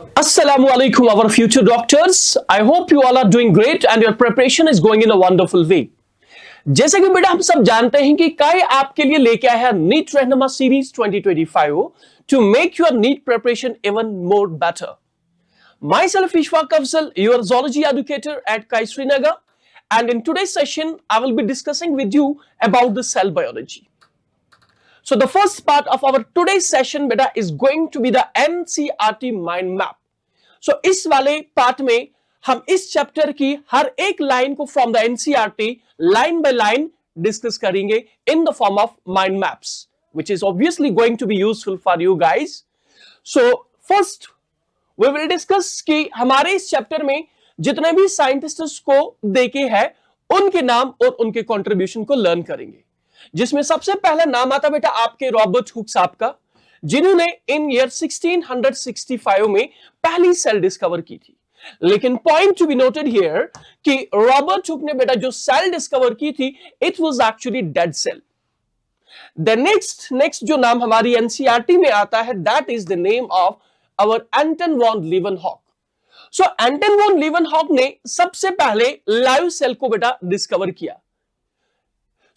Assalamu alaikum, our future doctors. I hope you all are doing great and your preparation is going in a wonderful way. जैसे कि बेटा हम सब जानते हैं कि काय आपके लिए लेके आया है नीट रहनुमा series 2025 to make your NEET preparation even more better. Myself Ishfaq Afzal, your zoology educator at Kai Srinagar, and in today's session I will be discussing with you about the cell biology. So the first part of our today's session beta is going to be the NCERT mind map. So इस वाले part में हम इस chapter की हर एक line को from the NCERT line by line discuss करेंगे in the form of mind maps which is obviously going to be useful for you guys. So first we will discuss कि हमारे इस चैप्टर में जितने भी साइंटिस्ट्स को देखे हैं उनके नाम और उनके कंट्रीब्यूशन को लर्न करेंगे, जिसमें सबसे पहला नाम आता बेटा आपके रॉबर्ट हुक साहब का, जिन्होंने इन ईयर 1665 में पहली सेल डिस्कवर की थी. लेकिन point to be noted here कि रॉबर्ट हुक ने बेटा जो सेल डिस्कवर की थी it was actually dead cell. The next जो नाम हमारी एनसीईआरटी में आता है that is the name of our Anton van Leeuwenhoek. So Anton van Leeuwenhoek ने सबसे पहले लाइव सेल को बेटा डिस्कवर किया.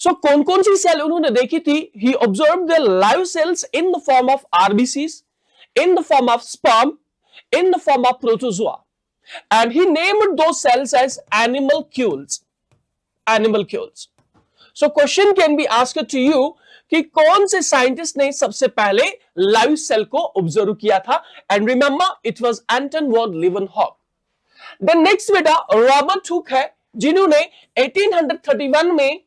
सो कौन कौन सी सेल उन्होंने देखी थी? He observed the live cells in the form of RBCs, in the form of sperm, in the form of protozoa, and he named those cells as animalcules. So question can be asked to you कि कौन से scientist ने सबसे पहले live cell को observe किया था? And remember it was Anton van Leeuwenhoek. The next बेटा रॉबर्ट हुक है, जिन्होंने 1831 में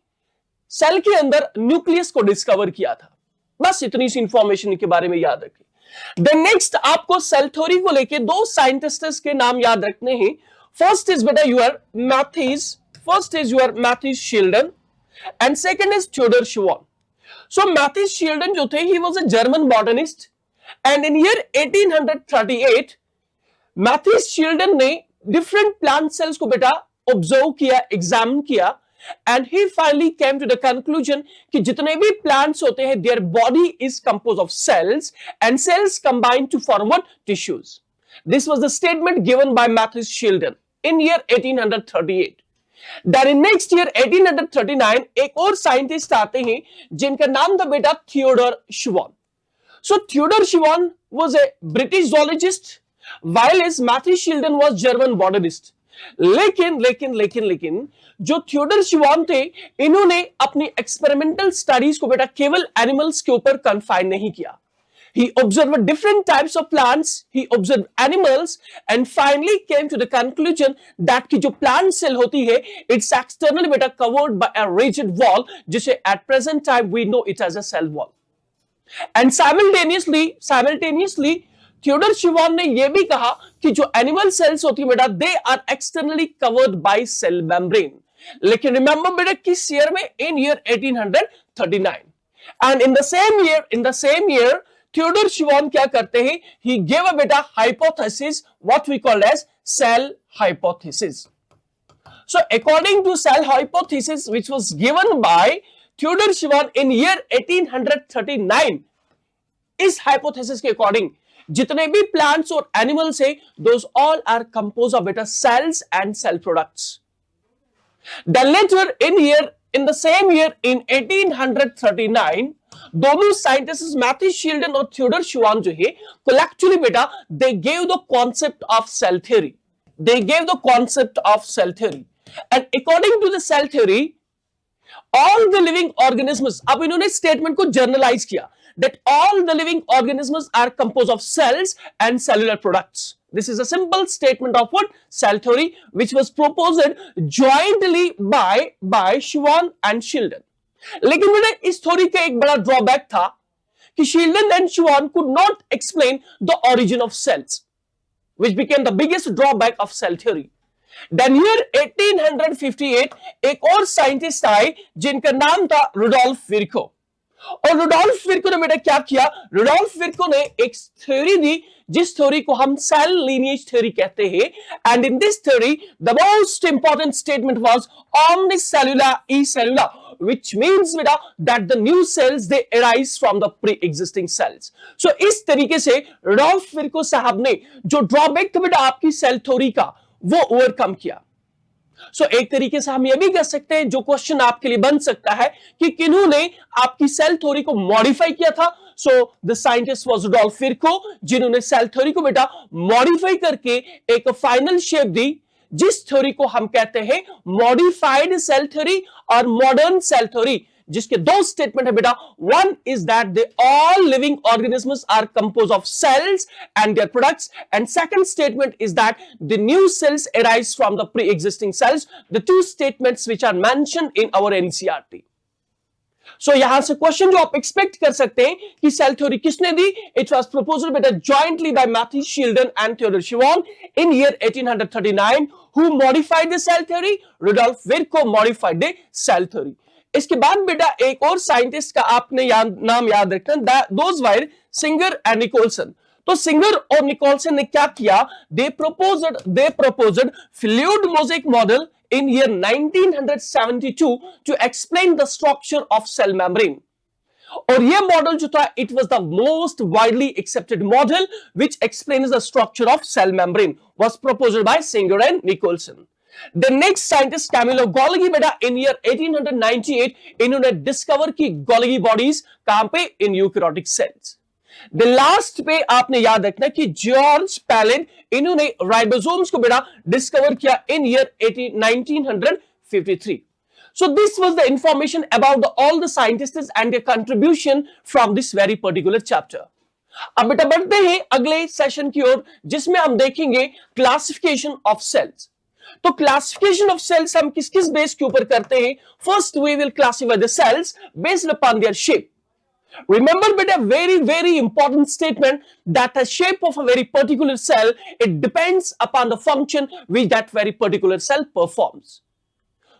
सेल के अंदर न्यूक्लियस को डिस्कवर किया था. बस इतनी सी इंफॉर्मेशन के बारे में याद रखिए. द नेक्स्ट आपको सेल थ्योरी को लेके दो साइंटिस्ट्स के नाम याद रखने हैं. फर्स्ट इज बेटा your Matthias Schleiden and second is Theodor Schwann. So Matthias Schleiden जो थे he was a German botanist and in year 1838 Matthias Schleiden ने डिफरेंट प्लांट सेल्स को बेटा ऑब्जर्व किया, एग्जामिन किया, and he finally came to the conclusion कि जितने भी plants होते हैं their body is composed of cells and cells combine to form what? Tissues. This was the statement given by Matthew Sheldon in year 1838. Then in next year 1839 एक और scientist आते हैं जिनका नाम था बेटा Theodor Schwann. So Theodor Schwann was a British zoologist while his Matthew Sheldon was German botanist. लेकिन जो थियोडर शिवान थे इन्होंने अपनी एक्सपेरिमेंटल स्टडीज को बेटा केवल एनिमल्स के ऊपर कन्फाइन नहीं किया. He observed different types of plants, he observed animals and finally came to the conclusion that कि जो plant cell होती है it's externally बेटा covered by a rigid wall जिसे at present time we know it as a cell wall. And simultaneously Theodor Schwann ने यह भी कहा कि जो एनिमल सेल्स होती है बेटा they are externally covered by cell membrane. लेकिन रिमेंबर बेटा किस ईयर में? In year 1839. And in the same year Theodor Schwann क्या करते हैं? ही गिव अ बेटा hypothesis what we call as cell hypothesis. So according to cell hypothesis which was given by Theodor Schwann in year 1839, इस hypothesis के according जितने भी plants और animals है those all are compose of बेटा cells and cell products. Then later in the same year in 1839 दोनों scientist Matthew Schleiden और Theodor Schwann जो है कलेक्टिवली बेटा they gave the concept of cell theory. And according to the cell theory all the living organisms, अब इन्होंने statement को generalized किया that all the living organisms are composed of cells and cellular products. This is a simple statement of what? Cell theory, which was proposed jointly by Schwann and Sheldon. लेकिन मैंने इस theory का एक बड़ा drawback था कि Sheldon and Schwann could not explain the origin of cells, which became the biggest drawback of cell theory. Then year 1858 एक और साइंटिस्ट आए जिनका नाम था रुडोल्फ विर्को. और रुडोल्फ विर्को ने बेटा क्या किया? रुडोल्फ विर्को ने एक थ्योरी दी जिस थ्योरी को हम सेल लीनिएज थ्योरी कहते हैं. And in this theory the most important statement was omnicellular e cellular. which means बेटा that the new cells they arise from the pre-existing cells. So इस तरीके से रॉल्फ विर्को साहब ने जो ड्रॉबैक था बेटा आपकी सेल थ्योरी का वो ओवरकम किया. एक तरीके से हम यह भी कह सकते हैं, जो क्वेश्चन आपके लिए बन सकता है कि किन्होंने आपकी सेल थ्योरी को मॉडिफाई किया था. द साइंटिस्ट वाज रुडोल्फ विर्को, जिन्होंने सेल थ्योरी को बेटा मॉडिफाई करके एक फाइनल शेप दी, जिस थ्योरी को हम कहते हैं मॉडिफाइड सेल थ्योरी और मॉडर्न सेल थ्योरी, जिसके दो स्टेटमेंट है बेटा. One is that the all living organisms are compose of cells and their products, and second statement is that the new cells arise from the pre existing cells. The two statements which are mentioned in our NCERT. यहां से question जो आप expect कर सकते हैं कि cell theory किसने दी. इट वाज प्रपोज्ड बेटा jointly by Matthew Schleiden and Theodor Schwann in year 1839. Who modified the cell theory? Rudolf Virchow modified the cell theory. इसके बाद बेटा एक और साइंटिस्ट का आपने नाम याद रखना, those were Singer and Nicolson. तो सिंगर और निकोलसन ने क्या किया? They proposed fluid mosaic model in year 1972 to explain the structure of cell membrane. और ये मॉडल जो था, it was the most widely accepted model which explains the structure of cell membrane, was proposed by Singer and Nicolson. The next scientist Camillo Golgi बेटा in year 1898 इन्होंने discover की Golgi bodies कहां पे? in eukaryotic cells. The last पे आपने याद रखना कि जॉर्ज पैलेन, इन्होंने राइबोसोम्स को बेटा डिस्कवर किया इन year 1953. So this was the information about all the scientists and their contribution from this very particular chapter. अब बेटा बढ़ते हैं अगले सेशन की ओर, जिसमें हम देखेंगे क्लासिफिकेशन ऑफ सेल्स. तो क्लासिफिकेशन ऑफ सेल्स हम किस किस बेस के ऊपर करते हैं? First we will classify the cells based upon their shape. Remember beta, very important statement that the shape of a very particular cell, it depends upon the function which that very particular cell performs.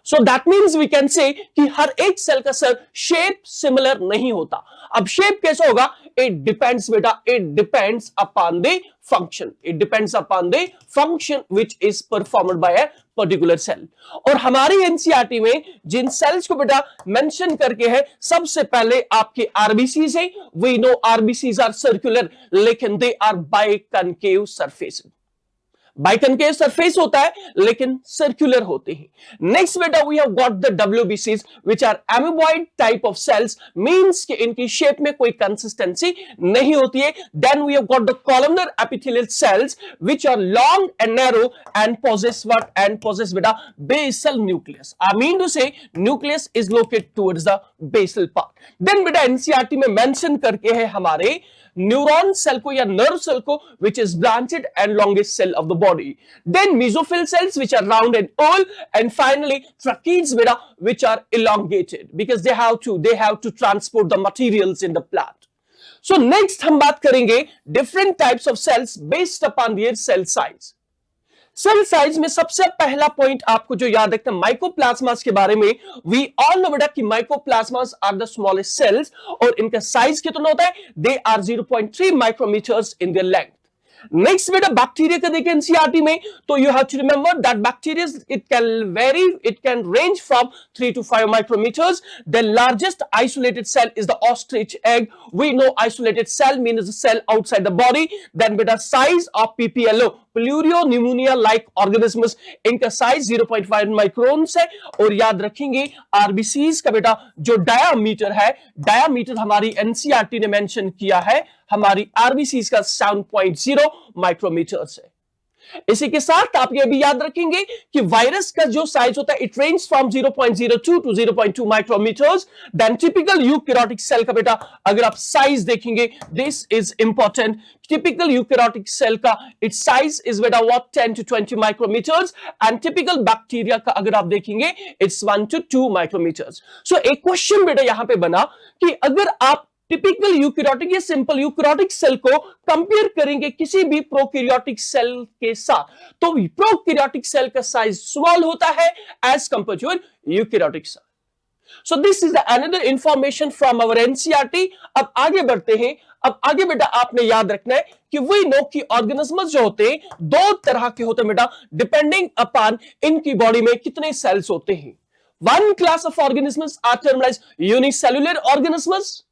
So that means we can say कि हर एक cell का sir shape similar नहीं होता. अब shape कैसे होगा? It depends बेटा, it depends upon the function. It depends upon the function which is performed by a particular cell. और हमारी एनसीईआरटी में जिन सेल्स को बेटा मेंशन करके है, सबसे पहले आपके आरबीसीज है. We know RBCs are circular, लेकिन they are biconcave surface. Biconcave surface होता है लेकिन सर्कुलर होते हैं. नेक्स्ट बेटा we have got the WBCs which are amoeboid type of cells, means कि इनकी शेप में कोई कंसिस्टेंसी नहीं होती है. Then we have got the columnar epithelial cells which are long and narrow and possess what? And possess बेटा basal nucleus. I mean to say nucleus is located towards the basal part. Then बेटा NCERT में mention करके है हमारे neuron cell को या nerve cell को which is branched and longest cell of the body. Then mesophyll cells which are round and oval, and finally tracheids beta which are elongated because they have to transport the materials in the plant. So next हम बात करेंगे different types of cells based upon their cell size. Cell size में सबसे पहला point आपको जो याद रखना है माइकोप्लाज्मास के बारे में. वी ऑल नो बेटा कि mycoplasmas are the smallest cells और इनका साइज कितना होता है? They are 0.3 micrometres in their length. Next बेटा बैक्टीरिया का देखें एनसीईआरटी में, तो you have to remember that bacteria it can range from 3 to 5 micrometers. The largest isolated cell is the ostrich egg. We know isolated cell means a cell outside the body. Then beta size of PPLO, pleuropneumonia like organisms, इनका size 0.5 microns है. और याद रखेंगे RBCs का बेटा जो diameter है, diameter हमारी एनसीईआरटी ने मेंशन किया है, हमारी आरबीसीज का 7.0 माइक्रोमीटर्स है. इसी के साथ आप ये भी याद रखेंगे कि वायरस का जो साइज होता है it range from 0.02 to 0.2 micrometres. Then typical eukaryotic cell का बेटा अगर आप साइज देखेंगे, this is important, typical eukaryotic cell का इट्स साइज इज बेटा what 10 to 20 micrometres, and typical bacteria का अगर आप देखेंगे इट्स 1 to 2 माइक्रोमीटर्स. सो एक क्वेश्चन बेटा यहां पे बना कि अगर आप टिपिकल यूकैरियोटिक या सिंपल यूकैरियोटिक सेल को कंपेयर करेंगे किसी भी प्रोकैरियोटिक सेल के साथ, तो प्रोकैरियोटिक सेल का साइज स्मॉल होता है as compare to eukaryotic cell. So this is the another information from our NCERT. अब आगे बढ़ते हैं. अब आगे बेटा आपने याद रखना है कि वी नो कि ऑर्गेनिजम्स जो होते हैं दो तरह के होते हैं बेटा, डिपेंडिंग अपॉन इनकी बॉडी में कितने सेल्स होते हैं. One class of organisms are termed as unicellular organisms.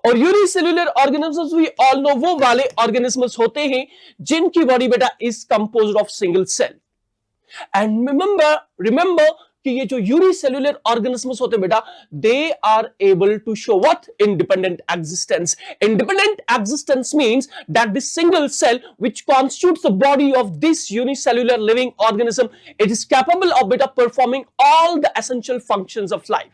और unicellular organisms we all know वो वाले ऑर्गेनिजम्स होते हैं जिनकी बॉडी बेटा is composed of single cell. And remember कि ये जो यूनिसेल्युलर ऑर्गेनिजम्स होते हैं बेटा, they are able to show what independent existence. Independent existence means that this single cell which constitutes the body of this unicellular living organism, it is capable of बेटा performing all the essential functions of life.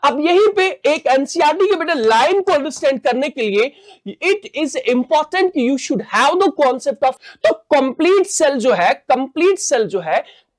अब यहीं पे एक NCERT के बेटा line को understand करने के लिए इट इज इंपॉर्टेंट कि you should have the concept of, तो कंप्लीट सेल जो है,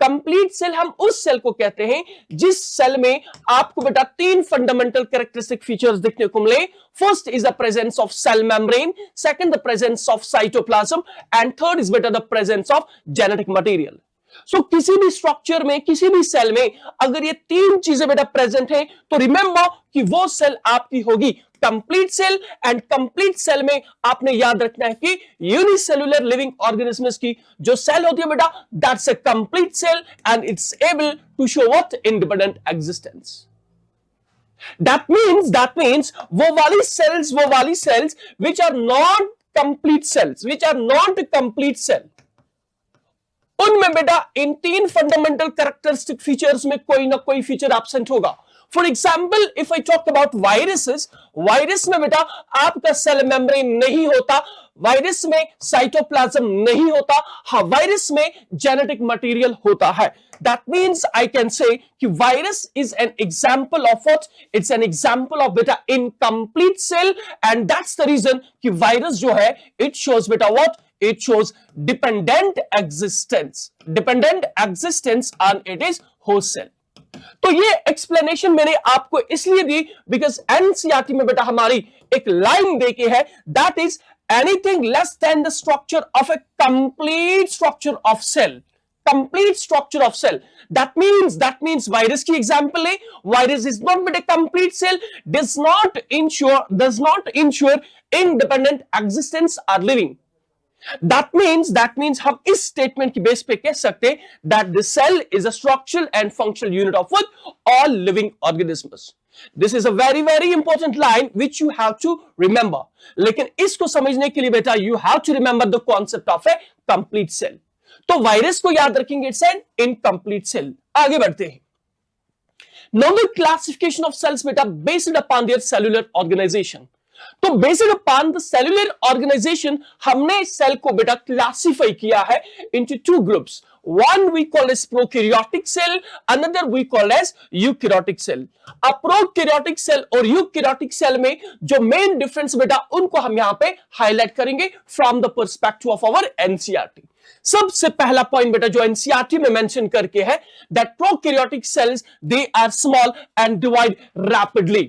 कंप्लीट सेल हम उस सेल को कहते हैं जिस सेल में आपको बेटा तीन फंडामेंटल कैरेक्टरिस्टिक फीचर्स देखने को मिले। First is the presence of cell membrane, second the presence of cytoplasm and third is बेटा the presence of genetic material. So किसी भी स्ट्रक्चर में, किसी भी सेल में अगर ये तीन चीजें बेटा प्रेजेंट है तो रिमेंबर कि वो सेल आपकी होगी complete cell. And complete cell में आपने याद रखना है कि यूनिसेल्युलर लिविंग ऑर्गेनिजम्स की जो सेल होती है बेटा, that's a complete cell and it's able to show what independent existence. That means वो वाली cells which are not complete cells, उनमें बेटा इन तीन फंडामेंटल कैरेक्टरिस्टिक फीचर्स में कोई ना कोई फीचर एब्सेंट होगा। For example if I talk about viruses, virus में बेटा आपका सेल मेम्ब्रेन नहीं होता, वायरस में साइटोप्लाज्म नहीं होता, हाँ वायरस में जेनेटिक मटेरियल होता है। That means I can say कि virus is an example of what? It's an example of beta incomplete cell, and that's the reason कि virus जो है it shows beta what? It shows dependent existence and it is host cell। तो ये explanation मैंने आपको इसलिए दी because NCERT में बेटा हमारी एक लाइन देके है, that is anything less than the structure of a complete structure of cell. Complete structure of cell. That means virus की example है, virus is not but a complete cell, does not ensure independent existence or living. That means हम इस statement की base पे कह सकते हैं that the cell is a structural and functional unit of all living organisms. This is a very very important line which you have to remember. लेकिन इसको समझने के लिए बेटा you have to remember the concept of a complete cell. तो virus को याद रखेंगे, इट्स एन इनकम्प्लीट सेल। आगे बढ़ते हैं। Now the classification of cells बेटा based upon their cellular organisation. तो based upon the cellular organisation हमने सेल को बेटा क्लासिफाई किया है into two groups. One we call as prokaryotic cell, another we call as eukaryotic cell. अब prokaryotic cell और eukaryotic cell में जो main difference बेटा उनको हम यहाँ पे highlight करेंगे from the perspective of our NCERT। सबसे पहला पॉइंट बेटा जो NCERT में मेंशन करके है that prokaryotic cells they are small and divide rapidly।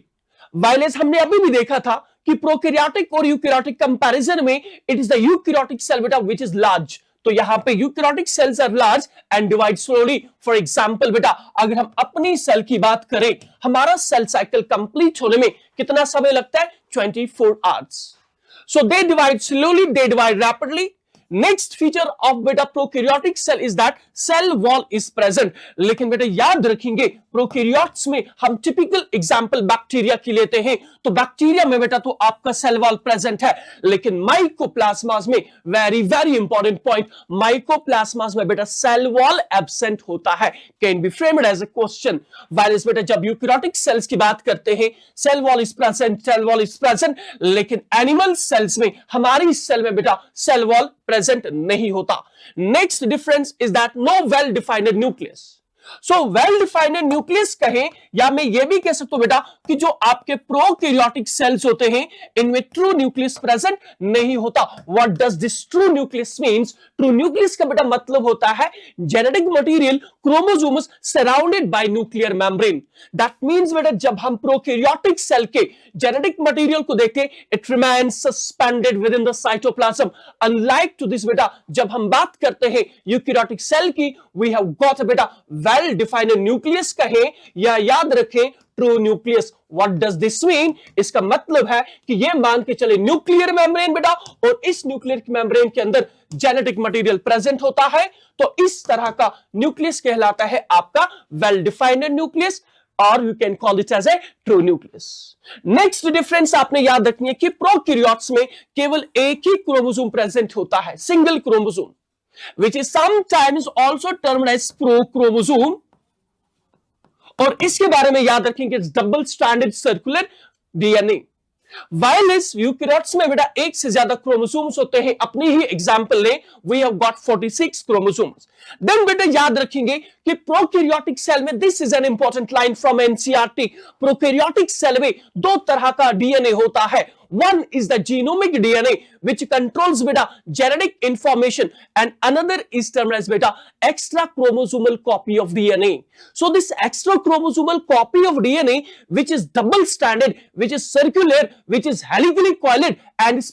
Whereas हमने अभी भी देखा था कि प्रोकैरियोटिक और यूकैरियोटिक कंपैरिजन में it is the eukaryotic cell बेटा व्हिच इज लार्ज। तो यहां पे eukaryotic cells are large and divide slowly. For example बेटा अगर हम अपनी सेल की बात करें, हमारा सेल साइकिल कंप्लीट होने में कितना समय लगता है? 24 hours. So they divide slowly, they divide rapidly. Next feature of बेटा prokaryotic cell is that cell wall is present. लेकिन बेटा याद रखेंगे प्रोकैरियोट्स में हम टिपिकल एग्जांपल बैक्टीरिया की लेते हैं, तो बैक्टीरिया में बेटा तो आपका सेल वॉल प्रेजेंट है, लेकिन माइकोप्लाज्मास में very very important point, mycoplasmas में बेटा सेल वॉल एब्सेंट होता है। Can be framed as a question. Whereas बेटा जब यूकैरियोटिक सेल्स की बात करते हैं सेल वॉल इज प्रेजेंट, लेकिन एनिमल सेल्स में, हमारी सेल में बेटा सेल वॉल प्रेजेंट नहीं होता। Next difference is that no well defined nucleus. So well defined nucleus कहें या मैं ये भी कह सकता हूं बेटा कि जो आपके प्रोकैरियोटिक सेल्स होते हैं इनमें ट्रू न्यूक्लियस प्रेजेंट नहीं होता। What does this true nucleus means? True nucleus का बेटा मतलब होता है genetic material chromosomes surrounded by nuclear membrane. That means बेटा जब हम प्रोकैरियोटिक सेल के जेनेटिक मटेरियल को देखते हैं it remains suspended within the cytoplasm. Unlike to this बेटा जब हम बात करते हैं यूकैरियोटिक सेल की, वी हैव गॉट बेटा वेल डिफाइंड न्यूक्लियस कहें या याद रखें true nucleus. What does this mean? इसका मतलब है कि ये मान के चले न्यूक्लियर मेम्ब्रेन बेटा, और इस न्यूक्लियर मेम्ब्रेन के अंदर जेनेटिक मटेरियल प्रेजेंट होता है, तो इस तरह का न्यूक्लियस कहलाता है आपका वेल डिफाइंड न्यूक्लियस, और you can call it as a true nucleus. Next difference आपने याद रखनी है कि प्रोकैरियोट्स में केवल एक ही क्रोमोसोम प्रेजेंट होता है, single chromosome, which is sometimes also termed as prochromosome, और इसके बारे में याद रखेंगे double stranded circular DNA. Whereas eukaryotes में बेटा एक से ज्यादा क्रोमोसोम्स होते हैं। अपनी ही एग्जांपल ले, we have got 46 chromosomes. Then बेटा याद रखेंगे कि प्रोकैरियोटिक सेल में, this is an important line from NCERT, prokaryotic cell में दो तरह का डीएनए होता है। One is the genomic DNA which controls beta genetic information, and another is termed as beta extra chromosomal copy of DNA. So this extra chromosomal copy of DNA, which is double stranded, which is circular, which is helically coiled, and is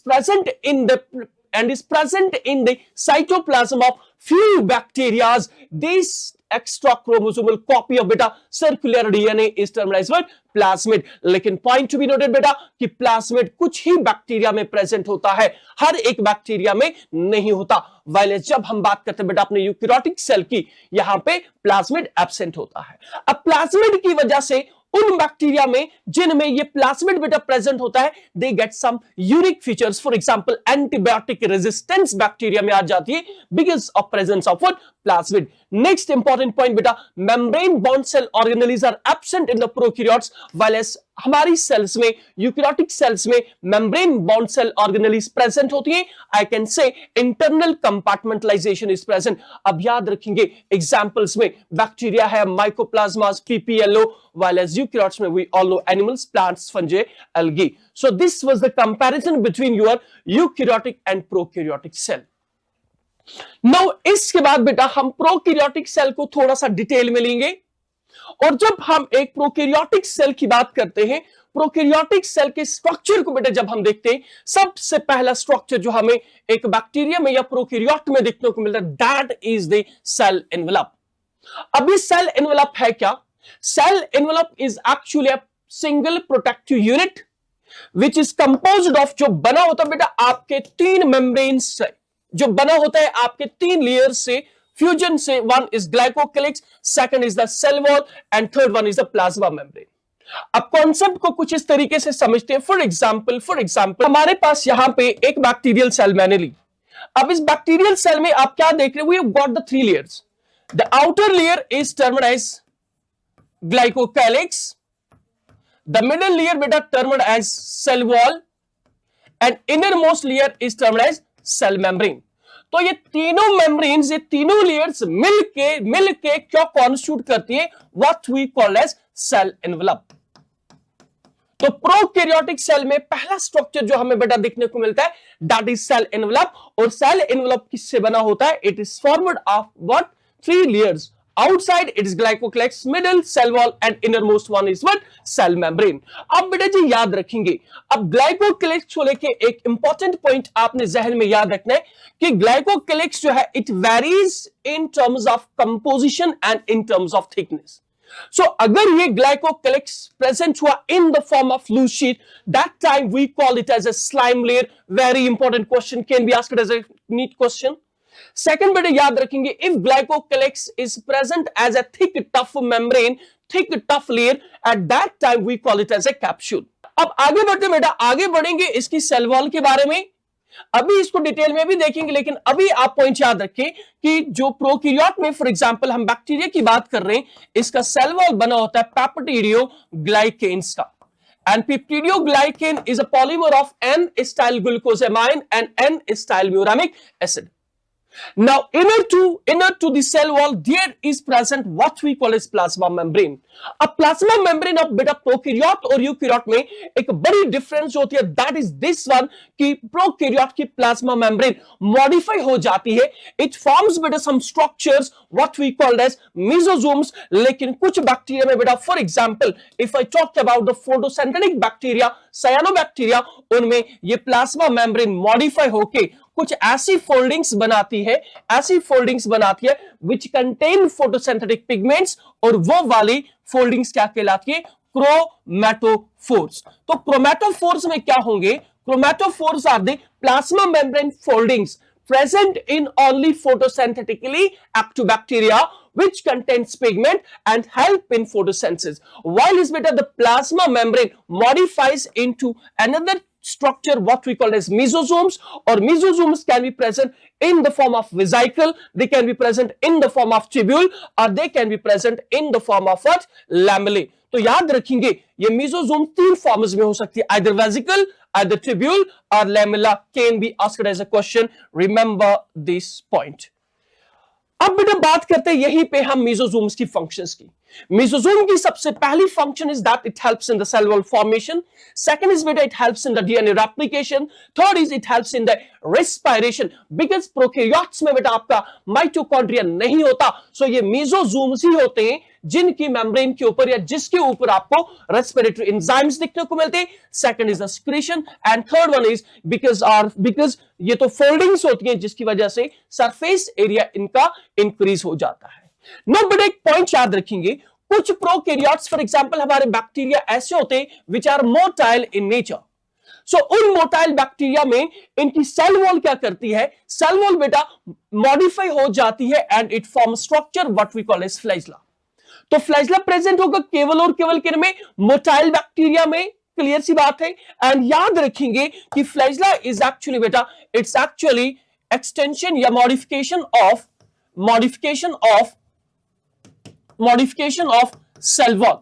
present in the cytoplasm of few bacteria. This extra chromosomal copy of beta circular DNA is termed as what? Plasmid. लेकिन point to be noted बेटा कि plasmid कुछ ही bacteria में present होता है, हर एक bacteria में नहीं होता। वायलेस जब हम बात करते हैं बेटा अपने यूकैरियोटिक सेल की, यहां पे प्लाज्मिड एब्सेंट होता है। अब प्लाज्मिड की वजह से उन बैक्टीरिया में जिनमें ये प्लाज्मिड बेटा प्रेजेंट होता है, they get some unique features. For example antibiotic resistance bacteria में आ जाती है because of presence of what? Plasmid. Next important point बेटा, membrane bound cell organelles are absent in the prokaryotes, whereas हमारी cells में, eukaryotic cells में membrane bound cell organelles present होती है। I can say internal compartmentalisation is present. अब याद रखेंगे examples में बैक्टीरिया है माइकोप्लाज्मा, पीपीएलओ, वायलेस यूकैरियोट्स में we all know animals, plants, fungi, algae. So this was the comparison between your eukaryotic and prokaryotic cell. Now इसके बाद बेटा हम प्रोकैरियोटिक सेल को थोड़ा सा डिटेल में लेंगे, और जब हम एक प्रोकैरियोटिक सेल की बात करते हैं, प्रोकैरियोटिक सेल के स्ट्रक्चर को बेटा जब हम देखते हैं, सबसे पहला स्ट्रक्चर जो हमें एक बैक्टीरिया में या प्रोकैरियोट में देखने को मिलता है, that is the cell envelope. अब ये सेल एनवेलप है क्या? Cell envelope is actually a single protective unit which is composed of, जो बना होता है बेटा आपके तीन मेम्ब्रेन्स से, जो बना होता है आपके तीन लेयर से, फ्यूजन से। One is glycocalyx, second is the cell wall, and third one is the plasma membrane. अब कॉन्सेप्ट को कुछ इस तरीके से समझते हैं। फॉर एग्जांपल हमारे पास यहां पे एक बैक्टीरियल सेल मैंने ली। अब इस बैक्टीरियल सेल में आप क्या देख रहे हो? We have got the three layers. The outer layer is termed as glycocalyx, the middle layer बेटा termed as cell wall, and innermost layer is termed as cell membrane. तो ये तीनों मेम्ब्रेन्स, ये तीनों लेयर्स मिलके क्या constitute करती है? What we call as cell envelope. तो प्रोकैरियोटिक सेल में पहला स्ट्रक्चर जो हमें बेटा देखने को मिलता है, दैट इज सेल एनवेलप। और सेल एनवेलप किससे बना होता है? It is formed of what? Three layers. Outside it is glycocalyx, middle cell wall, and innermost one is what? Cell membrane. अब बेटा जी याद रखेंगे, अब ग्लाइकोकेलिक्स को लेके एक इंपॉर्टेंट पॉइंट आपने जहन में याद रखना है कि ग्लाइकोकेलिक्स जो है it varies in terms of composition and in terms of thickness. So अगर ये ग्लाइकोकेलिक्स प्रेजेंट हुआ in the form of loose sheet, that time we call it as a slime layer. Very important question, can be asked as a NEET question. Second बेटे याद रखेंगे, if glycocalyx is present as a thick tough membrane, thick tough layer, at that time we call it as a capsule. अब आगे बढ़ते बेटा, आगे बढ़ेंगे इसकी सेल वॉल के बारे में, अभी इसको डिटेल में भी देखेंगे, लेकिन अभी आप पॉइंट याद रखें कि जो प्रोकैरियोट में फॉर एग्जांपल हम बैक्टीरिया की बात कर रहे हैं, इसका सेल वॉल बना होता है पेप्टिडोग्लाइकेन्स का, and peptidoglycan is a polymer of N-acyl glucosamine and N-acyl muramic acid. Now inner to the cell wall there is present what we call as plasma membrane. अब प्लाज्मा मेम्ब्रेन ऑफ बेटा prokaryote और eukaryote में एक बड़ी difference होती है, that is this one कि prokaryote की प्लाज्मा मेम्ब्रेन मॉडिफाई हो जाती है, इट फॉर्म्स बेटा some structures what we called as mesosomes. लेकिन कुछ बैक्टीरिया में बेटा for example if I talk about the photosynthetic bacteria, cyanobacteria, उनमें ये प्लाज्मा मेम्ब्रेन मॉडिफाई होके कुछ ऐसी फोल्डिंग्स बनाती है, विच कंटेन फोटोसिंथेटिक पिगमेंट्स, और वो वाली फोल्डिंग्स क्या कहलाती है? क्रोमैटोफोर्स। तो क्रोमैटोफोर्स में क्या होंगे? Chromatophores are the plasma membrane foldings present in only photosynthetically active bacteria which contains pigment and help in photosynthesis. While is better the plasma membrane modifies into another structure what we call as mesosomes, or mesosomes can be present in the form of vesicle, they can be present in the form of tubule, or they can be present in the form of what? Lamellae. तो याद रखेंगे ये mesosome तीन forms में हो सकती है, either vesicle, either tubule or lamella can be asked as a question. Remember this point. अब बेटा बात करते हैं यहीं पे हम मेसोसोम्स की फंक्शंस की। मेसोसोम की सबसे पहली function is that it helps in the cell wall formation, second is बेटा it helps in the DNA replication, third is it helps in the respiration. Because prokaryotes में बेटा आपका माइटोकॉन्ड्रिया नहीं होता, सो ये मेसोसोम्स ही होते हैं जिनकी मेम्ब्रेन के ऊपर या जिसके ऊपर आपको रेस्पिरेटरी एंजाइम्स दिखने को मिलते हैं। Second is the secretion and third one is because ये तो फोल्डिंग्स होती हैं जिसकी वजह से सरफेस एरिया इनका इंक्रीज हो जाता है। नो बेटा एक पॉइंट याद रखेंगे, कुछ प्रोकैरियोट्स फॉर एग्जांपल हमारे बैक्टीरिया ऐसे होते हैं which are motile in nature. So उन मोटाइल बैक्टीरिया में इनकी सेल वॉल क्या करती है? सेल वॉल बेटा मॉडिफाई हो जाती है and it form structure what we call as flagella. तो फ्लैजिला प्रेजेंट होगा केवल और केवल किन में? मोटाइल बैक्टीरिया में। क्लियर सी बात है। एंड याद रखेंगे कि फ्लैजिला इज एक्चुअली बेटा इट्स एक्चुअली एक्सटेंशन या modification of cell wall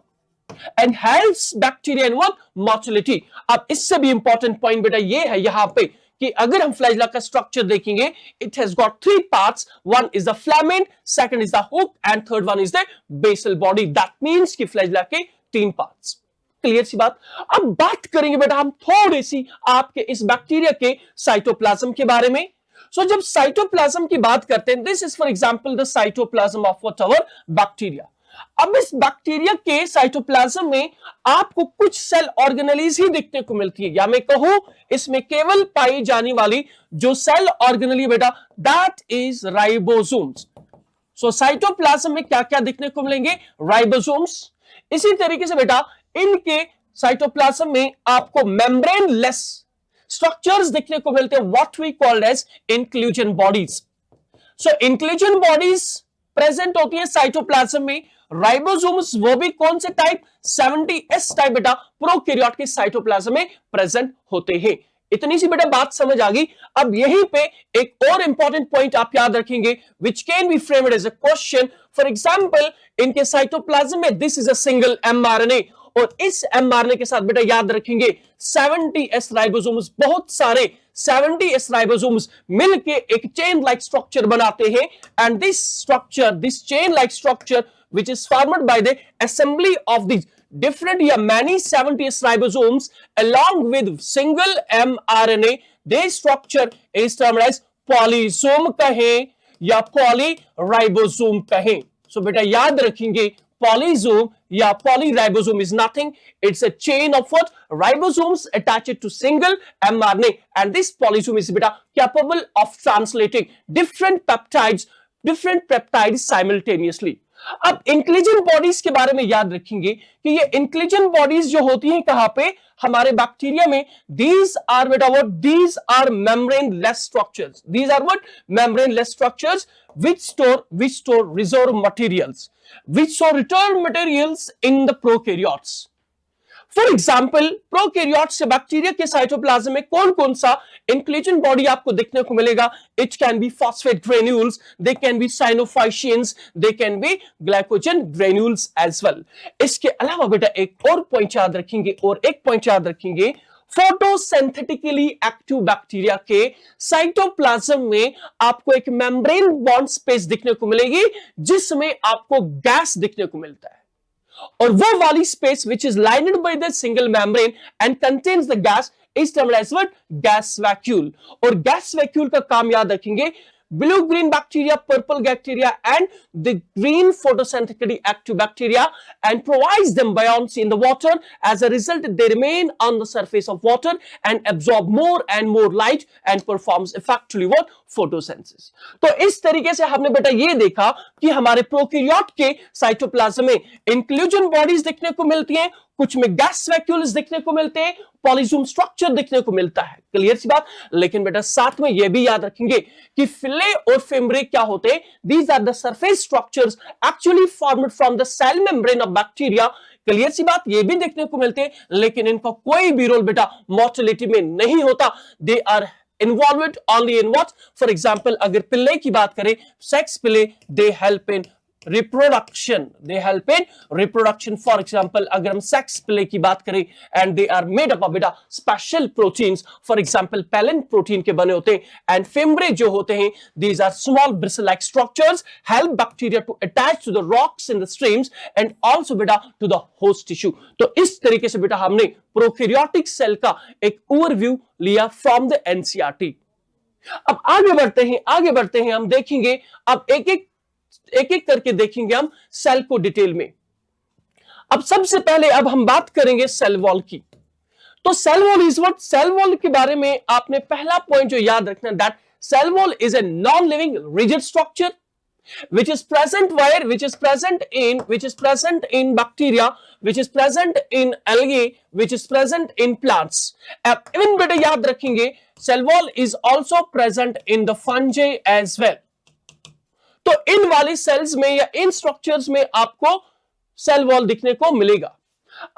and helps bacteria in what? Motility. अब इससे भी इंपॉर्टेंट पॉइंट बेटा ये है यहां पे कि अगर हम फ्लैजिला का स्ट्रक्चर देखेंगे, it has got three parts, one is the filament, second is the hook and third one is the basal body. That means कि फ्लैजिला के तीन पार्ट्स। क्लियर सी बात। अब बात करेंगे बेटा हम थोड़ी सी आपके इस बैक्टीरिया के साइटोप्लाज्म के बारे में। सो जब साइटोप्लाज्म की बात करते हैं, this is for example the cytoplasm of whatever bacteria. अब इस बैक्टीरिया के साइटोप्लाज्म में आपको कुछ सेल ऑर्गेनेलीज ही दिखने को मिलती है, या मैं कहूं इसमें केवल पाई जाने वाली जो सेल ऑर्गेनेली बेटा that is ribosomes. So cytoplasm में क्या क्या दिखने को मिलेंगे? राइबोसोम्स। इसी तरीके से बेटा इनके साइटोप्लाज्म में आपको मेम्ब्रेन लेस स्ट्रक्चर्स दिखने को मिलते हैं what we called as inclusion bodies. So inclusion bodies present होती है साइटोप्लाज्म में। राइबोसोम्स वो भी कौन से टाइप? 70S टाइप बेटा प्रोकैरियोट के साइटोप्लाज्म में प्रेजेंट होते हैं। इतनी सी बेटा बात समझ आ गई। अब यहीं पे एक और इंपॉर्टेंट पॉइंट आप याद रखेंगे which can be framed as a question. For example इनके साइटोप्लाज्म में this is a single mRNA, और इस mRNA के साथ बेटा याद रखेंगे 70S राइबोसोम्स, बहुत सारे 70S राइबोसोम्स मिलके एक चेन लाइक स्ट्रक्चर बनाते हैं। And this chain like structure which is formed by the assembly of these different या many 70S ribosomes along with single mRNA, this structure is termed as polysome कहें या polyribosome कहें। So बेटा याद रखेंगे polysome या polyribosome is nothing, it's a chain of what? Ribosomes attached to single mRNA, and this polysome is बेटा capable of translating different peptides simultaneously। अब inclusion bodies के बारे में याद रखेंगे कि ये इंक्लूजन बॉडीज जो होती हैं कहां पे? हमारे बैक्टीरिया में। these are बेटा what? these are membrane-less structures. These are what? membrane-less structures which store reserve materials, which store return materials in the prokaryotes. For example prokaryotes से बैक्टीरिया के साइटोप्लाज्म में कौन कौन सा इंक्लूजन बॉडी आपको देखने को मिलेगा? It can be phosphate granules, they can be cyanophyceans, they can be glycogen granules as well. इसके अलावा बेटा एक और पॉइंट याद रखेंगे, फोटोसिंथेटिकली एक्टिव बैक्टीरिया के साइटोप्लाज्म में आपको एक मेम्ब्रेन बॉन्ड स्पेस दिखने को मिलेगी जिसमें आपको गैस दिखने को मिलता है, और वो वाली space which is lined by the single membrane and contains the gas is termed as what? gas vacuole। और gas vacuole का काम याद रखेंगे blue green bacteria, purple bacteria, and the green photosynthetically active bacteria, and provides them buoyancy in the water. As a result, they remain on the surface of water and absorb more and more light and performs effectively what? Photosynthesis. तो इस तरीके से हमने बेटा ये देखा कि हमारे प्रोकैरियोट के साइटोप्लाज्म में इंक्लूजन बॉडीज देखने को मिलती हैं, कुछ में गैस वैक्यूल्स देखने को मिलते हैं, पॉलीजूम स्ट्रक्चर देखने को मिलता है। क्लियर सी बात। लेकिन बेटा साथ में यह भी याद रखेंगे कि फिले और फेमब्रे क्या होते हैं? These are the surface structures actually formed from the cell membrane of bacteria. Clear सी बात। ये भी देखने को मिलते हैं, लेकिन इनका कोई भी रोल बेटा मोर्टेलिटी में नहीं होता। They are involved only in what? For example, अगर पिल्ले की बात करें, sex pili, they help in reproduction. They help in reproduction. For example, अगर हम सेक्स पिल्ले की बात करें, and they are made up of बेटा special proteins. For example, pallin protein के बने होते हैं, and fembrae जो होते हैं, these are small bristle-like structures, help bacteria to attach to the rocks in the streams and also बेटा to the host tissue. तो इस तरीके से बेटा हमने प्रोकैरियोटिक सेल का एक ओवरव्यू लिया फ्रॉम द एनसीईआरटी। अब आगे बढ़ते हैं हम देखेंगे, अब एक एक करके देखेंगे हम सेल को डिटेल में। अब सबसे पहले अब हम बात करेंगे सेल वॉल की। तो cell wall is what? Cell wall के बारे में आपने पहला पॉइंट जो याद रखना, that cell wall is a non living rigid structure which is present where? Which is present in bacteria, which is present in algae, which is present in plants. Even बेटा याद रखेंगे, cell wall is also present in the fungi as well. तो इन वाली sales में या इन structures में आपको cell wall दिखने को मिलेगा।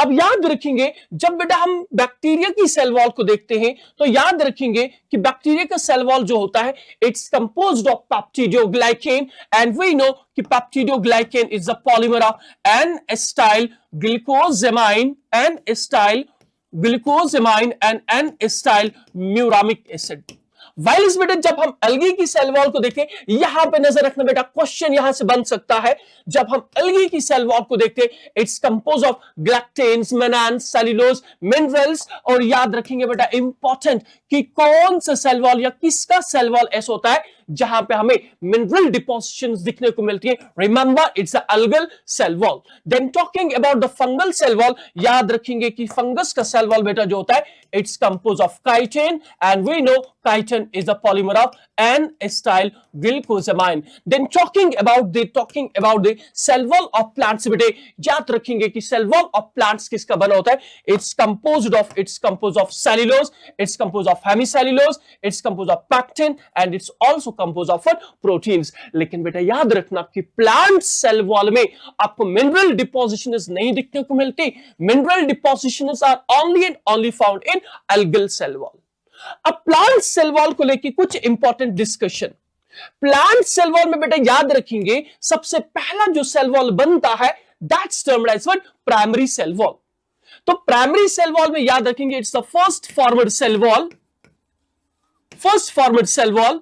अब याद रखेंगे, जब बेटा हम बैक्टीरिया की सेल वॉल को देखते हैं तो याद रखेंगे कि बैक्टीरिया का सेल वॉल जो होता है, it's composed of peptidoglycan, and we know कि peptidoglycan is the polymer of N acetyl glucosamine and N acetyl muramic acid. Whiles बेटा जब हम अलगी की सेल वॉल को देखें, यहां पे नजर रखना बेटा, क्वेश्चन यहां से बन सकता है। जब हम अलगी की सेल वॉल को देखते हैं, it's compose of galactans, mannans, cellulose, minerals, और याद रखेंगे बेटा इंपॉर्टेंट कि कौन सा सेल वॉल या किसका सेल वॉल ऐसा होता है जहां पे हमें मिनरल डिपोजिशंस दिखने को मिलती है। Remember, it's a algal cell wall. Then talking about the fungal cell wall, याद रखेंगे कि फंगस का सेल वॉल बेटा जो होता है, it's compose of chitin, and we know chitin is the polymer of N-acetyl glucosamine. Then talking about the cell wall of plants, बेटे याद रखेंगे कि cell wall of plants किसका बना होता है? It's composed of cellulose, it's composed of hemicellulose, it's composed of pectin, and it's also composed of proteins. लेकिन बेटा याद रखना कि plant cell wall में आपको mineral depositions नहीं दिखने को मिलती। Mineral depositions are only found in algal cell wall. अब प्लांट सेल वॉल को लेकर कुछ important discussion. Plant cell wall में बेटा याद रखेंगे, सबसे पहला जो सेल वॉल बनता है, that's termed as what? Primary cell wall. तो प्राइमरी सेल वॉल में याद रखेंगे, it's the first forward cell wall.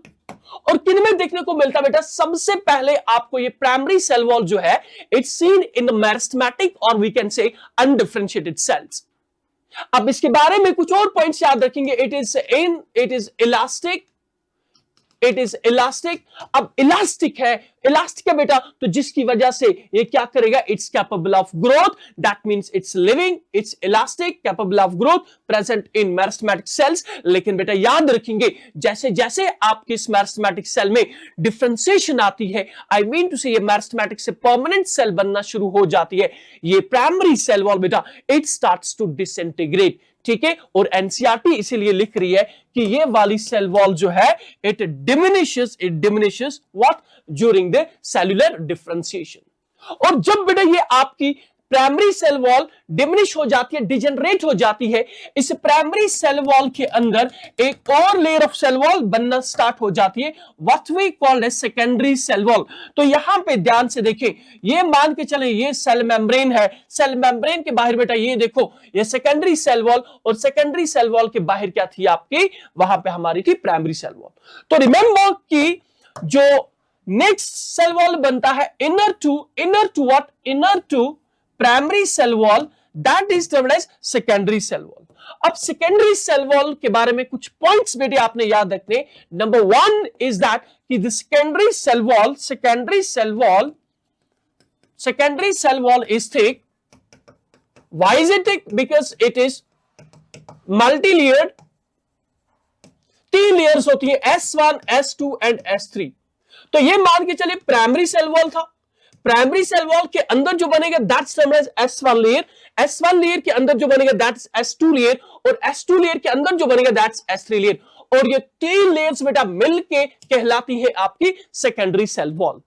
और किन में देखने को मिलता बेटा? सबसे पहले आपको ये प्राइमरी सेल वॉल जो है, it's seen in the meristematic और we can say undifferentiated cells. अब इसके बारे में कुछ और पॉइंट्स याद रखेंगे। It is elastic. अब इलास्टिक है बेटा, तो जिसकी वजह से ये क्या करेगा? It's capable of growth, that means it's living, it's elastic, capable of growth, present in meristematic cells. लेकिन बेटा याद रखेंगे, जैसे जैसे आपके इस मेरिस्टेमेटिक सेल में डिफरेंशिएशन आती है, आई मीन टू से ये मेरिस्टेमेटिक से परमानेंट सेल बनना शुरू हो जाती है, ये प्राइमरी सेल वॉल बेटा इट स्टार्ट्स टू डिसइंटीग्रेट। ठीक है, और एनसीईआरटी इसीलिए लिख रही है कि ये वाली सेल वॉल जो है, it diminishes what? During the cellular differentiation. और जब बेटा ये आपकी प्राइमरी सेल वॉल डिमिनिश हो जाती है, डिजेनरेट हो जाती है, इस प्राइमरी सेल वॉल के अंदर एक और लेयर ऑफ सेल वॉल बनना स्टार्ट हो जाती है, what we called as secondary cell wall. तो यहां पे ध्यान से देखें, ये मान के चले ये सेल मेम्ब्रेन है, सेल मेम्ब्रेन के बाहर बेटा ये देखो, ये सेकेंडरी सेल वॉल, और सेकेंडरी सेल वॉल के बाहर क्या थी आपकी? वहां पे हमारी थी प्राइमरी सेल वॉल। तो रिमेंबर कि जो नेक्स्ट सेल वॉल बनता है inner to primary cell wall, that is termed as secondary cell wall. अब सेकेंडरी सेल वॉल के बारे में कुछ पॉइंट्स बेटे आपने याद रखने। नंबर वन इज दैट कि the secondary cell wall is thick. Why is it thick? Because it is multi-layered। 3 layers होती है, S1, S2 एंड S3। तो ये मान के चलिए प्राइमरी सेल वॉल था। प्राइमरी सेल वॉल के अंदर जो बनेगा that's termed as S1 layer. S1 layer के अंदर जो बनेगा दैट्स S2 लेयर, और S2 लेयर के अंदर जो बनेगा दैट्स S3 लेयर। और ये 3 लेयर्स बेटा मिलके कहलाती है आपकी सेकेंडरी सेल वॉल।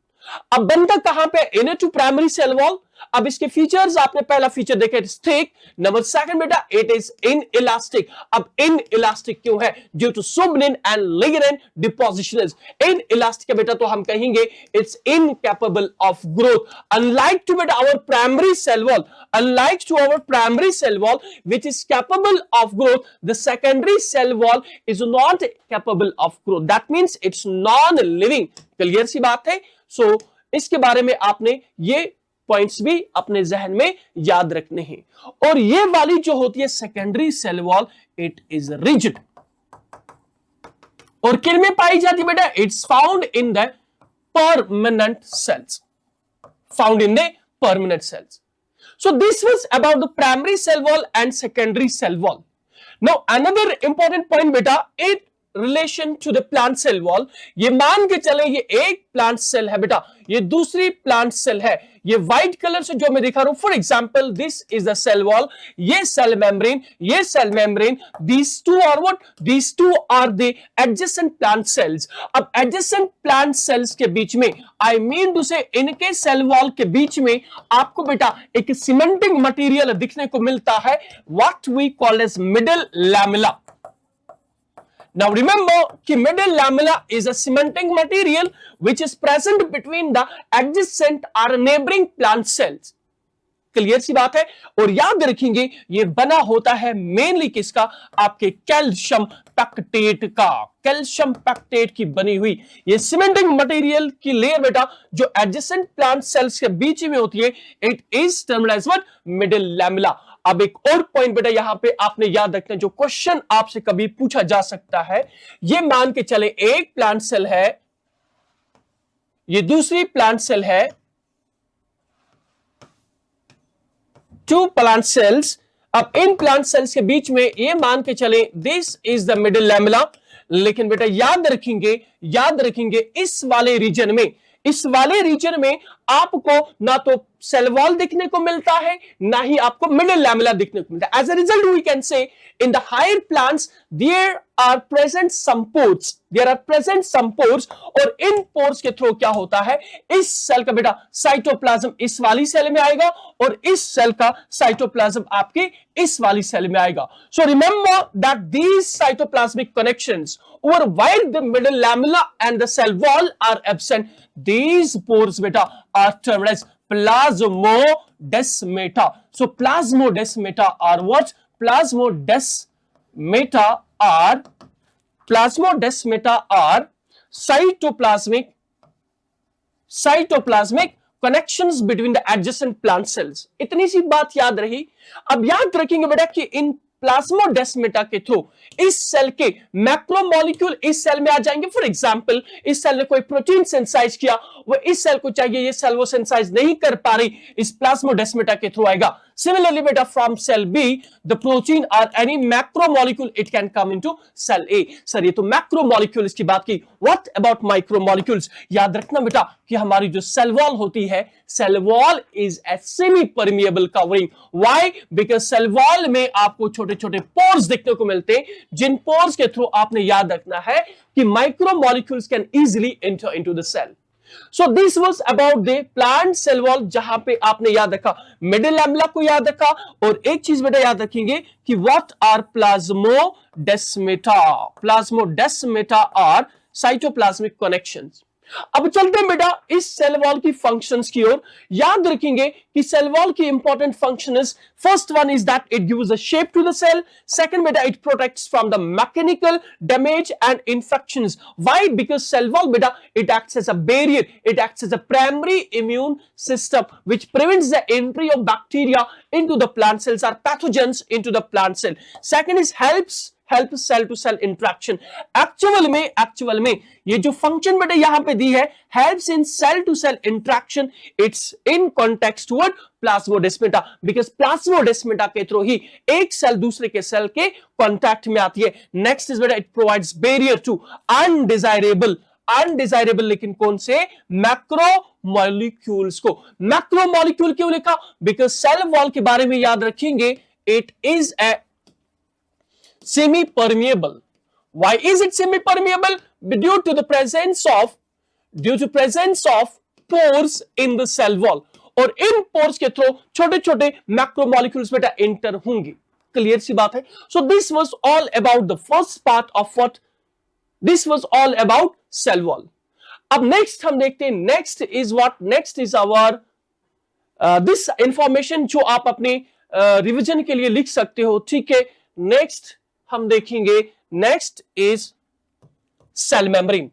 अब बनता कहां पे? Into primary cell wall. अब इसके फीचर्स आपने पहला फीचर देखा, it is thick. Number second बेटा इट इज इन इलास्टिक। अब इन इलास्टिक क्यों है? Due to suberin and lignin depositions. Inelastic है बेटा तो हम कहेंगे it's incapable of growth. Unlike to बेटा our primary cell wall, unlike to our primary cell wall which is capable of growth, the secondary cell wall is not capable of growth. That means it's non living. Clear सी बात है। सो इसके बारे में आपने ये points भी अपने जहन में याद रखने हैं। और ये वाली जो होती है secondary cell wall, it is rigid. और किन में पाई जाती है बेटा? It's found in the permanent cells, found in the permanent cells. So this was about the primary cell wall and secondary cell wall. Now another important point बेटा, it relation to the plant cell wall. ये मान के चले ये एक plant cell है बेटा, ये दूसरी प्लांट सेल है। ये व्हाइट कलर से जो मैं दिखा रहा हूं, for example this is the cell wall, ये सेल मेम्ब्रेन, ये cell membrane. These two are what? These two are the adjacent plant cells. अब एडजेसेंट प्लांट सेल्स के बीच में, आई मीन टू से इनके सेल वॉल के बीच में आपको बेटा एक सीमेंटिंग मटेरियल दिखने को मिलता है, what we call as middle lamella. Now remember कि middle lamella is a cementing material which is present between the adjacent or neighboring plant cells। Clear सी बात है। और याद रखेंगे ये बना होता है मेनली किसका? आपके कैल्शियम पैक्टेट का। कैल्शियम पैक्टेट की बनी हुई ये सीमेंटिंग मटेरियल की लेयर बेटा जो एडजेसेंट प्लांट सेल्स के बीच में होती है, it is termed as what? Middle lamella. अब एक और पॉइंट बेटा यहां पे आपने याद रखना, जो क्वेश्चन आपसे कभी पूछा जा सकता है, ये मान के चले एक प्लांट सेल है, ये दूसरी प्लांट सेल है, 2 प्लांट सेल्स। अब इन प्लांट सेल्स के बीच में ये मान के चले this is the middle lamella. लेकिन बेटा याद रखेंगे इस वाले रीजन में आपको ना तो सेल वॉल दिखने को मिलता है, ना ही आपको मिडल लैमेला दिखने को मिलता है। As a result we can say in the higher plants there are present some pores, और इन पोर्स के थ्रू क्या होता है, इस सेल का बेटा साइटोप्लाज्म इस वाली सेल में आएगा, और इस सेल का साइटोप्लाज्म आपके इस वाली सेल में आएगा। So remember that these cytoplasmic connections over while the middle lamella and the cell wall are absent, these pores beta are termed as plasmodesmata. So plasmodesmata are what? Plasmodesmata are cytoplasmic connections between the adjacent plant cells। इतनी सी बात याद रही। अब याद रखेंगे बेटा कि इन plasmodesmata के थ्रू इस सेल के मैक्रोमोलिक्यूल इस सेल में आ जाएंगे। फॉर एग्जांपल इस सेल ने कोई प्रोटीन सिंथेसाइज किया, वो इस सेल को चाहिए, ये सेल वो सिंथेसाइज नहीं कर पा रही, इस प्लाज्मोडेस्मेटा के थ्रू आएगा। Similarly beta from cell B the protein or any macromolecule it can come into cell A। Sir ये तो मैक्रोमोलिक्यूल्स की बात की, what about micromolecules? याद रखना बेटा कि हमारी जो सेल वॉल होती है, cell wall is a semi permeable covering. Why? Because cell wall में आपको छोटे छोटे पोर्स देखने को मिलते हैं, जिन पोर्स के थ्रू आपने याद रखना है कि micromolecules can easily enter into the cell. So this was about the plant cell wall, जहां पे आपने याद रखा मिडिल लैमेला को याद रखा, और एक चीज बेटा याद रखेंगे कि what are plasmodesmata? Plasmodesmata are cytoplasmic connections। अब चलते हैं बेटा इस सेल वॉल की फंक्शंस की ओर। याद रखेंगे कि सेल वॉल की important function is, first one is that it gives a shape to the cell, second बेटा it protects from the mechanical damage and infections. Why? Because cell wall बेटा it acts as a barrier, it acts as a primary immune system which prevents the entry of bacteria into the plant cells or pathogens into the plant cell. Second is help cell to cell interaction. Actual में ये जो function बेटा यहां पे दी है, helps in cell to cell interaction, it's in context toward plasmodesmata, because plasmodesmata के through ही एक cell दूसरे के सेल के कांटेक्ट में आती है। नेक्स्ट इज बेटा it provides barrier to undesirable लेकिन कौन से? मैक्रो मॉलिक्यूल्स को। मैक्रो मॉलिक्यूल क्यों लिखा? बिकॉज सेल वॉल के बारे में याद रखेंगे, it is a semi permeable. Why is it semi permeable? Due to presence of pores in the cell wall, और इन पोर्स के थ्रू छोटे छोटे मैक्रो मॉलिक्यूल्स बेटा एंटर होंगे। क्लियर सी बात है। So this was all about the first part of what this was all about cell wall. अब नेक्स्ट हम देखते हैं, next is our this information जो आप अपने रिवीजन के लिए लिख सकते हो। ठीक है, नेक्स्ट हम देखेंगे, नेक्स्ट इज सेल मेम्ब्रेन।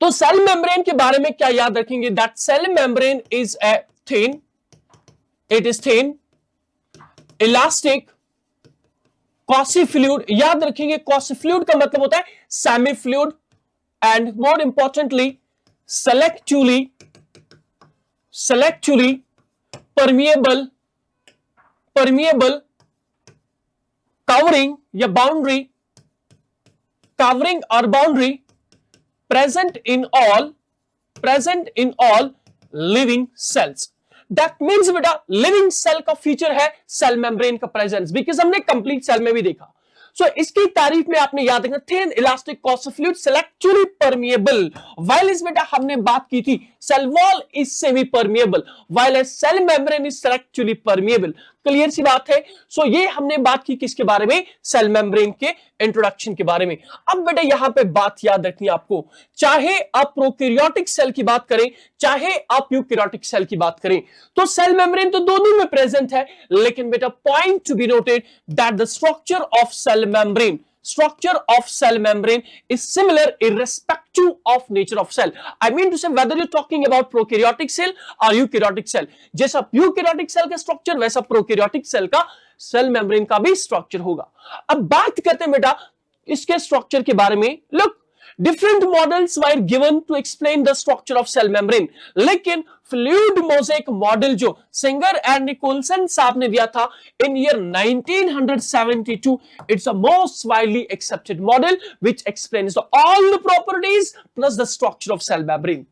तो सेल मेम्ब्रेन के बारे में क्या याद रखेंगे? That cell membrane is a thin, it is thin, elastic, quasi fluid. याद रखेंगे कॉसी फ्लूइड का मतलब होता है semi fluid, and more importantly selectively permeable covering या boundary, covering or boundary present in all living cells. That means बेटा living cell का feature है सेल मेम्ब्रेन का प्रेजेंस, बिकॉज हमने कंप्लीट सेल में भी देखा। सो इसकी तारीफ में आपने याद रखना, thin elastic quasi fluid selectively permeable. While इस बेटा हमने बात की थी cell wall is semi permeable, while a cell membrane is selectively permeable. Clear सी बात है। सो ये हमने बात की किसके बारे में? सेल मेम्ब्रेन के इंट्रोडक्शन के बारे में। अब बेटा यहां पे बात याद रखनी आपको, चाहे आप प्रोकैरियोटिक सेल की बात करें चाहे आप यूकैरियोटिक सेल की बात करें, तो सेल मेम्ब्रेन तो दोनों में प्रेजेंट है, लेकिन बेटा point to be noted that the structure of cell membrane is similar irrespective of nature of cell. I mean to say whether you're talking about prokaryotic cell or eukaryotic cell. जैसा eukaryotic cell का structure वैसा prokaryotic cell का cell membrane का भी structure होगा। अब बात करते हैं बेटा इसके स्ट्रक्चर के बारे में। Look, different models were given to explain the structure of cell membrane, लेकिन फ्लूइड मोज़ेक मॉडल जो सिंगर एंड निकोलसन साहब ने दिया था in year 1972, it's a most widely accepted model which explains all the properties plus the structure of cell membrane.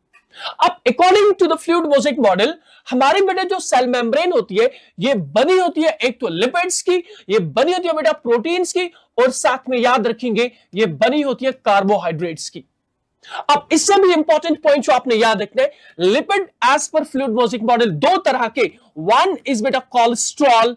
अब according to the fluid mosaic model हमारे बेटा जो cell membrane होती है ये बनी होती है एक तो लिपिड्स की, ये बनी होती है बेटा प्रोटीन्स की, और साथ में याद रखेंगे ये बनी होती है कार्बोहाइड्रेट्स की। अब इससे भी इंपॉर्टेंट पॉइंट जो आपने याद रखना है, lipid as per fluid mosaic model दो तरह के, वन इज बेटा कोलेस्ट्रॉल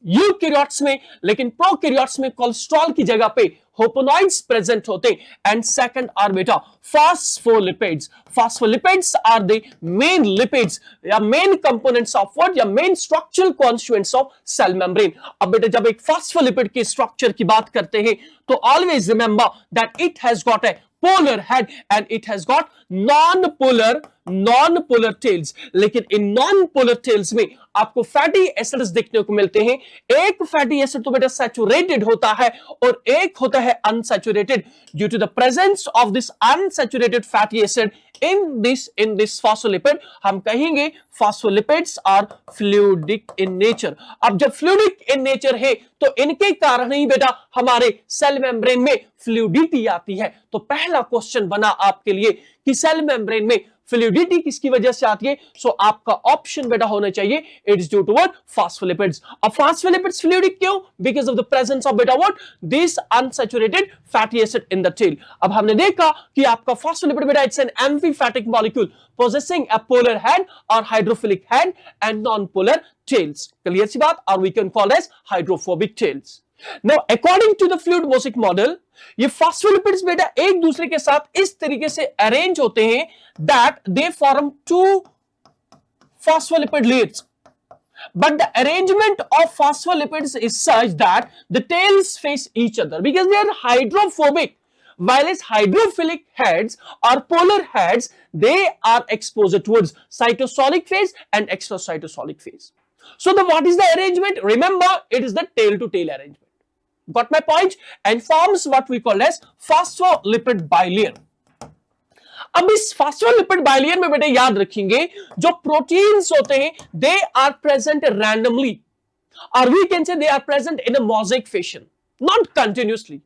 यूकैरियोट्स में, लेकिन प्रोकैरियोट्स में कोलेस्ट्रॉल की जगह पे होपोनॉइड्स प्रेजेंट होते हैं, एंड सेकंड आर बेटा phospholipids. Phospholipids are the main lipids या मेन कंपोनेंट्स ऑफ व्हाट या main structural constituents of cell membrane. अब बेटा जब एक फॉस्फोलिपिड के स्ट्रक्चर की बात करते हैं तो always remember that it has got a polar head and it has got non-polar tails, लेकिन इन non-polar tails में आपको फैटी एसिड्स देखने को मिलते हैं। एक फैटी एसिड तो बेटा सैचुरेटेड होता है और एक होता है unsaturated. Due to the presence of this unsaturated fatty acid in this phospholipid, हम कहेंगे phospholipids are fluidic in nature. अब जब फ्लूइडिक इन नेचर है तो इनके कारण ही बेटा हमारे सेल मेम्ब्रेन में फ्लूइडिटी आती है। तो पहला क्वेश्चन बना आपके लिए कि सेल मेम्ब्रेन में फ्लूइडिटी किसकी वजह से आती है? सो आपका ऑप्शन बेटा होना चाहिए it is due to what? Phospholipids. अब फॉस्फोलिपिड्स फ्लूइडिक क्यों? Because of the presence of बेटा what? This unsaturated fatty acid in the tail. अब हमने देखा कि आपका फॉस्फोलिपिड बेटा it's an amphipathic molecule possessing a polar head or hydrophilic head and non-polar tails. Clear सी बात? Or we can call as hydrophobic tails. Now according to the fluid mosaic model, ये phospholipids बेटा एक दूसरे के साथ इस तरीके से अरेंज होते हैं that they form two phospholipid layers. But the arrangement of phospholipids is such that the tails face each other because they are hydrophobic. While as hydrophilic heads or polar heads, they are exposed towards cytosolic phase and extracytosolic phase. So what is the arrangement? Remember, it is the tail to tail arrangement. Got my point? And forms what we call as phospholipid bilayer. अब इस phospholipid bilayer में बेटे याद रखेंगे जो proteins होते हैं they are present randomly और we can say they are present in a mosaic fashion, not continuously.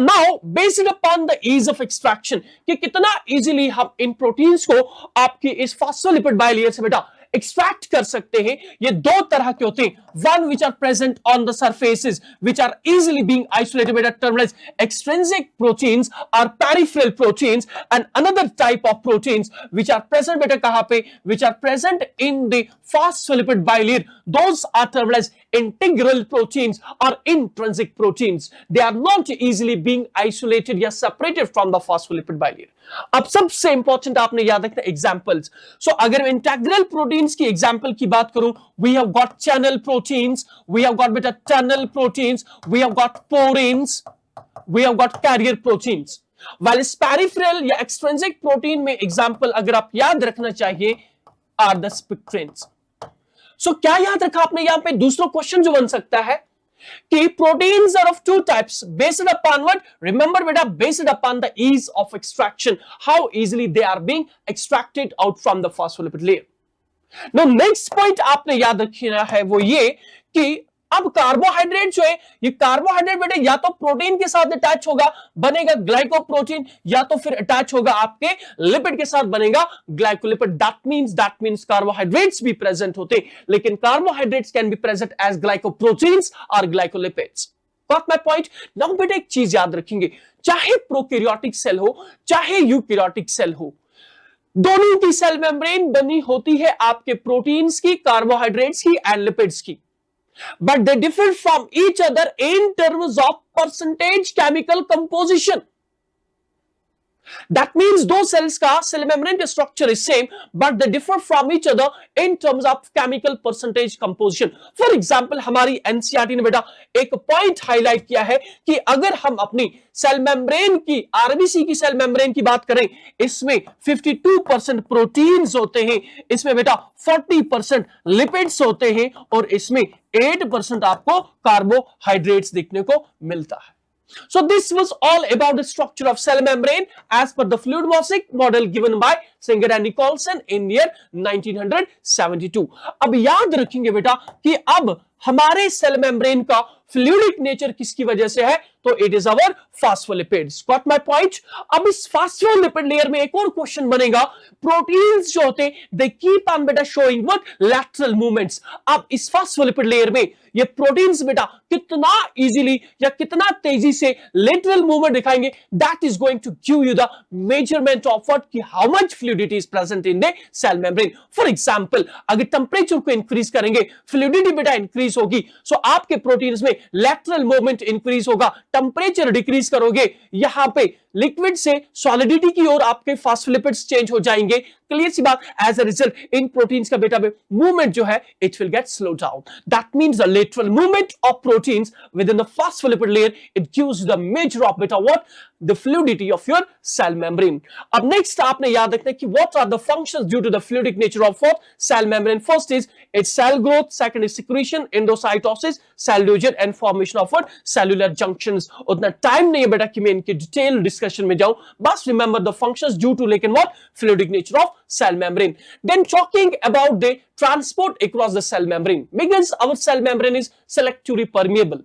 Now based upon the ease of extraction कि कितना इजीली हम इन प्रोटीन्स को आपकी इस फॉस्फोलिपिड बाइलेयर से बेटा एक्सट्रैक्ट कर सकते हैं. ये दो तरह के होते हैं, one which are present on the surfaces which are easily being isolated बेटा टर्म्ड एज एक्सट्रिंसिक प्रोटीन्स और peripheral proteins, and another type of proteins which are present बेटा कहां पे, which are present in the phospholipid bilayer, those are termed as integral proteins or intrinsic proteins. They are not easily being isolated या separated from the phospholipid bilayer. अब सबसे important आपने याद रखना examples. सो अगर इंटेग्रल प्रोटीन्स की example की बात करूं, we have got channel proteins, we have got बेटा tunnel proteins, we have got porins, we have got carrier proteins. While peripheral या एक्सट्रिंसिक प्रोटीन में एग्जांपल अगर आप याद रखना चाहिए आर द स्पिक्ट्रेन्स. सो क्या याद रखा आपने यहां पे दूसरा क्वेश्चन जो बन सकता है कि proteins are of two types based upon what, remember बेटा based upon the ease of extraction, how easily they are being extracted out from the phospholipid layer. Now next point आपने याद रखना है वो ये कि अब कार्बोहाइड्रेट जो है ये कार्बोहाइड्रेट बेटे या तो प्रोटीन के साथ अटैच होगा बनेगा ग्लाइकोप्रोटीन, या तो फिर अटैच होगा आपके लिपिड के साथ बनेगा ग्लाइकोलिपिड. दैट मींस कार्बोहाइड्रेट्स भी प्रेजेंट होते लेकिन carbohydrates can be present as glycoproteins और glycolipids. Got my point? Now बेटे एक चीज याद रखेंगे, चाहे प्रोकैरियोटिक सेल हो चाहे यूकैरियोटिक सेल हो, दोनों की सेल मेम्ब्रेन बनी होती है आपके प्रोटीन्स की, कार्बोहाइड्रेट्स की एंड लिपिड्स की. But they differ from each other in terms of percentage chemical composition. That means दो cells का cell membrane का structure is same, but they differ from each other in terms of chemical percentage composition. For example, हमारी NCERT ने बेटा एक point highlight किया है कि अगर हम अपनी सेल मेम्ब्रेन की, आरबीसी की सेल मेम्ब्रेन की बात करें, इसमें 52% प्रोटीन्स होते हैं, इसमें बेटा 40% लिपिड्स होते हैं और इसमें 8% आपको कार्बोहाइड्रेट्स देखने को मिलता है. So this was all about the structure of cell membrane as per the fluid mosaic model given by Singer and Nicholson in year 1972. अब याद रखेंगे बेटा कि अब हमारे सेल मेम्ब्रेन का फ्लूइडिक नेचर किसकी वजह से है, तो it is our phospholipids. Got my point? अब इस फॉस्फोलिपिड लेयर में एक और क्वेश्चन बनेगा, प्रोटीन्स जो होते हैं दे कीप ऑन बेटा शोइंग व्हाट, लैटरल मूवमेंट्स. अब इस फॉस्फोलिपिड लेयर में ये प्रोटीन्स बेटा कितना इजीली या कितना तेजी से लेटरल मूवमेंट दिखाएंगे, that is going to give you the measurement of what, कि how much fluidity is present in the cell membrane. For example, अगर टेंपरेचर को इंक्रीज करेंगे फ्लूइडिटी बेटा इंक्रीज होगी, सो आपके प्रोटीन्स में लैटरल मूवमेंट इंक्रीज होगा. टेंपरेचर डिक्रीज करोगे, यहां पे लिक्विड से सॉलिडिटी की ओर आपके फॉस्फोलिपिड्स चेंज हो जाएंगे. क्लियर सी बात? एज अ रिजल्ट इन प्रोटीन्स का बेटा मूवमेंट जो है it will get slow down. That means the lateral movement of proteins within the phospholipid layer, it gives the measure of beta what, the fluidity of your cell membrane. अब next आपने याद रखना है कि what are the functions due to the fluidic nature of what cell membrane. First is its cell growth, second is secretion, endocytosis, cell division and formation of what, cellular junctions. उतना time नहीं है बेटा कि मैं इनके detail discussion में जाऊं, बस remember the functions due to लेकिन what, fluidic nature of cell membrane. Then talking about the transport across the cell membrane, because our cell membrane is selectively permeable.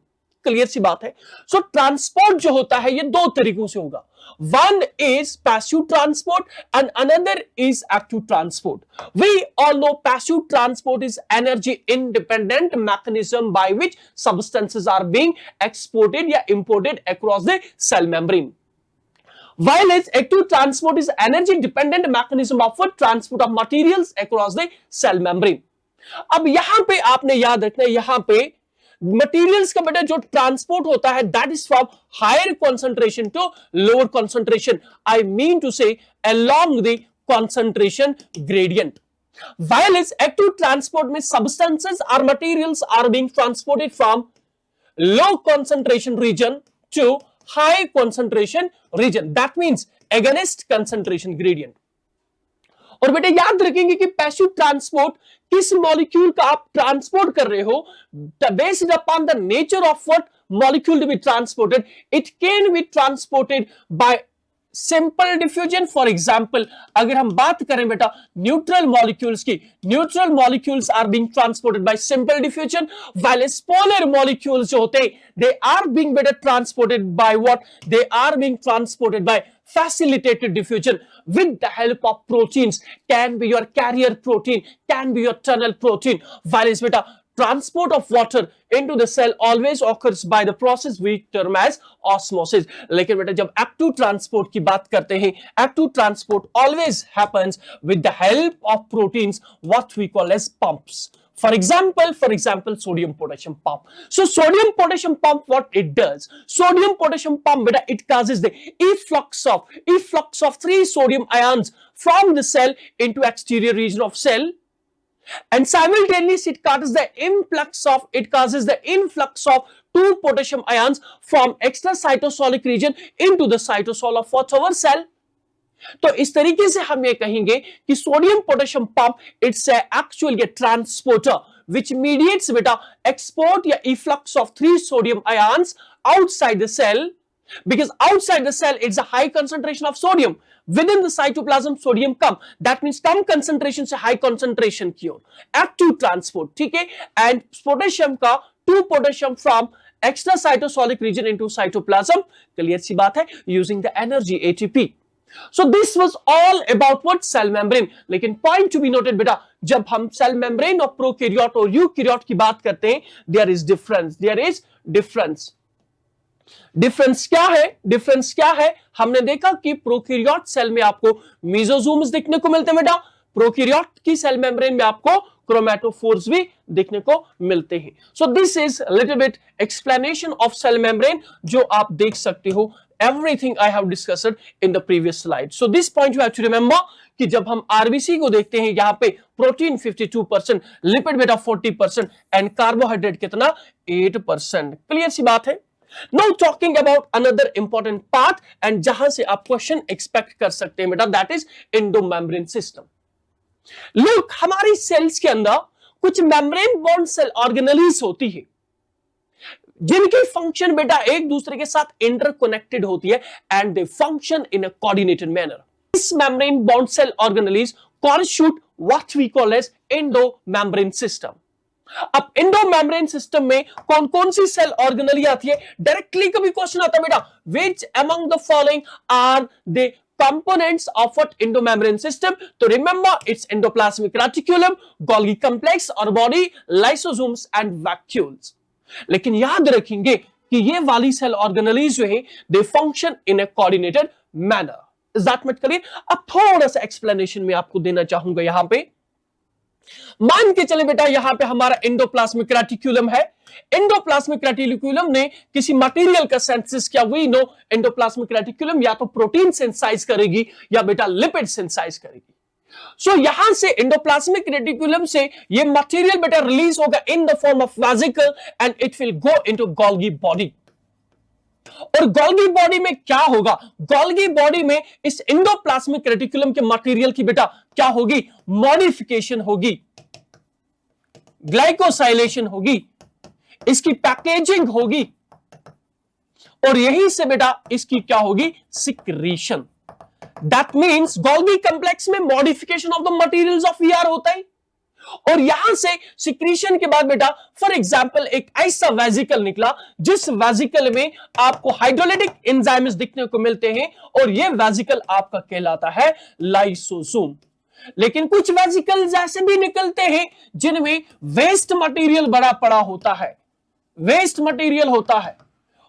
Clear सी बात है. सो ट्रांसपोर्ट जो होता है ये दो तरीकों से होगा. One is passive transport and another is active transport. We all know passive transport is energy independent mechanism by which substances are being exported या imported across the cell membrane. While active transport is energy dependent mechanism of transport of materials across the cell membrane. अब यहां पे आपने याद रखना है, यहां पे मटेरियल्स का बेटा जो ट्रांसपोर्ट होता है that is from higher concentration to lower concentration, I mean to say along the concentration gradient. While its active transport में substances or materials are being transported from low concentration region to high concentration region. That means against concentration gradient. और बेटे याद रखेंगे कि passive transport किस molecule का आप transport कर रहे हो, based upon the nature of what molecule to be transported, it can be transported by simple diffusion. For example अगर हम बात करें बेटा न्यूट्रल मॉलिक्यूल्स की, neutral molecules are being transported by simple diffusion, while polar molecules जो होते they are being बेटा transported by what, they are being transported by facilitated diffusion with the help of proteins. Can be your carrier protein, can be your tunnel protein. Whereas beta transport of water into the cell always occurs by the process we term as osmosis. लेकिन बेटा जब active transport की बात करते हैं, active transport always happens with the help of proteins, what we call as pumps. For example, sodium potassium pump. So sodium potassium pump, what it does? Sodium potassium pump, beta, it causes the efflux of 3 sodium ions from the cell into exterior region of cell, and simultaneously it causes the influx of 2 potassium ions from extracytosolic region into the cytosol of what our cell. तो इस तरीके से हम ये कहेंगे कि sodium potassium pump it's actually transporter which mediates beta export या efflux of 3 sodium ions outside the cell, because outside the cell it's a high concentration of sodium, within the cytoplasm sodium come, that means come concentration से high concentration की ओर active transport. ठीक है, and potassium का 2 potassium from extracytosolic region into cytoplasm, clear सी बात है, using the energy ATP. So this was all about what cell membrane. लेकिन point to be noted बेटा, जब हम cell membrane और prokaryote और eukaryote की बात करते हैं, there is difference. डिफरेंस क्या है? हमने देखा कि प्रोकैरियोट सेल में आपको मेसोसोम्स देखने को मिलते हैं बेटा, प्रोकैरियोट की सेल मेम्ब्रेन में आपको क्रोमेटोफोर्स भी देखने को मिलते हैं. So this is little bit explanation of cell membrane, जो आप देख सकते हो. Everything I have discussed in the previous slide. So this point you have to remember कि जब हम आरबीसी को देखते हैं, यहाँ पे प्रोटीन 52%, लिपिड बेटा 40% एंड कार्बोहाइड्रेट कितना 8%. क्लियर सी बात है. Now talking about another important part, and जहां से आप क्वेश्चन एक्सपेक्ट कर सकते हैं बेटा, that is एंडोमेम्ब्रेन सिस्टम. लोग हमारी सेल्स के अंदर कुछ मेम्ब्रेन बॉन्ड सेल ऑर्गेनेलीज होती है जिनकी फंक्शन बेटा एक दूसरे के साथ इंटरकनेक्टेड होती है, and they function in a coordinated manner. This membrane bond cell organelles constitute what we call as endomembrane system. अब एंडोमेम्ब्रेन सिस्टम में कौन कौन सी सेल ऑर्गेनेली आती है, डायरेक्टली कभी क्वेश्चन आता है बेटा, which among the following are the components of what endomembrane system? तो remember it's endoplasmic reticulum, Golgi complex और body, lysosomes and vacuoles. लेकिन याद रखेंगे कि ये वाली सेल ऑर्गेनेलीज जो है they function in a coordinated manner. Is that make clear? अब थोड़ा सा एक्सप्लेनेशन में आपको देना चाहूंगा. यहां पे मान के चले बेटा, यहां पे हमारा एंडोप्लाज्मिक रेटिक्यूलम है. एंडोप्लाज्मिक रेटिक्यूलम ने किसी मटेरियल का सिंथेसिस किया. वी नो एंडोप्लाज्मिक रेटिक्यूलम या तो प्रोटीन सिंथेसाइज करेगी या बेटा लिपिड सिंथेसाइज करेगी. सो यहां से एंडोप्लाज्मिक रेटिकुलम से ये मटेरियल बेटा रिलीज होगा इन the form of vesicle, and it will go into Golgi body. और गोल्गी बॉडी में क्या होगा? गोल्गी बॉडी में इस एंडोप्लाज्मिक रेटिकुलम के मटेरियल की बेटा क्या होगी? मॉडिफिकेशन होगी, ग्लाइकोसाइलेशन होगी, इसकी पैकेजिंग होगी, और यहीं से बेटा इसकी क्या होगी? Secretion. That means Golgi complex में modification of the materials of ER होता है, और यहां से सिक्रीशन के बाद बेटा फॉर एग्जांपल एक ऐसा वेसिकल निकला जिस वेसिकल में आपको हाइड्रोलाइटिक एंजाइम्स दिखने को मिलते हैं, और यह वेसिकल आपका कहलाता है लाइसोसोम. लेकिन कुछ वेसिकल्स ऐसे भी निकलते हैं जिनमें वेस्ट मटेरियल बड़ा पड़ा होता है, वेस्ट मटेरियल होता है,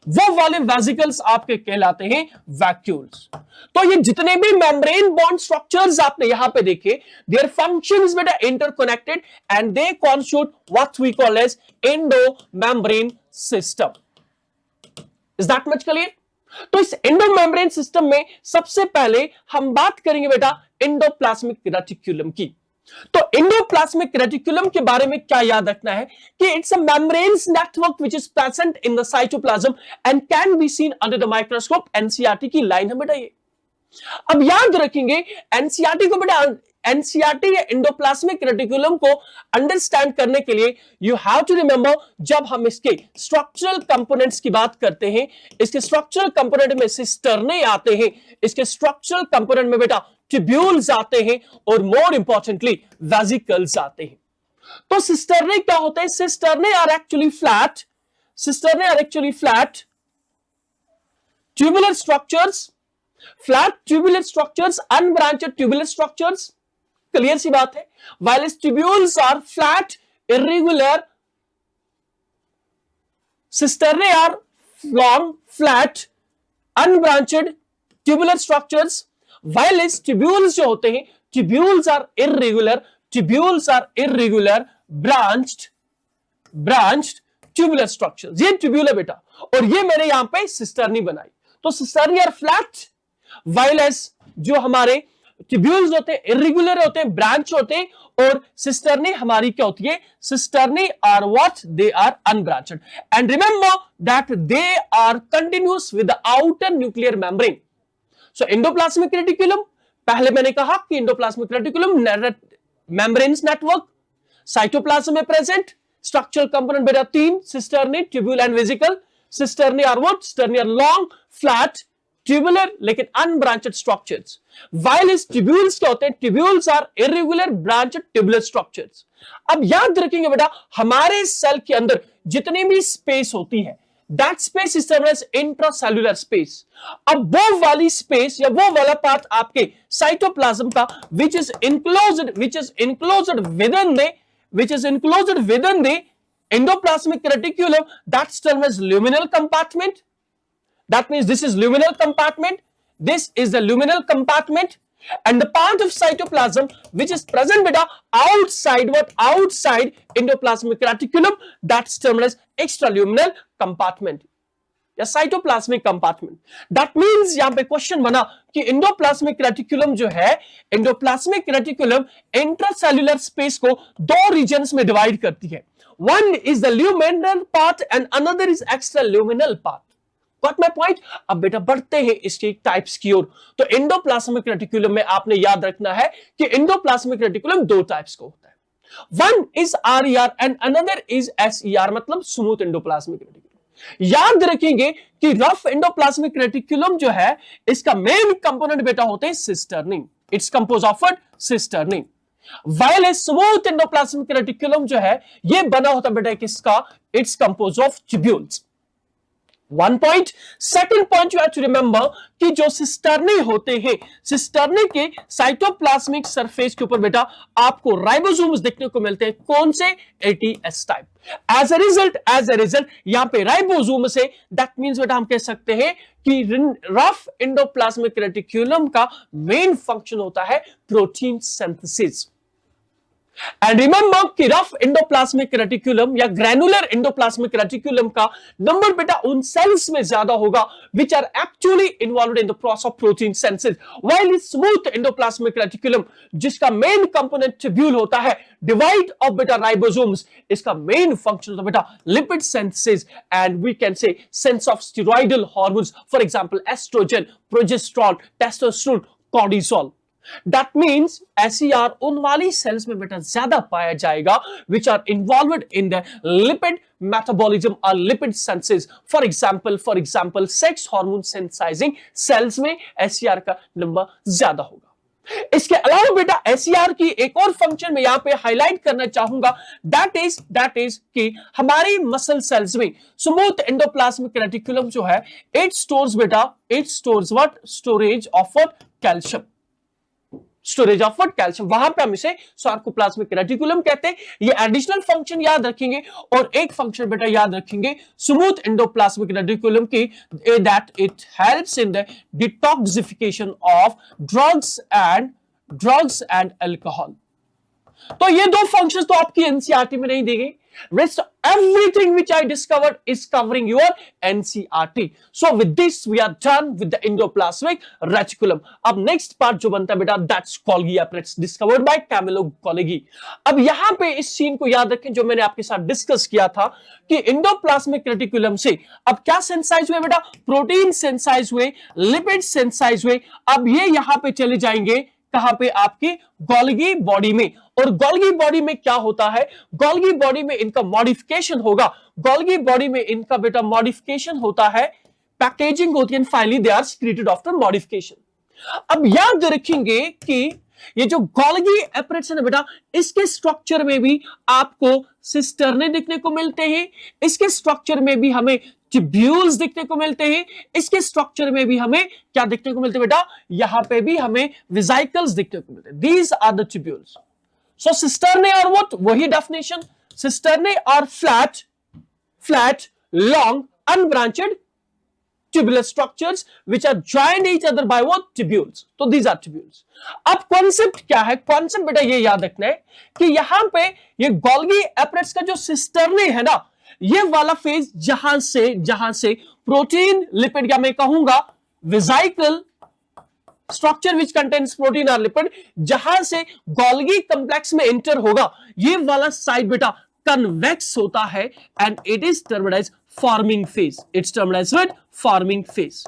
वो वाले वेसिकल्स आपके कहलाते हैं वैक्यूल्स। तो ये जितने भी मेम्ब्रेन बॉन्ड स्ट्रक्चर्स आपने यहां पे देखे, देयर फंक्शंस बेटा interconnected and they constitute what we call as endomembrane system. Is that much clear? तो इस एंडो मेम्ब्रेन सिस्टम में सबसे पहले हम बात करेंगे बेटा एंडोप्लाज्मिक रेटिकुलम की। तो एंडोप्लाज्मिक रेटिकुलम के बारे में क्या याद रखना है कि it's a membranes network which is present in the cytoplasm and can be seen under the microscope. NCERT की लाइन है बेटा ये। अब याद रखेंगे एनसीईआरटी को बेटा, एनसीईआरटी या एंडोप्लाज्मिक रेटिकुलम को अंडरस्टैंड करने के लिए यू हैव टू रिमेंबर, जब हम इसके स्ट्रक्चरल कंपोनेंट्स की बात करते हैं, इसके स्ट्रक्चरल कंपोनेंट में सिस्टर्ने आते हैं, इसके स्ट्रक्चरल कंपोनेंट में बेटा ट्यूब्यूल्स आते हैं और मोर इंपॉर्टेंटली वेसिकल्स आते हैं। तो सिस्टर्ने क्या होते हैं? Cisternae are actually flat, cisternae are actually flat tubular structures, flat tubular structures, unbranched tubular structures. Clear सी बात है। while tubules are flat irregular, cisternae are long flat unbranched tubular structures, while tubules जो होते हैं, tubules are irregular branched tubular structures। ये tubule है बेटा, और ये मैंने यहां पे सिस्टर्नी बनाई। तो सिस्टर्नी आर फ्लैट, while जो हमारे ट्यूब्यूल्स होते हैं इरेगुलर होते हैं, ब्रांच होते हैं, और सिस्टर्नी हमारी क्या होती है? Cisternae are what? They are unbranched and remember that they are continuous with the outer nuclear membrane. So endoplasmic reticulum, पहले मैंने कहा कि endoplasmic reticulum membranes network, cytoplasm में प्रेजेंट, स्ट्रक्चरल कंपोनेंट बेटा 3, cisternae, tubule and vesicle. Cisternae are what? Cisternae are long flat tubular लेकिन unbranched structures, while इस tubules क्या होते हैं? Tubules are irregular branched tubular structures. अब याद रखेंगे बेटा, हमारे सेल के अंदर जितनी भी स्पेस होती है, that space is termed as intracellular space. अब वो वाली स्पेस या वो वाला पार्ट आपके साइटोप्लाज्म का which is enclosed within the endoplasmic reticulum, that's termed as luminal compartment। That means this is luminal compartment, this is the luminal compartment, and the part of cytoplasm which is present beta outside endoplasmic reticulum, that's termed as extraluminal compartment या cytoplasmic compartment। That means यहां पे question बना कि endoplasmic reticulum जो है, endoplasmic reticulum intracellular space को 2 regions में divide करती है। One is the luminal part and another is extraluminal part। Got my point? अब बेटा बढ़ते हैं इसके टाइप्स की ओर। तो एंडोप्लाज्मिक रेटिकुलम में आपने याद रखना है कि एंडोप्लाज्मिक रेटिकुलम 2 टाइप्स का होता है। One is RER and another is SER, मतलब स्मूथ एंडोप्लाज्मिक रेटिकुलम। याद रखेंगे कि रफ एंडोप्लाज्मिक रेटिकुलम जो है, इसका मेन कंपोनेंट बेटा होते हैं cisternae, it's compose of cisternae. while smooth endoplasmic reticulum जो है, ये बना होता बेटा किसका? It's compose of tubules. One point, second point you have to remember कि जो सिस्टर्नी होते हैं, सिस्टर्नी के साइटोप्लाज्मिक सरफेस के ऊपर बेटा आपको राइबोसोम्स देखने को मिलते हैं। कौन से? ATS type. As a result यहां पे राइबोसोम से, दैट मींस बेटा हम कह सकते हैं कि रफ एंडोप्लाज्मिक रेटिकुलम का मेन फंक्शन होता है प्रोटीन सिंथेसिस। एंड रिमेंबर कि रफ एंडोप्लाज्मिक रेटिकुलम या ग्रैनुलर एंडोप्लाज्मिक रेटिकुलम का नंबर बेटा उन सेल्स में ज्यादा होगा which are actually involved in the process of protein synthesis, while smooth endoplasmic reticulum जिसका मेन कंपोनेंट ट्यूब्यूल होता है, डिवाइड ऑफ बेटा राइबोसोम्स, इसका मेन फंक्शन होता है बेटा lipid synthesis and we can say sense of steroidal hormones, for example estrogen, progesterone, testosterone, cortisol. That means SER उन वाली सेल्स में बेटा ज्यादा पाया जाएगा which are involved in the lipid metabolism or lipid synthesis। For example, sex hormone synthesizing cells में SER का number ज्यादा होगा। इसके अलावा बेटा SER की एक और फंक्शन में यहां पे हाईलाइट करना चाहूंगा, that is कि हमारी मसल सेल्स में स्मूथ एंडोप्लाज्मिक रेटिकुलम जो है, it stores what? Storage of what? Calcium। Storage of what, calcium, वहां पे हम इसे सार्कोप्लाज्मिक रेटिकुलम कहते हैं। ये एडिशनल फंक्शन याद रखेंगे और एक फंक्शन बेटा याद रखेंगे स्मूथ एंडोप्लाज्मिक रेटिकुलम की, that it helps in the detoxification of drugs and alcohol. तो ये दो फंक्शंस तो आपकी एनसीईआरटी में नहीं दी गई। Rest everything which I discovered is covering your NCERT. So with this we are done with the endoplasmic reticulum. अब next part जो बनता है बेटा, that's Golgi apparatus discovered by Camillo Golgi. अब यहां पे इस सीन को याद रखें जो मैंने आपके साथ डिस्कस किया था कि एंडोप्लाज्मिक रेटिकुलम से अब क्या सेंसाइज हुए बेटा, प्रोटीन सेंसाइज हुए, लिपिड सेंसाइज हुए। अब ये यहां पे चले जाएंगे कहां पे, आपकी गोल्गी बॉडी में। और गोल्गी बॉडी में क्या होता है, गोल्गी बॉडी में इनका मॉडिफिकेशन होगा, गोल्गी बॉडी में इनका बेटा मॉडिफिकेशन होता है, पैकेजिंग होती है, finally they are secreted after modification. अब याद रखेंगे कि ये जो गोल्गी एपरेट्स है बेटा, इसके स्ट्रक्चर में भी आपको सिस्टर्ने दिखने को मिलते हैं, इसके स्ट्रक्चर में भी हमें ट्यूब्यूल्स दिखने को मिलते हैं, इसके स्ट्रक्चर में भी हमें क्या दिखने को मिलते हैं बेटा, यहां पे भी हमें वेसिकल्स दिखने को मिलते हैं। These are the tubules. So cisternae are what, वही definition, cisternae are flat long unbranched tubular structures which are joined each other by what, tubules. तो these are tubules. अब कॉन्सेप्ट क्या है, कॉन्सेप्ट बेटा ये याद रखना है कि यहां पे ये गोल्गी एपरेट्स का जो सिस्टर्ने है ना, ये वाला फेज जहां से प्रोटीन लिपिड, या मैं कहूंगा vesicle structure which contains protein और लिपिड, जहां से गोल्गी कंप्लेक्स में एंटर होगा, ये वाला साइड बेटा कन्वेक्स होता है and it is termed as forming phase. It's termed as what, forming phase.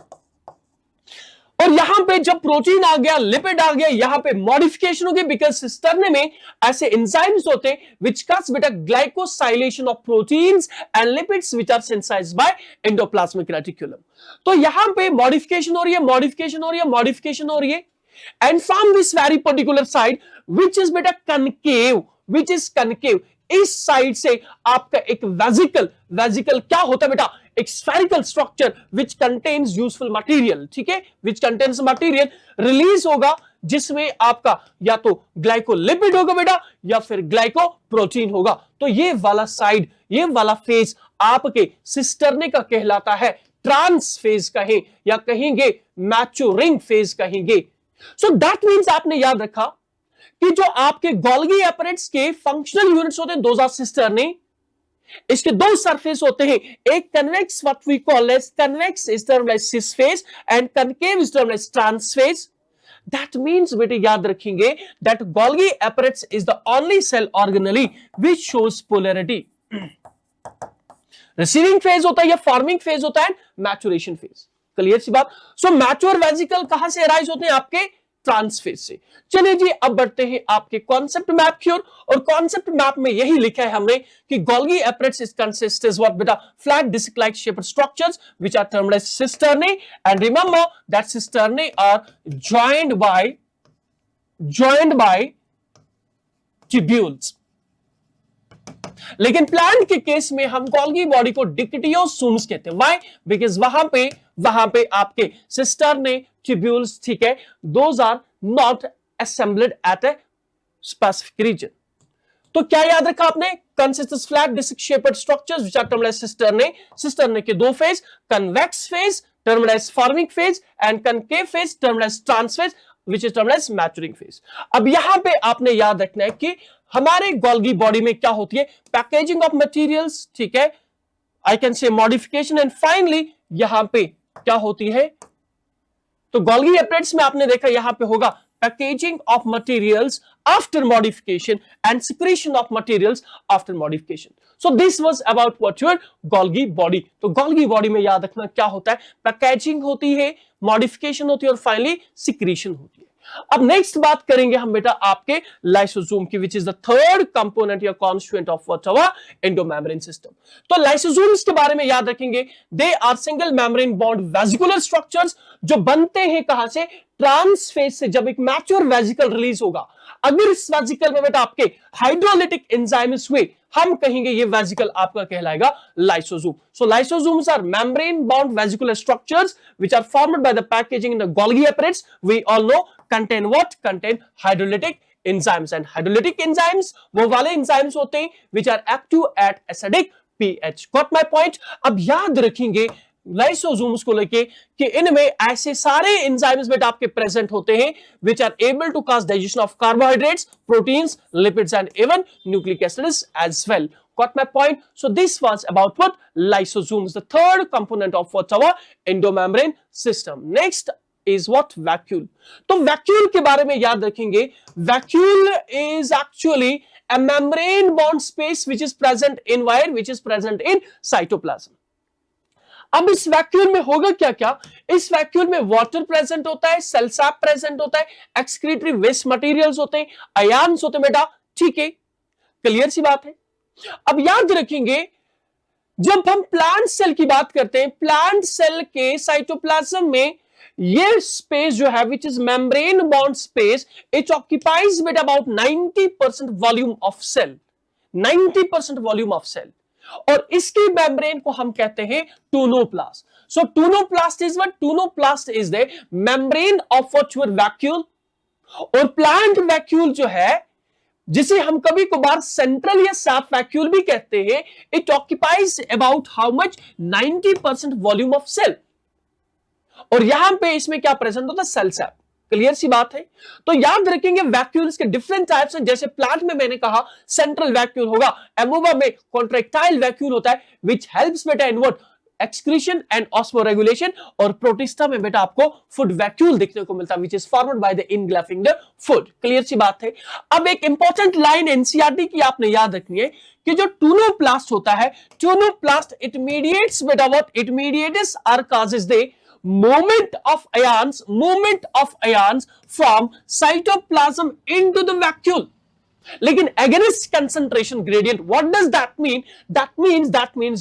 और यहां पे जब प्रोटीन आ गया, लिपिड आ गया, यहां पे मॉडिफिकेशन हो गई, बिकॉज सिस्टर्ने में ऐसे एंजाइम्स होते हैं विच कॉज बेटा glycosylation of proteins and lipids which are synthesised by endoplasmic reticulum. तो यहां पे मॉडिफिकेशन हो रही है and from this very particular side which is बेटा कनकेव, इस साइड से आपका एक वेजिकल क्या होता है बेटा, एक spherical structure which contains useful material, ठीक है, विच कंटेन्स मटेरियल रिलीज होगा, जिसमें आपका या तो ग्लाइकोलिपिड होगा बेटा या फिर ग्लाइकोप्रोटीन होगा। तो ये वाला साइड, ये वाला फेज आपके सिस्टर्ने का कहलाता है ट्रांस फेज कहें या कहेंगे मैच्योरिंग फेज कहेंगे। सो दैट मीन्स आपने याद रखा कि जो आपके गोल्गी एपरेट्स के फंक्शनल यूनिट्स होते हैं, दोज आर सिस्टर्ने। इसके दो सरफेस होते हैं, एक convex what we call as convex is termed as cis face and concave is termed as trans phase. That means बेटे याद रखेंगे that Golgi apparatus is the only cell organelle which shows polarity. Receiving face होता है या forming phase होता है, maturation phase. Clear सी बात। सो मैच्योर वेजिकल कहां से अराइज होते हैं, आपके ट्रांस फेज से। चलिए जी अब बढ़ते हैं आपके कॉन्सेप्ट मैप की ओर, और कॉन्सेप्ट मैप में यही लिखा है हमने कि Golgi apparatus is consist is what बेटा, flat disc like shaped structures which are termed as cisternae and remember that cisternae are joined by tubules। लेकिन प्लांट के केस में हम गोल्गी बॉडी को डिक्टियोसोम्स कहते हैं। व्हाई, बिकॉज वहां पे आपके सिस्टर्ने, ट्यूब्यूल्स, ठीक है, those are not assembled at a specific region. तो क्या याद रखा आपने, consist flat disc shaped structures which are termed as cisternae. Cisternae के दो phase, convex phase termed as forming phase and concave phase termed as trans phase which is termed as maturing phase। अब यहां पे आपने याद रखना है कि हमारे गोल्गी बॉडी में क्या होती है, पैकेजिंग ऑफ मटेरियल्स, ठीक है, आई कैन से मॉडिफिकेशन एंड फाइनली यहां पे क्या होती है, तो गोल्गी एपरेट्स में आपने देखा यहां पे होगा packaging of materials after modification and secretion of materials after modification। So this was about what your Golgi body. तो गोल्गी बॉडी में याद रखना क्या होता है, पैकेजिंग होती है, मॉडिफिकेशन होती है और फाइनली सिक्रीशन होती है। अब नेक्स्ट बात करेंगे हम बेटा आपके लाइसोसोम की, which is the third component या constituent of what our endomembrane system. तो लाइसोसोम्स के बारे में याद रखेंगे, they are single membrane bond vesicular structures जो बनते हैं कहां से, ट्रांस फेज से। जब एक मैच्योर वेसिकल रिलीज होगा, अगर इस वेसिकल में बेटा आपके हाइड्रोलिटिक एंजाइम्स हुए, हम कहेंगे ये वेसिकल आपका कहलाएगा lysosome. So lysosomes are membrane bound vesicular structures which are formed by the packaging in the Golgi apparatus. We all know contain what? Contain hydrolytic enzymes, and hydrolytic enzymes वो वाले enzymes होते हैं which are active at acidic pH. Got my point? अब याद रखेंगे lysosomes को लेके कि इनमें ऐसे सारे एंजाइम्स बेटा आपके प्रेजेंट होते हैं which are able to cause digestion of carbohydrates, proteins, lipids and even nucleic acids as well. Got my point? So this was about what? Lysosomes, the third component of what's our endomembrane system. Next is what? Vacuole. तो vacuole के बारे में याद रखेंगे, vacuole is actually a membrane bound space which is present in where? Which is present in cytoplasm. अब इस vacuole में होगा क्या क्या? इस वैक्यूल में वाटर प्रेजेंट होता है, सेल सैप प्रेजेंट होता है, एक्सक्रीटरी वेस्ट मटेरियल्स होते हैं, आयन्स होते हैं बेटा, ठीक है, क्लियर सी बात है। अब याद रखेंगे जब हम प्लांट सेल की बात करते हैं, प्लांट सेल के साइटोप्लाज्म में ये स्पेस जो है which is membrane bond space, it occupies बेटा about 90% volume of cell, 90% volume of cell, और इसकी मेम्ब्रेन को हम कहते हैं tonoplast. So tonoplast is what? Tonoplast is the membrane of what? Your vacuole. और प्लांट वैक्यूल जो है जिसे हम कभी कभार सेंट्रल या सैप वैक्यूल भी कहते हैं, it occupies about how much? 90% volume of cell, और यहां पे इसमें क्या प्रेजेंट होता है? Cell SAP. क्लियर सी बात है। तो याद रखेंगे वैक्यूल्स के डिफरेंट टाइप्स हैं, जैसे प्लांट में मैंने कहा सेंट्रल वैक्यूल होगा, एमोबा में कॉन्ट्रैक्टाइल वैक्यूल होता है विच हेल्प्स बेटा in what? Excretion and osmoregulation, और प्रोटिस्टा में बेटा आपको फूड वैक्यूल देखने को मिलता है which is formed by the engulfing the food. Clear सी बात है। अब एक इंपॉर्टेंट लाइन एनसीईआरटी की आपने याद रखनी है कि जो टूनोप्लास्ट होता है, टूनोप्लास्ट इट मीडिएट्स बेटा what? It mediates or causes the movement of ions from cytoplasm into the vacuole. लेकिन against concentration gradient, what does that mean? That means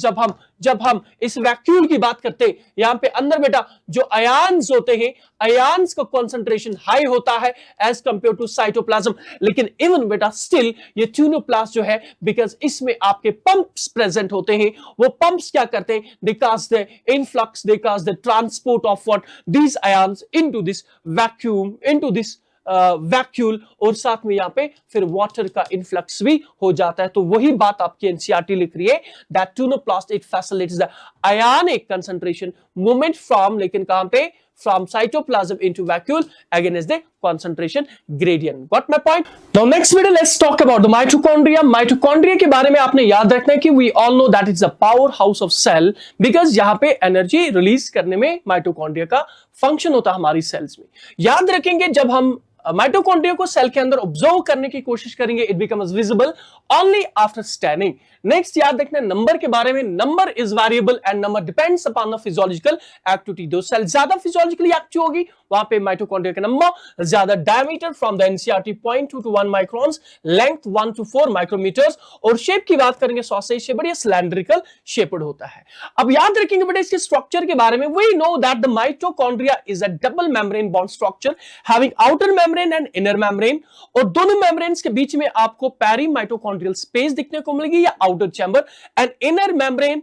जब हम इस वैक्यूल की बात करते हैं, यहां पे अंदर बेटा जो आयन्स होते हैं, आयन्स का कंसंट्रेशन हाई होता है एज कंपेयर टू साइटोप्लाज्म। लेकिन इवन बेटा स्टिल ये ट्यूनोप्लास्ट जो है, बिकॉज इसमें आपके पंप्स प्रेजेंट होते हैं, वो पंप्स क्या करते हैं? They cause the influx, they cause the transport of what? These ions into this vacuum, into this vacuole, और साथ में यहां पे फिर वाटर का इनफ्लक्स भी हो जाता है। तो वही बात आपकी एनसीईआरटी लिख रही है that tonoplast it facilitates the ionic concentration movement from, लेकिन कहां पे? from cytoplasm into vacuole against the concentration gradient. Got my point? Now next video let's talk about the mitochondria. Mitochondria के बारे में आपने याद रखना है कि we all know that it's a powerhouse of cell because यहाँ पे एनर्जी रिलीज करने में माइटोकॉन्ड्रिया का फंक्शन होता है हमारी सेल्स में। याद रखेंगे जब हम माइटोकॉन्ड्रिया को सेल के अंदर ऑब्जर्व करने की कोशिश करेंगे, it becomes visible only after staining. Next याद रखना नंबर के बारे में, number is variable and number depends upon the physiological activity. जो सेल ज्यादा फिजियोलॉजिकली एक्टिव होगी वहां पे माइटोकॉन्ड्रिया का नंबर ज्यादा। Diameter from the NCERT 0.2 to 1 microns, length 1 to 4 micrometres, और शेप की बात करेंगे सॉसेज शेप्ड या सिलेंड्रिकल शेप्ड होता है। अब याद रखेंगे बेटा इसके स्ट्रक्चर के बारे में, we know that the mitochondria is a double membrane bound structure having outer membrane and inner membrane, और दोनों मेम्ब्रेन्स के बीच में आपको पेरीमाइटोकॉन्ड्रियल स्पेस दिखने को मिलेगी या outer chamber, and inner membrane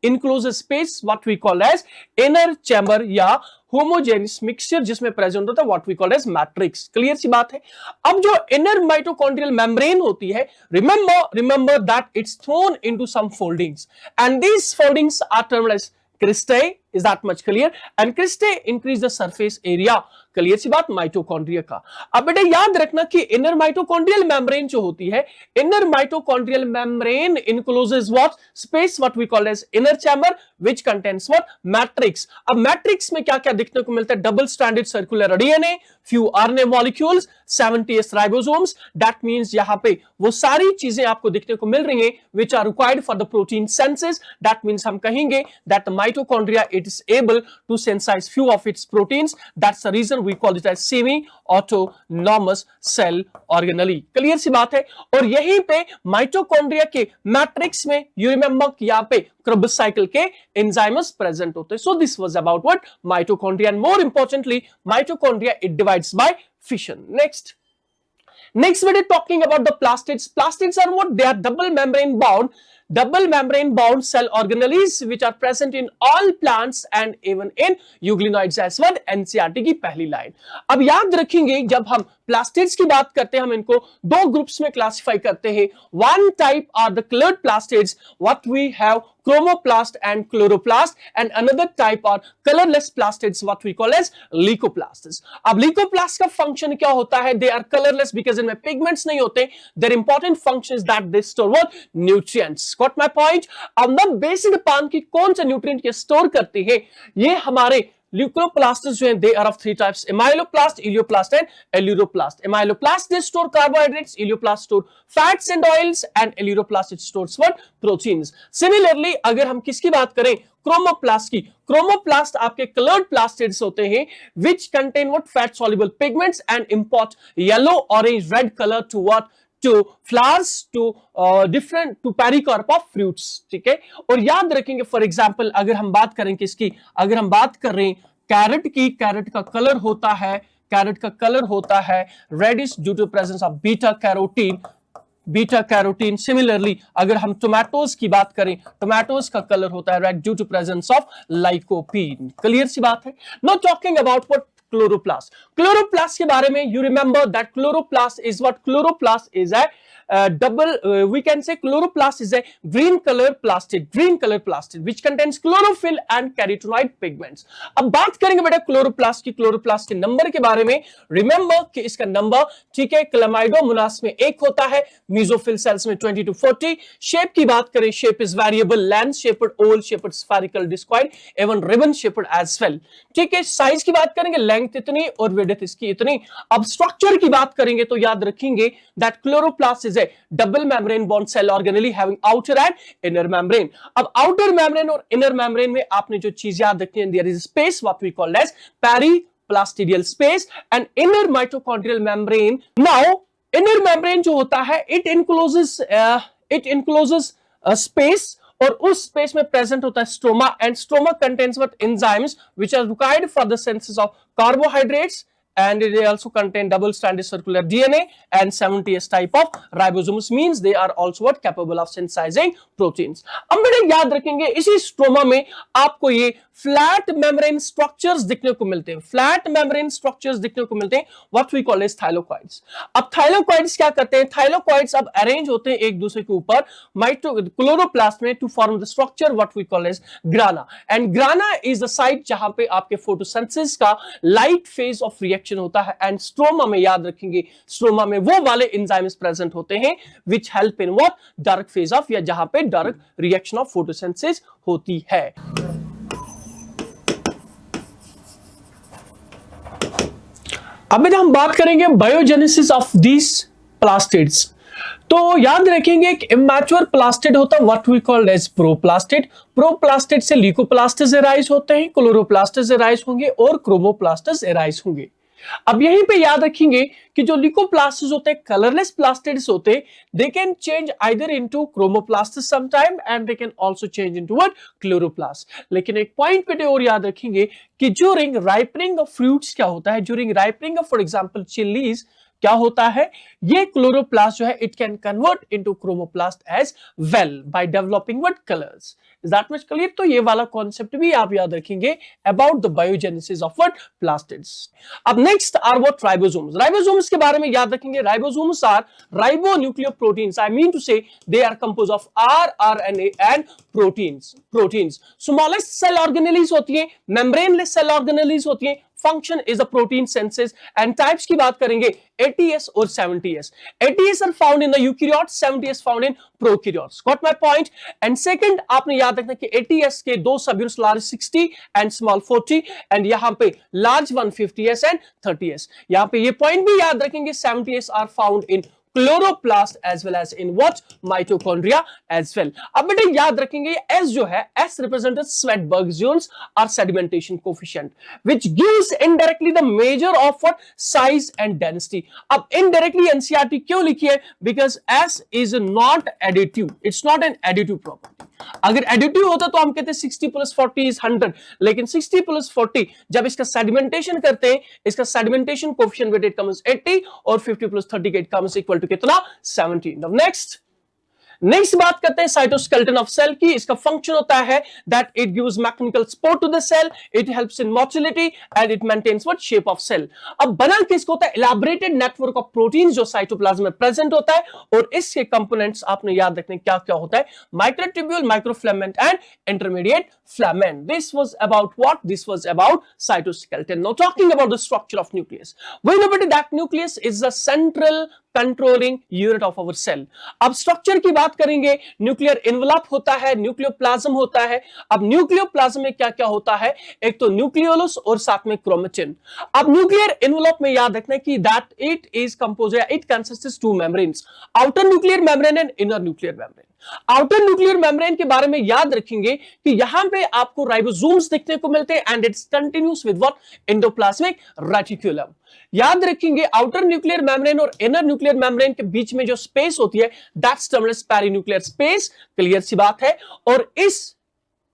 enclose space what we call as inner chamber या होमोजेनियस मिक्सचर जिसमें प्रेजेंट होता है what we call as matrix. Clear सी बात है। अब जो इनर माइटोकॉन्ड्रियल मेम्ब्रेन होती है, remember that it's thrown into some foldings and these foldings are termed as cristae. Is that much clear? And cristae increase the surface area. Clear सी बात mitochondria का। अब बेटा याद रखना कि इनर माइटोकॉन्ड्रियल मेम्ब्रेन जो होती है, inner mitochondrial membrane encloses what? Space what we call as inner chamber which contains what? Matrix. अब मैट्रिक्स में क्या क्या दिखने को मिलता है? Double stranded circular DNA, few RNA molecules, 70s ribosomes. That means यहां पे वो सारी चीजें आपको दिखने को मिल रही हैं which are required for the protein synthesis. That means हम कहेंगे that the mitochondria it is able to synthesise few of its proteins. That's the reason we call it as semi autonomous cell organelle। Clear सी बात है। और यहीं पे mitochondria के matrix में यू रिमेंबर कि यहां पे Krebs cycle के एंजाइम्स प्रेजेंट होते हैं। So this was about what? Mitochondria, and more importantly mitochondria it divides bye fission. Next we're talking about the plastids. Plastids are what? They are double membrane bound double membrane bound cell organelles which are present in all plants and even in euglenoids as well। NCERT की पहली line. अब याद रखेंगे जब हम plastids की बात करते हैं हम इनको दो ग्रुप्स में क्लासिफाई करते हैं। One type are the coloured plastids what we have chromoplast and chloroplast, and another type are colorless plastids what we call as leucoplasts। अब leucoplast का फंक्शन क्या होता है? They are colorless because इनमें pigments नहीं होते। Their important function is that they store what? Nutrients। Got my point? अब मैं बेसिक पान की कौन से न्यूट्रिएंट के स्टोर करती है? ये हमारे leucoplasts जो हैं, they are of three types: amyloplast, elioplast and eleuroplast। amyloplast they store carbohydrates, elioplast store fats and oils, and eleuroplast it stores what? Proteins। Similarly अगर हम किसकी बात करें? क्रोमोप्लास्ट की। क्रोमोप्लास्ट आपके कलर्ड प्लास्टिड्स होते हैं which contain what? fat soluble pigments and impart yellow, orange, red color to what? to flowers, to different to pericarp of fruits। ठीक है, और याद रखेंगे फॉर एग्जांपल अगर हम बात करें किसकी, अगर हम बात कर रहे हैं कैरेट की, कैरेट का कलर होता है, कैरेट का कलर होता है reddish due to presence of beta carotene, beta carotene. Similarly अगर हम टोमेटोज की बात करें, टोमेटोज का कलर होता है red due to presence of lycopene. Clear सी बात है। No talking about what? Chloroplast. Chloroplast के बारे में you remember that chloroplast is what? Chloroplast is we can say chloroplast is a green color plastid which contains chlorophyll and carotenoid pigments। अब बात करेंगे बेटा क्लोरोप्लास्ट की, क्लोरोप्लास्ट के number के बारे में। रिमेंबर कि इसका नंबर, ठीक है, क्लेमाइडोमोनास में 1 होता है, मेसोफिल सेल्स में 20 to 40। शेप की बात करें, shape is variable, length shaped, oval shaped, spherical, discoid, एवं रिबन शेप्ड एज वेल। ठीक है, साइज की बात करेंगे, लेंथ इतनी और विड्थ इसकी इतनी। अब स्ट्रक्चर की बात करेंगे तो याद रखेंगे that chloroplast is a double membrane bound cell organelle having outer and inner membrane। अब outer membrane और inner membrane में आपने जो चीज याद रखनी है, there is space what we call as periplastidial space and inner mitochondrial membrane। Now inner membrane जो होता है it encloses a space और उस स्पेस में प्रेजेंट होता है stroma, and stroma contains what? enzymes which are required for the synthesis of carbohydrates, and they also contain double stranded circular DNA and 70s type of ribosomes, means they are also what? capable of synthesizing proteins। अब मेरे याद रखेंगे इसी stroma में आपको ये flat membrane structures दिखने को मिलते हैं, फ्लैट मेम्ब्रेन स्ट्रक्चर्स दिखने को मिलते हैं what we call as thylakoids. अब थाइलोकॉइड्स क्या करते हैं? थाइलोकॉइड्स अब अरेंज होते हैं एक दूसरे के ऊपर क्लोरोप्लास्ट में to form the structure what we call as grana, and grana is the site जहां पे आपके फोटोसिंथेसिस का लाइट फेज ऑफ रिएक्शन होता है, एंड स्ट्रोमा में याद रखेंगे, स्ट्रोमा में वो वाले एंजाइम्स प्रेजेंट होते हैं which help in what? Dark phase of, या जहां पे डार्क रिएक्शन ऑफ फोटोसिंथेसिस होती है। अब हम बात करेंगे बायोजेनेसिस ऑफ दीस प्लास्टिड्स। तो याद रखेंगे एक इमैच्योर प्लास्टिड होता है what we called as proplastid. Proplastid से ल्यूकोप्लास्टिड्स एराइज होते हैं, क्लोरोप्लास्टिड्स एराइज होंगे और क्रोमोप्लास्टिड्स एराइज होंगे। अब यहीं पे याद रखेंगे कि जो ल्यूकोप्लास्टिड्स होते हैं, कलरलेस प्लास्टिड्स होते हैं, they can change either into chromoplastids sometime and they can also change into what? Chloroplast. लेकिन एक पॉइंट पे और याद रखेंगे कि ड्यूरिंग राइपनिंग ऑफ फ्रूट्स क्या होता है, during ripening of for example chillies क्या होता है, ये क्लोरोप्लास्ट जो है it can convert into chromoplast as well by developing what? Colours. Is that much clear? तो ये वाला कॉन्सेप्ट भी आप याद रखेंगे about the biogenesis of what? Plastids. अब next are what? Ribosomes. Ribosomes के बारे में याद रखेंगे, ribosomes are ribonucleoproteins, I mean to say they are compose of RNA and proteins. Smallest cell organelles होती है, मेम्ब्रेनलेस सेल ऑर्गेनेल्स होती है। Function is the protein synthesis, and types की बात करेंगे 80s और 70s। 80s are found in the eukaryotes, 70s found in prokaryotes. Got my point? And second आपने याद रखना कि 80s के दो subunits large 60 and small 40, and यहां पे लार्ज 150s एंड 30s। यहां पे ये पॉइंट भी याद रखेंगे 70s are found in chloroplast as well as in what? Mitochondria as well। अब बेटे याद रखेंगे S जो है, S represents Svedberg zones or sedimentation coefficient which gives indirectly the measure of what? Size and density। अब indirectly NCERT क्यों लिखी है? Because S is not additive, it's not an additive property। अगर एडिटिव होता तो हम कहते 60 + 40 = 100, लेकिन 60 + 40 जब इसका सेडिमेंटेशन करते हैं, इसका सेडिमेंटेशन कोएफिशिएंट वेटेड कम्स 80 और 50 + 30 के कम्स इक्वल टू कितना? 70। नाउ नेक्स्ट नेक्स्ट बात करते हैं साइटोस्केलेटन ऑफ सेल की। इसका फंक्शन होता है that it gives mechanical support to the cell, it helps in motility and it maintains what shape of cell. अब बना किसको होता है? इलैबोरेटेड नेटवर्क ऑफ प्रोटीन्स जो साइटोप्लाज्म में प्रेजेंट होता है, और इसके कंपोनेंट्स आपने याद रखने क्या क्या होता है, microtubule, microfilament and intermediate filament. This was about what? This was about cytoskeleton. Now talking about the structure of nucleus. We know that nucleus is the central controlling unit of our cell. अब structure की बात करेंगे, nuclear envelope होता है, nucleoplasm होता है। अब nucleoplasm में क्या क्या होता है? एक तो न्यूक्लियोलस और साथ में क्रोमेटिन। अब न्यूक्लियर इन्वेलप में याद रखना कि that it is composed, it consists to membranes, outer nuclear membrane and inner nuclear membrane. Outer nuclear membrane के बारे में याद रखेंगे कि यहां पे आपको राइबोसोम्स दिखने को मिलते हैं and it's continuous with what? Endoplasmic reticulum. याद रखेंगे आउटर न्यूक्लियर मेम्ब्रेन और इनर न्यूक्लियर मेम्ब्रेन के बीच में जो स्पेस होती है that's termed as perinuclear space. Clear सी बात है। और इस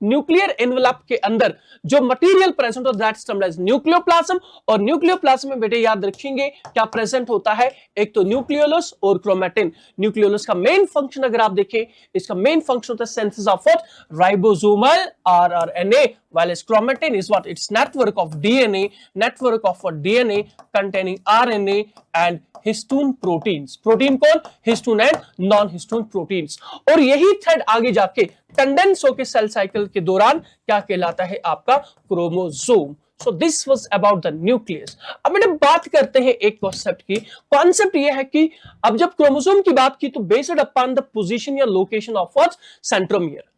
न्यूक्लियर एनवेलप के अंदर जो मटेरियल प्रेजेंट होता है दैट्स टर्म्ड एज न्यूक्लियोप्लाज्म। और न्यूक्लियोप्लाज्म में बेटे याद रखेंगे क्या प्रेजेंट होता है? एक तो न्यूक्लियोलस और क्रोमेटिन। न्यूक्लियोलस का मेन फंक्शन अगर आप देखें, इसका मेन फंक्शन होता है synthesis of what? Ribosomal rRNA, while its chromatin is what? Its network of DNA containing RNA and histone proteins. Protein कौन? Histone and non histone proteins. और यही थ्रेड आगे जाके कंडेंस होकर सेल साइकिल के दौरान क्या कहलाता है? आपका chromosome. So this was about the nucleus. अब बेटे बात करते हैं एक कॉन्सेप्ट की। कॉन्सेप्ट ये है कि अब जब क्रोमोसोम की बात की तो बेस्ड अपॉन द पोजीशन या लोकेशन ऑफ व्हाट? सेंट्रोमियर।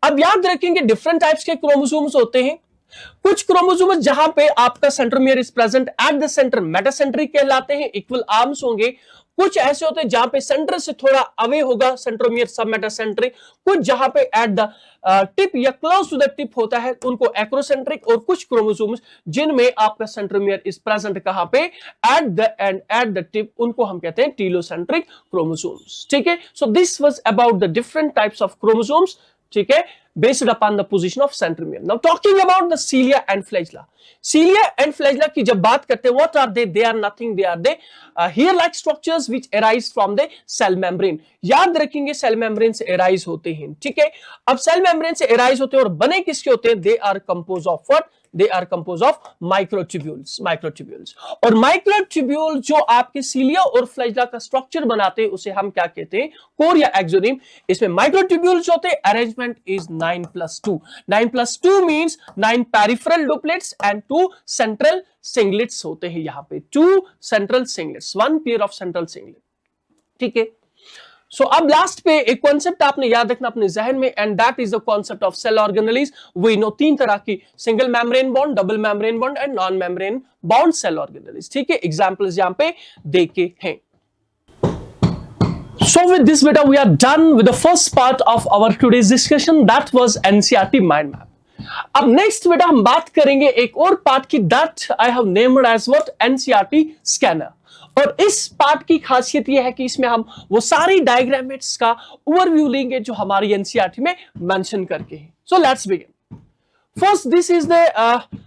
अब याद रखेंगे डिफरेंट टाइप्स के क्रोमोसोम्स होते हैं। कुछ क्रोमोसोम्स जहां पे आपका centromere is present at the centre, metacentric कहलाते हैं, इक्वल आर्म्स होंगे। कुछ ऐसे होते हैं जहां पे सेंटर से थोड़ा अवे होगा सेंट्रोमियर, सब मेटासेंट्रिक। कुछ जहां पे एट द टिप या क्लोज टू द टिप होता है उनको एक्रोसेंट्रिक। और कुछ क्रोमोसोम्स जिनमें आपका सेंट्रोमियर इज प्रेजेंट कहां पे? At the end, eight the tip, उनको हम कहते हैं टीलोसेंट्रिक क्रोमोसोम्स। ठीक है। So this was about the different types of chromosomes, ठीक है, based upon the position of centromere. Now talking about the cilia and flagella. Cilia and flagella की जब बात करते हैं, what are they? They are nothing. They are the hair-like structures which arise from the cell membrane. याद रखेंगे cell membrane से arise होते हैं। ठीक है। अब सेल मेम्ब्रेन से arise होते हैं और बने किसके होते हैं? They are composed of what? They are composed of microtubules. और माइक्रोट्यूब्यूल जो आपके सीलिया और फ्लैजेला का स्ट्रक्चर बनाते हैं उसे हम क्या कहते हैं? कोर या एक्सोनिम। इसमें माइक्रोट्यूब्यूल्स होते हैं। Arrangement is 9+2। 9+2 means 9 peripheral doublets and 2 central singlets होते हैं। यहां पे 2 central singlets, 1 pair of central singlet. ठीक है। सो अब लास्ट पे एक कॉन्सेप्ट आपने याद रखना अपने जहन में, and that is the concept of cell organelles. We know 3 तरह की, single membrane bound, double membrane bound and non membrane bond cell organelles. ठीक है। एग्जांपल्स यहां पे देखे हैं। So with this beta we are done with the first part of our today's discussion, that was NCERT mind map. अब next बेटा हम बात करेंगे एक और पार्ट की, that I have named as what? NCERT scanner. और इस पार्ट की खासियत यह है कि इसमें हम वो सारी डायग्रामेट्स का ओवरव्यू लेंगे जो हमारी NCERT में मेंशन करके हैं। So let's begin. First this is the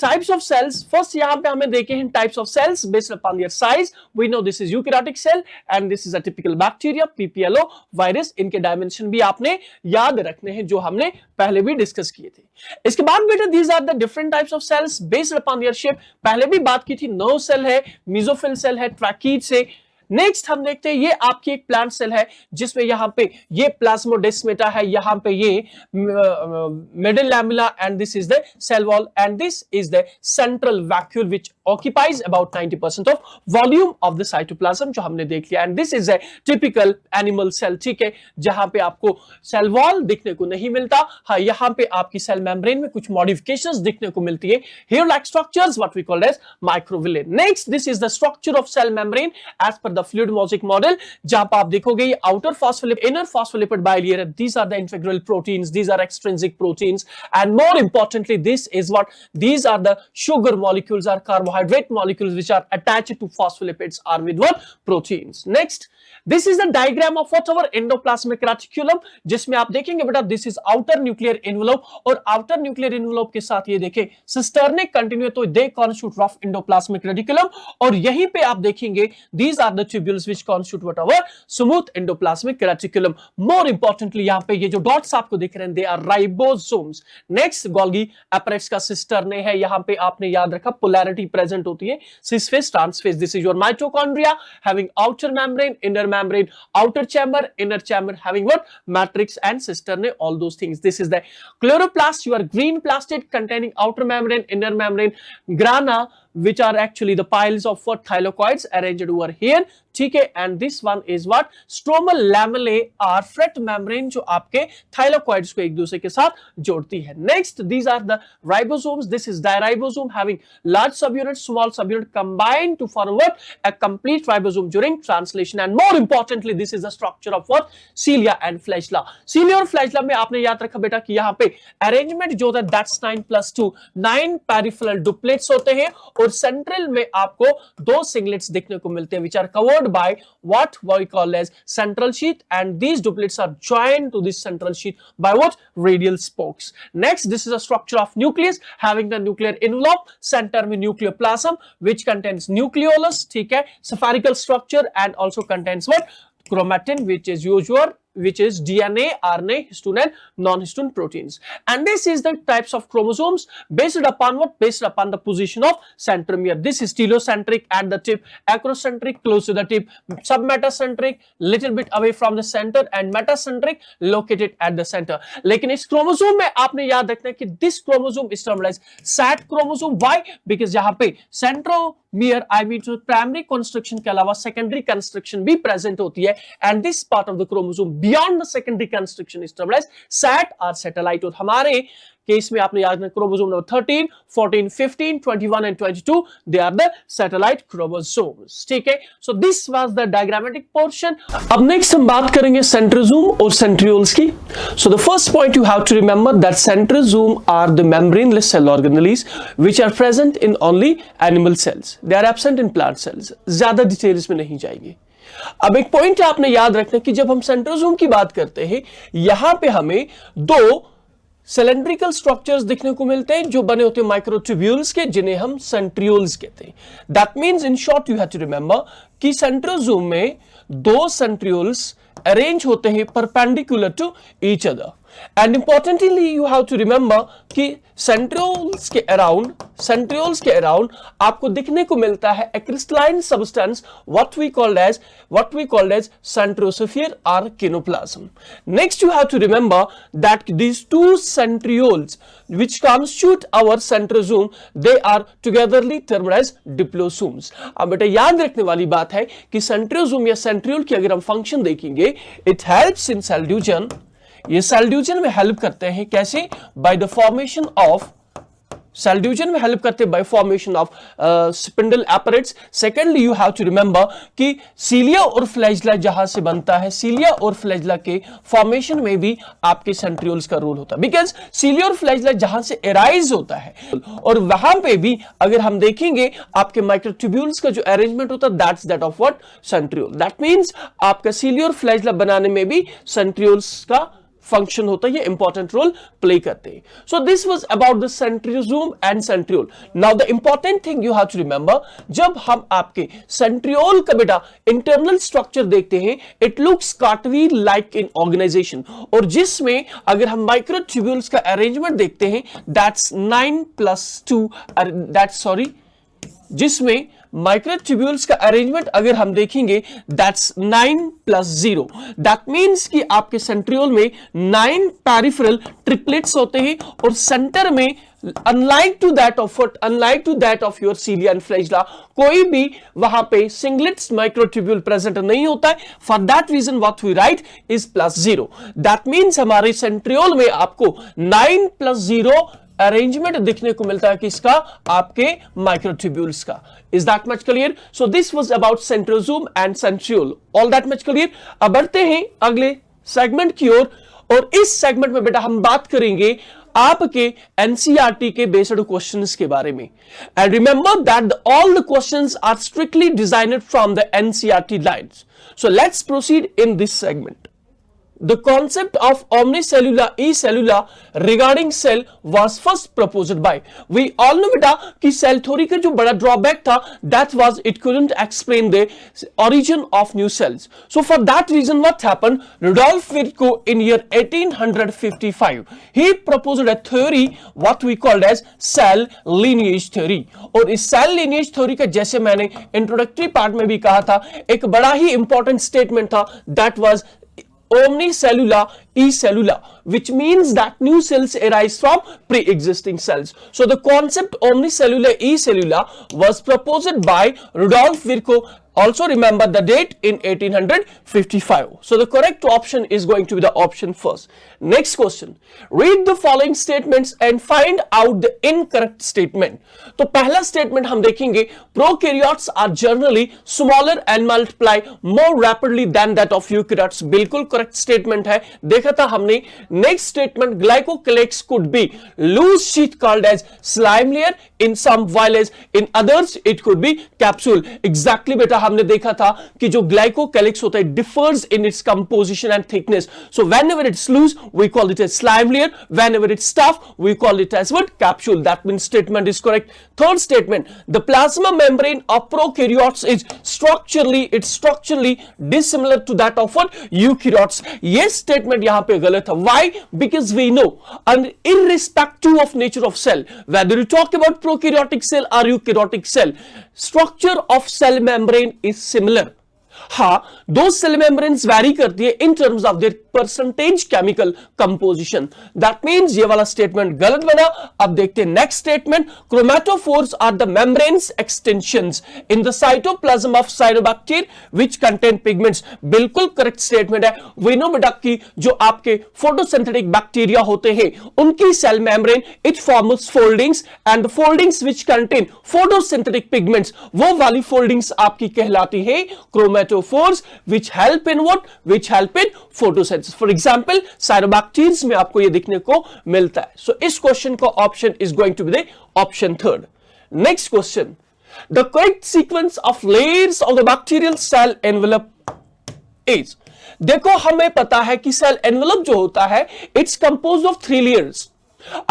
types of cells. First यहाँ पे हमें देखे हैं types of cells based upon their size. We know this is eukaryotic cell and this is a typical bacteria, PPLO virus. इनके dimension भी आपने याद रखने हैं जो हमने पहले भी डिस्कस किए थे। इसके बाद बेटा these are the different types of cells based upon their shape. पहले भी बात की थी, नर्व सेल है, मेसोफिल सेल है, ट्रैकीड से। नेक्स्ट हम देखते हैं ये आपकी एक प्लांट सेल है जिसमें यहां पे ये प्लाज्मोडेस्माटा है, यहां पे ये middle lamella and this is the cell wall and this is the central vacuole which occupies about 90% of volume of the cytoplasm जो हमने देख लिया। And this is a typical animal cell. ठीक है। जहां पे आपको सेल वॉल दिखने को नहीं मिलता, हाँ यहां पे आपकी सेल मेम्ब्रेन में कुछ मॉडिफिकेशंस दिखने को मिलती है, hair like structures what we called as microvilli. Next this is the structure of cell membrane as per the fluid mosaic model, जहां पर आप देखोगे ये outer phospholipid, inner phospholipid bilayer, these are the integral proteins, these are extrinsic proteins, and more importantly this is what? These are the sugar molecules or carbohydrate molecules which are attached to phospholipids are with what? Proteins. Next this is the diagram of what? Our endoplasmic reticulum, जिसमें आप देखेंगे बेटा this is outer nuclear envelope, और outer nuclear envelope के साथ ये देखें cisternic continue, तो they constitute rough endoplasmic reticulum। और यहीं पे आप देखेंगे these are the the tubules which constitute what our smooth endoplasmic reticulum. More importantly, यहाँ पे ये जो dots आपको दिख रहे हैं, they are ribosomes. Next, Golgi apparatus का sister ने है, यहाँ पे आपने याद रखा polarity present होती है, cis phase, trans phase. This is your mitochondria having outer membrane, inner membrane, outer chamber, inner chamber, having what? Matrix and cistern, all those things. This is the chloroplast, your green plastid containing outer membrane, inner membrane, grana, which are actually the piles of what? Thylakoids arranged over here. ठीक है, and this one is what? Stromal lamellae are fret membrane जो आपके thylakoids को एक दूसरे के साथ जोड़ती है. Next, these are the ribosomes. This is diribosome having large subunit, small subunit combined to form what? A complete ribosome during translation. And more importantly, this is the structure of what? Cilia and flagella. Cilia और flagella में आपने याद रखा बेटा कि यहाँ पे arrangement जो होता है that's 9+2, 9 peripheral duplets होते हैं और central में आपको 2 singlets दिखने को मिलते हैं which are covered by what we call as central sheath, and these duplets are joined to this central sheath by what? Radial spokes. Next, this is a structure of nucleus having the nuclear envelope, center में nucleoplasm which contains nucleolus, ठीक है, spherical structure, and also contains what? Chromatin, which is DNA, RNA, histone and non-histone proteins. And this is the types of chromosomes based upon what? Based upon the position of centromere. This is telocentric at the tip, acrocentric close to the tip, submetacentric little bit away from the center, and metacentric located at the center. लेकिन इस chromosome में आपने याद रखना है कि this chromosome is termed as SAT chromosome. Why? Because यहाँ पे centromere, I mean to primary construction के अलावा secondary construction भी present होती है, and this part of the chromosome beyond the secondary construction is termed as SAT or satellite. और हमारे case में आपने याद रखना chromosome number 13, 14, 15, 21 and 22 they are the satellite chromosomes. ठीक है, so this was the diagrammatic portion. अब next हम बात करेंगे सेंट्रोजोम और सेंट्रियोल्स की. So the first point you have to remember that centrosome are the membraneless cell organelles which are present in only animal cells. They are absent in plant cells. ज्यादा details में नहीं जाएंगे. अब एक point आपने याद रखना कि जब हम सेंट्रोजोम की बात करते हैं यहां पे हमें 2 सिलेंड्रिकल स्ट्रक्चर्स दिखने को मिलते हैं जो बने होते हैं माइक्रोट्यूब्यूल्स के, जिन्हें हम सेंट्रियोल्स कहते हैं. That means in short you have to remember कि सेंट्रोजोम में 2 सेंट्रियोल्स अरेंज होते हैं perpendicular to each other. And importantly you have to remember कि सेंट्रियोल्स के अराउंड आपको दिखने को मिलता है a crystalline substance what we called as centrosphere or kinoplasm. Next you have to remember that these 2 centrioles which constitute our centrosome they are togetherly termed as diplosomes. अब बेटा याद रखने वाली बात है कि सेंट्रोजोम या सेंट्रियोल की अगर हम फंक्शन देखेंगे it helps in cell division. ये सेल डिवीजन में हेल्प करते हैं कैसे? By the formation of cell division में हेल्प करते हैं by formation of spindle apparatus. Secondly you have to remember कि सीलिया और फ्लैजेला जहां से बनता है, सीलिया और फ्लैजेला के फॉर्मेशन में भी आपके सेंट्रियोल्स का रोल होता है बिकॉज सीलिया और फ्लैजेला जहां से एराइज होता है और वहां पे भी अगर हम देखेंगे आपके माइक्रोट्यूब्यूल्स का जो अरेंजमेंट होता है that's that of what? Centriole. That means आपका सीलिया और फ्लैजेला बनाने में भी सेंट्रियोल्स का फंक्शन होता है, ये इंपॉर्टेंट रोल प्ले करते हैं. So this was about the centrosome and centriole. Now the important thing you have to remember, जब हम आपके सेंट्रियोल का बेटा इंटरनल स्ट्रक्चर देखते हैं it looks cartwheel like in organisation, और जिसमें अगर हम माइक्रोट्यूब्यूल्स का अरेंजमेंट देखते हैं दैट्स 9+2 जिसमें माइक्रोट्यूब्यूल्स का अरेंजमेंट अगर हम देखेंगे दैट्स 9+0. दैट मींस कि आपके सेंट्रियोल में 9 पेरिफेरल ट्रिपलेट्स होते हैं और सेंटर में unlike to that of your cilia and flagella कोई भी वहां पे सिंगलेट्स माइक्रोट्यूब्यूल प्रेजेंट नहीं होता है. For that reason what we write is +0. That means हमारे सेंट्रियोल में आपको 9+0 अरेंजमेंट दिखने को मिलता है किसका? आपके माइक्रोट्यूब्यूल्स का. Is that much clear? So this was about centrosome and centriole. All that much clear? अब बढ़ते हैं अगले सेगमेंट की ओर, और इस सेगमेंट में बेटा हम बात करेंगे आपके एनसीईआरटी के बेस्ड क्वेश्चंस के बारे में. And remember that all the questions are strictly designed from the NCERT lines. So let's proceed in this segment. The concept of omnicellular e-cellular regarding cell was first proposed by. We all know बेटा कि cell theory का जो बड़ा drawback था, that was it couldn't explain the origin of new cells. So for that reason what happened, Rudolf Virchow in year 1855 he proposed a theory what we called as cell lineage theory. और इस cell lineage theory का जैसे मैंने introductory part में भी कहा था, एक बड़ा ही important statement था, that was omnicellular e-cellular, which means that new cells arise from pre-existing cells. So the concept omnicellular e-cellular was proposed by Rudolf Virchow. Also remember the date in 1855. So the correct option is going to be the option first. Next question. Read the following statements and find out the incorrect statement. तो पहला statement हम देखेंगे, prokaryotes are generally smaller and multiply more rapidly than that of eukaryotes. बिल्कुल correct statement है. देखा था हमने. Next statement, glycocalyx could be loose sheath called as slime layer in some, while as in others it could be capsule. Exactly बेटा हमने देखा था कि जो ग्लाइकोकैलिक्स होता है differs in its composition and thickness. So whenever it's loose we call it as slime layer, whenever it's tough we call it as what? Capsule. That means statement is correct. Third statement, the plasma membrane of prokaryotes is structurally dissimilar to that of what? Eukaryotes. Yes statement यहां पे गलत है. Why? Because we know, and irrespective of nature of cell, whether you talk about prokaryotic cell or eukaryotic cell, structure of cell membrane is similar. हाँ, दो cell membranes vary करती है in terms of their percentage chemical composition. That means ये वाला statement गलत बना. अब देखते हैं next statement. Chromatophores are the membranes extensions in the cytoplasm of cyanobacteria which contain pigments. बिल्कुल करेक्ट स्टेटमेंट है. वी नो बेटा कि जो आपके फोटोसिंथेटिक बैक्टीरिया होते हैं उनकी cell membrane it forms foldings and the foldings which contain photosynthetic pigments, वो वाली फोल्डिंग्स आपकी कहलाती है chromatophores, which help in what? Which help in photosynthesis. For example, cyanobacteria में आपको ये दिखने को मिलता है. So इस क्वेश्चन का option is going to be the option third. Next question. The correct sequence of layers of the bacterial cell envelope is. देखो हमें पता है कि सेल एनवेलप जो होता है इट्स कंपोज्ड ऑफ 3 लेयर्स.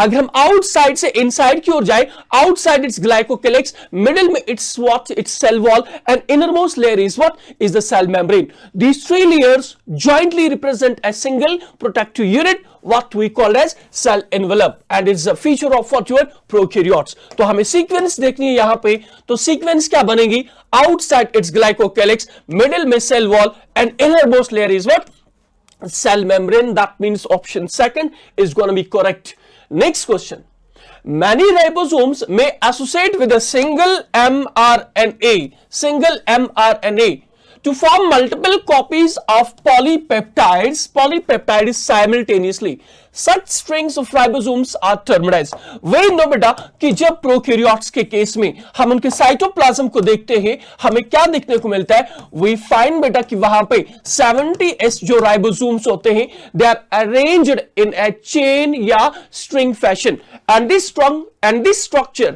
अगर हम आउटसाइड से इनसाइड की ओर जाए, आउटसाइड इट्स ग्लाइकोकैलिक्स, मिडिल में it's what? It's cell wall, and innermost layer is what? Is the cell membrane. These 3 layers jointly represent a single protective unit what we call as cell envelope, and it's a feature of what your prokaryotes. तो हमें sequence देखनी है यहां पे. तो sequence क्या बनेगी? Outside it's glycocalyx, middle में cell wall, and innermost layer is what? Cell membrane. That means option second is going to be correct. Next question. Many ribosomes may associate with a single mRNA to form multiple copies of polypeptides simultaneously. Such strings of ribosomes are termed as. We know बेटा कि जब prokaryotes के case में हम उनके cytoplasm को देखते हैं हमें क्या देखने को मिलता है? वी फाइंड बेटा कि वहां पे 70s जो राइबोसोम्स होते हैं they are arranged in a chain या string fashion, and this structure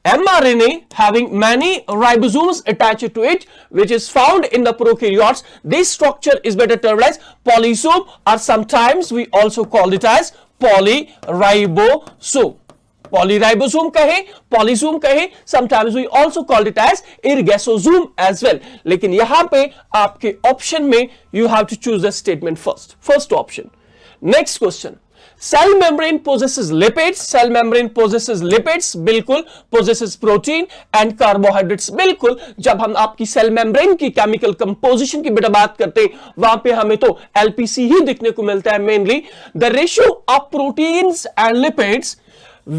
mRNA having many ribosomes attached to it, which is found in the prokaryotes. This structure is better termed as polysome, or sometimes we also call it as polyribosome. Polyribosome कहे, polysome कहे, sometimes we also call it as ergosome as well. लेकिन यहां पे आपके option में you have to choose the statement first option. Next question. Cell membrane possesses lipids. Cell membrane possesses lipids. बिल्कुल. Possesses protein and carbohydrates. बिल्कुल. जब हम आपकी सेल मेम्ब्रेन की केमिकल कंपोजिशन की बेटा बात करते हैं वहां पे हमें तो एलपीसी ही दिखने को मिलता है mainly. The ratio of proteins and lipids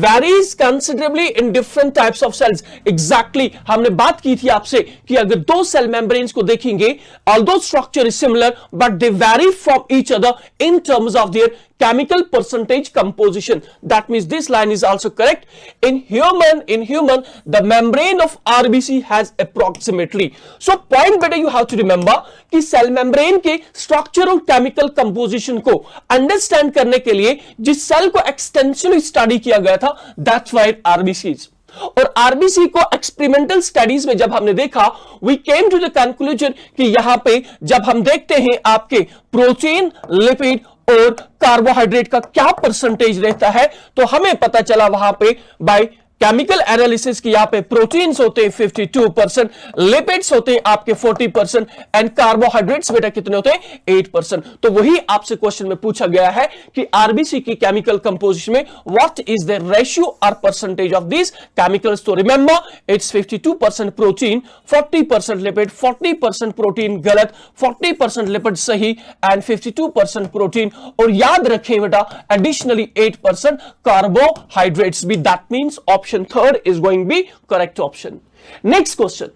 varies considerably in different types of cells. Exactly. हमने बात की थी आपसे कि अगर दो सेल मेम्ब्रेन्स को देखेंगे, although structure is similar but they vary from each other in terms of their chemical percentage composition. That means this line is also correct. In human the membrane of RBC has approximately. So point better you have to remember कि cell membrane के structure और chemical composition को understand करने के लिए जिस cell को एक्सटेंशनली study किया गया था that's why RBCs. और आरबीसी को एक्सपेरिमेंटल स्टडीज में जब हमने देखा, we came to the conclusion कि यहां पे जब हम देखते हैं आपके प्रोटीन, लिपिड और कार्बोहाइड्रेट का क्या परसेंटेज रहता है, तो हमें पता चला वहां पे बाय केमिकल एनालिसिस की यहां पे प्रोटीन्स होते हैं 52%, लिपिड्स होते हैं आपके 40% एंड कार्बोहाइड्रेट्स बेटा कितने होते हैं 8%। तो वही आपसे क्वेश्चन में पूछा गया है कि आरबीसी की केमिकल कंपोजिशन में व्हाट इज द रेशियो और परसेंटेज ऑफ दिस केमिकल्स। तो remember it's 52% protein, 40% lipid, 40% protein गलत, 40% लिपिड सही एंड 52% प्रोटीन, और याद रखें बेटा एडिशनली 8% कार्बोहाइड्रेट्स भी। That means option third is going to be correct option. Next question.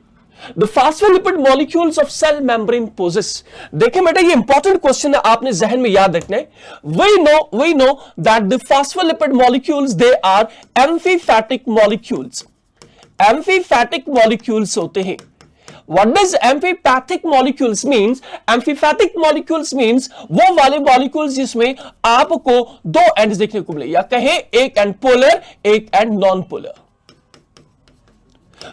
The phospholipid molecules of cell membrane possess. देखें बेटा ये इंपॉर्टेंट क्वेश्चन है, आपने जहन में याद रखना है। We know that the phospholipid molecules they are amphipathic molecules. Amphipathic molecules होते हैं। What does amphipathic molecules means? Amphipathic molecules means वो वाले molecules जिसमें आपको दो एंड्स देखने को मिले, या कहें एक एंड पोलर एक एंड नॉन पोलर।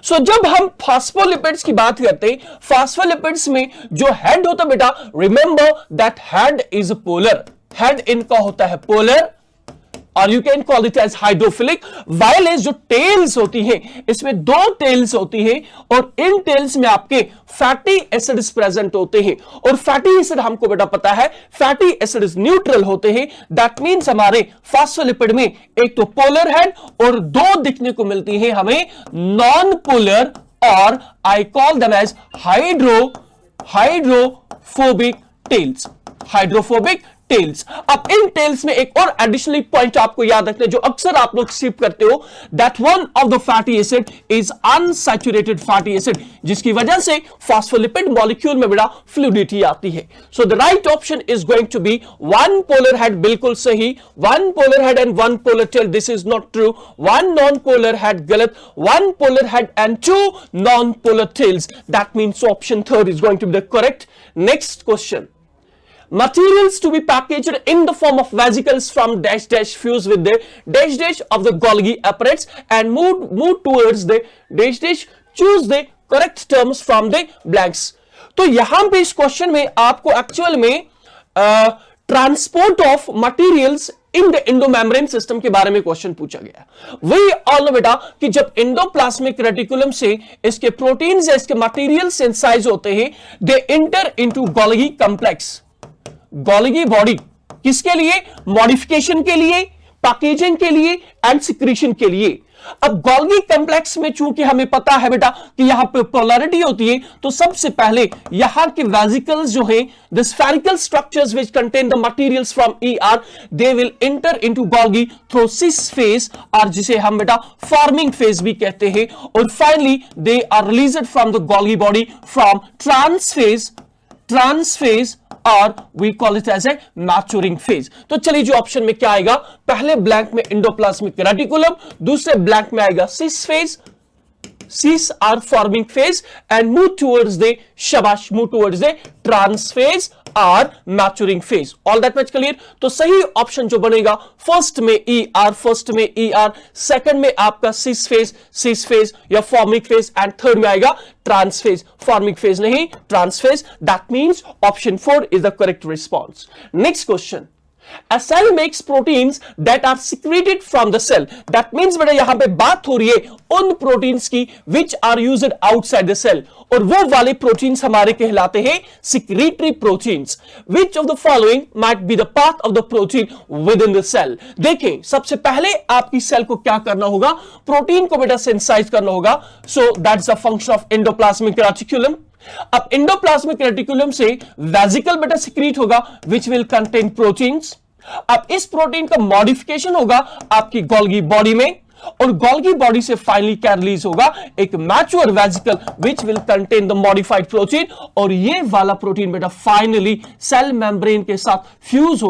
सो जब हम फॉस्फोलिपिड्स की बात करते हैं, फॉस्फोलिपिड्स में जो हेड होता है बेटा, remember that head is polar, head इनका होता है पोलर, और you can call it as hydrophilic. Whereas जो टेल्स होती हैं, इसमें दो टेल्स होती हैं और इन टेल्स में आपके फैटी एसिड्स प्रेजेंट होते हैं, और फैटी एसिड हमको बेटा पता है फैटी एसिड्स न्यूट्रल होते हैं। दैट मींस हमारे फॉस्फोलिपिड में एक तो पोलर हेड और दो दिखने को मिलती हैं हमें नॉन पोलर, और I call them as hydrophobic tails, hydrophobic tails. अब इन टेल्स में एक और एडिशनली पॉइंट आपको याद रखना है जो अक्सर आप लोग स्किप करते हो, that one of the fatty acid is unsaturated fatty acid, जिसकी वजह से फॉस्फोलिपिड मॉलिक्यूल में बड़ा फ्लूइडिटी आती है। So the right option is going to be one polar head, बिल्कुल सही, one polar head and one polar tail, this is not true, one non polar head गलत, one polar head and two non polar tails, that means option third is going to be the correct. Next question, materials to be packaged in the form of vesicles from dash dash fuse with the dash dash of the Golgi apparatus and move towards the dash dash, choose the correct terms from the blanks। तो यहां पे इस question में आपको actual में transport of materials in the endomembrane system के बारे में क्वेश्चन पूछा गया। वही ऑल बेटा कि जब एंडोप्लाज्मिक रेटिकुलम से इसके प्रोटीन्स या इसके मटेरियल सिंथेसाइज होते हैं, they enter into Golgi complex. Golgi body किसके लिए? मॉडिफिकेशन के लिए, पैकेजिंग के लिए एंड सिक्रीशन के लिए। अब गोल्गी कॉम्प्लेक्स में चूंकि हमें पता है बेटा कि यहां पे पोलैरिटी होती है, तो सबसे पहले यहां के वेसिकल्स जो है, the spherical structures which contain the materials from ER, they will enter into Golgi through cis phase, और जिसे हम बेटा फॉर्मिंग फेज भी कहते हैं, और finally they are released from the Golgi body from trans face और we call it as a maturing face. तो चलिए जो ऑप्शन में क्या आएगा, पहले ब्लैंक में एंडोप्लाज्मिक रेटिकुलम, दूसरे ब्लैंक में आएगा सिस phase, cis are forming phase and move towards the trans phase or maturing phase। all that much clear? तो सही ऑप्शन जो बनेगा फर्स्ट में ER, सेकंड में आपका cis phase या फॉर्मिक फेज, एंड थर्ड में आएगा ट्रांस फेज, फॉर्मिक फेज नहीं trans phase. That means option 4 is the correct response. Next question, A cell makes proteins that are secreted from the cell। That means बेटा यहां पे बात हो रही है उन प्रोटीन्स की which are used outside the cell, और वो वाले प्रोटीन्स हमारे कहलाते हैं secretory proteins। Which of the following might be the part of the protein within the cell? देखें, सबसे पहले आपकी सेल को क्या करना होगा, प्रोटीन को बेटा सिंथेसाइज करना होगा। So that's a function of endoplasmic reticulum। अब एंडोप्लाज्मिक रेटिकुलम से वेसिकल बेटा सिक्रीट होगा विच विल कंटेन प्रोटीन्स। अब इस प्रोटीन का मॉडिफिकेशन होगा आपकी गोल्गी बॉडी में, और गोल्गी बॉडी से फाइनली क्या रिलीज होगा, एक mature vesicle which will contain the modified protein, और ये वाला प्रोटीन बेटा फाइनली सेल मेम्ब्रेन के साथ फ्यूज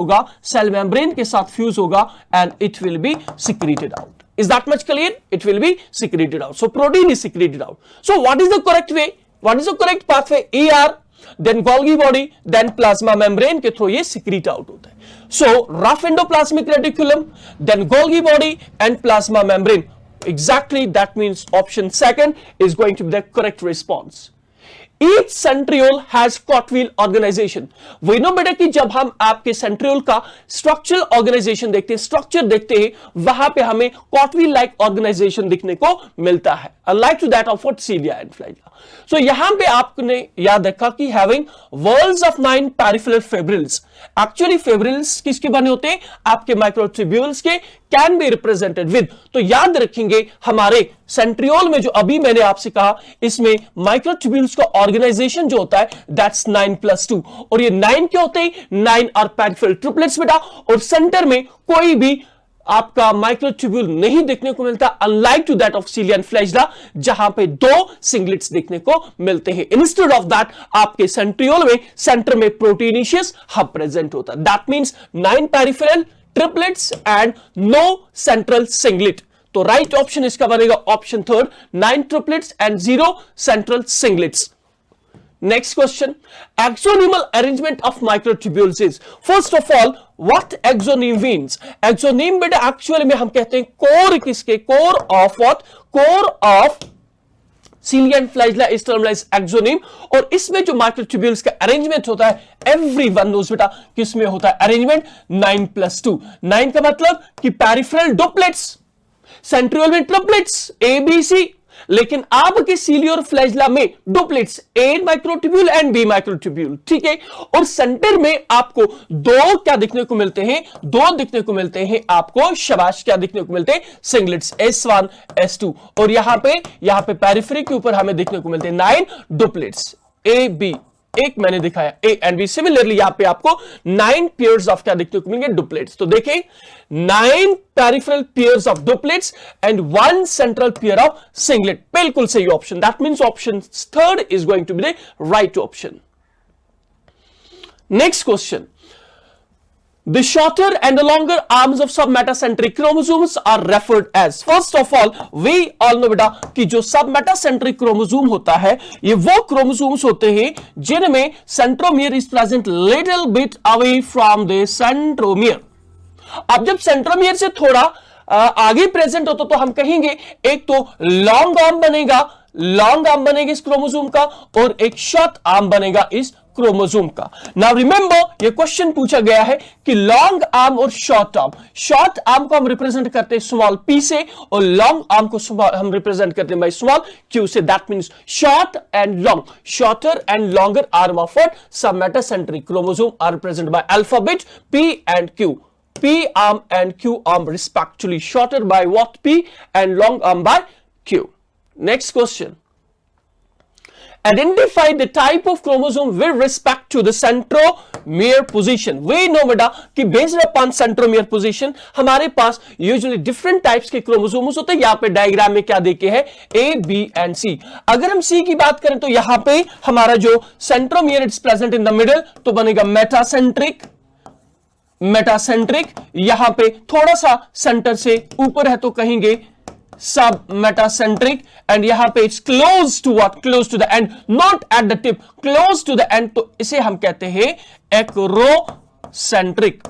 होगा, and it will be secreted out. Is that much clear? It will be secreted out. So protein is secreted out. So what is the correct way? What is the correct pathway? ER, then Golgi body, then plasma membrane के through ये secrete out होता है। So rough endoplasmic reticulum, then Golgi body and plasma membrane। Exactly, that means option second is going to be the correct response. Each centriole has cotwheel organization. वही no बेटा कि जब हम आपके centriole का structural organisation देखते हैं, structure देखते हैं, वहां पे हमें कॉटवील लाइक ऑर्गेनाइजेशन दिखने को मिलता है, alike to that of cilia and flagella. So यहां पे आपने याद रखा कि having walls of 9 peripheral fibrils. Actually fibrils किसके बने होते हैं? आपके माइक्रोट्यूब्यूल्स के. कैन बी रिप्रेजेंटेड विद, तो याद रखेंगे हमारे सेंट्रियोल में जो अभी मैंने आपसे कहा, इसमें माइक्रोट्यूब्यूल्स का ऑर्गेनाइजेशन जो होता है दैट्स 9+2. और ये 9 क्या होते हैं? 9 आर पेरिफेरल ट्रिपलेट्स बेटा. और सेंटर में कोई भी आपका माइक्रोट्यूब्यूल नहीं देखने को मिलता, unlike to that of cilia and flagella जहां पे 2 सिंगलेट्स देखने को मिलते हैं. इंस्टेड ऑफ दैट आपके सेंट्रियोल में सेंटर में प्रोटीनिशियस हब प्रेजेंट होता है. That means 9 peripheral triplets and no central singlet. तो राइट ऑप्शन इसका बनेगा option third, 9 triplets and 0 central singlets. Next question, axonemal arrangement of microtubules is, first of all, what axoneme means? Axoneme बेटा actually में हम कहते हैं core किसके? Core of what? Core of cilia and flagella is termed as axoneme. और इसमें जो microtubules का अरेंजमेंट होता है, एवरीवन नोस बेटा किसमें होता है अरेंजमेंट? 9+2. 9 का मतलब कि पेरिफेरल डुप्लेट्स, सेंट्रियोल में ट्रिपलेट्स ए बी सी, लेकिन आपके सीलिया और फ्लैजिला में डुप्लेट्स, ए माइक्रोट्यूब्यूल एंड बी माइक्रोट्यूब्यूल. ठीक है. और सेंटर में आपको 2 क्या दिखने को मिलते हैं? 2 दिखने को मिलते हैं आपको, शाबाश, क्या दिखने को मिलते हैं? Singlets S1 S2. और यहां पे पेरिफेरी के ऊपर हमें दिखने को मिलते हैं 9 डुप्लेट्स ए बी. एक मैंने दिखाया ए एंड बी. सिमिलरली यहां पे आपको 9 पेयर्स ऑफ क्या देखने को मिलेंगे? डुप्लेट्स. तो देखें 9 peripheral pairs of doublets and 1 central pair of singlet. बिल्कुल सही option. That means option third is going to be the right option. Next question, the shorter and the longer arms of submetacentric chromosomes are referred as. First of all, we all know बेटा कि जो submetacentric chromosome होता है, ये वो chromosomes होते हैं जिनमें centromere is present little bit away from the centromere. अब जब centromere से थोड़ा आगे प्रेजेंट होता तो हम कहेंगे एक तो लॉन्ग आर्म बनेगा इस क्रोमोसोम का, और एक शॉर्ट आर्म बनेगा इस क्रोमोसोम का. नाउ रिमेंबर ये क्वेश्चन पूछा गया है कि लॉन्ग आर्म और शॉर्ट आर्म को हम रिप्रेजेंट करते हैं स्मॉल p से, और लॉन्ग आर्म को हम रिप्रेजेंट करते हैं बाय स्मॉल q से. That means short and long, shorter and longer arm of what? Submetacentric chromosome are represented by alphabet p and q. P arm and Q arm respectively, shorter by what? P and long arm by Q. Next question, identify the type of chromosome with respect to the centromere position. We know बेटा कि based upon centromere position हमारे पास usually different types के chromosomes होते हैं. यहाँ पे diagram में क्या देखे हैं? A, B and C. अगर हम C की बात करें तो यहाँ पे हमारा जो centromere is present in the middle तो बनेगा मेटासेंट्रिक. यहां पे थोड़ा सा सेंटर से ऊपर है तो कहेंगे सब मेटासेंट्रिक. एंड यहां पे it's close to what? Close to the end, not at the tip, close to the end, तो इसे हम कहते हैं acrocentric.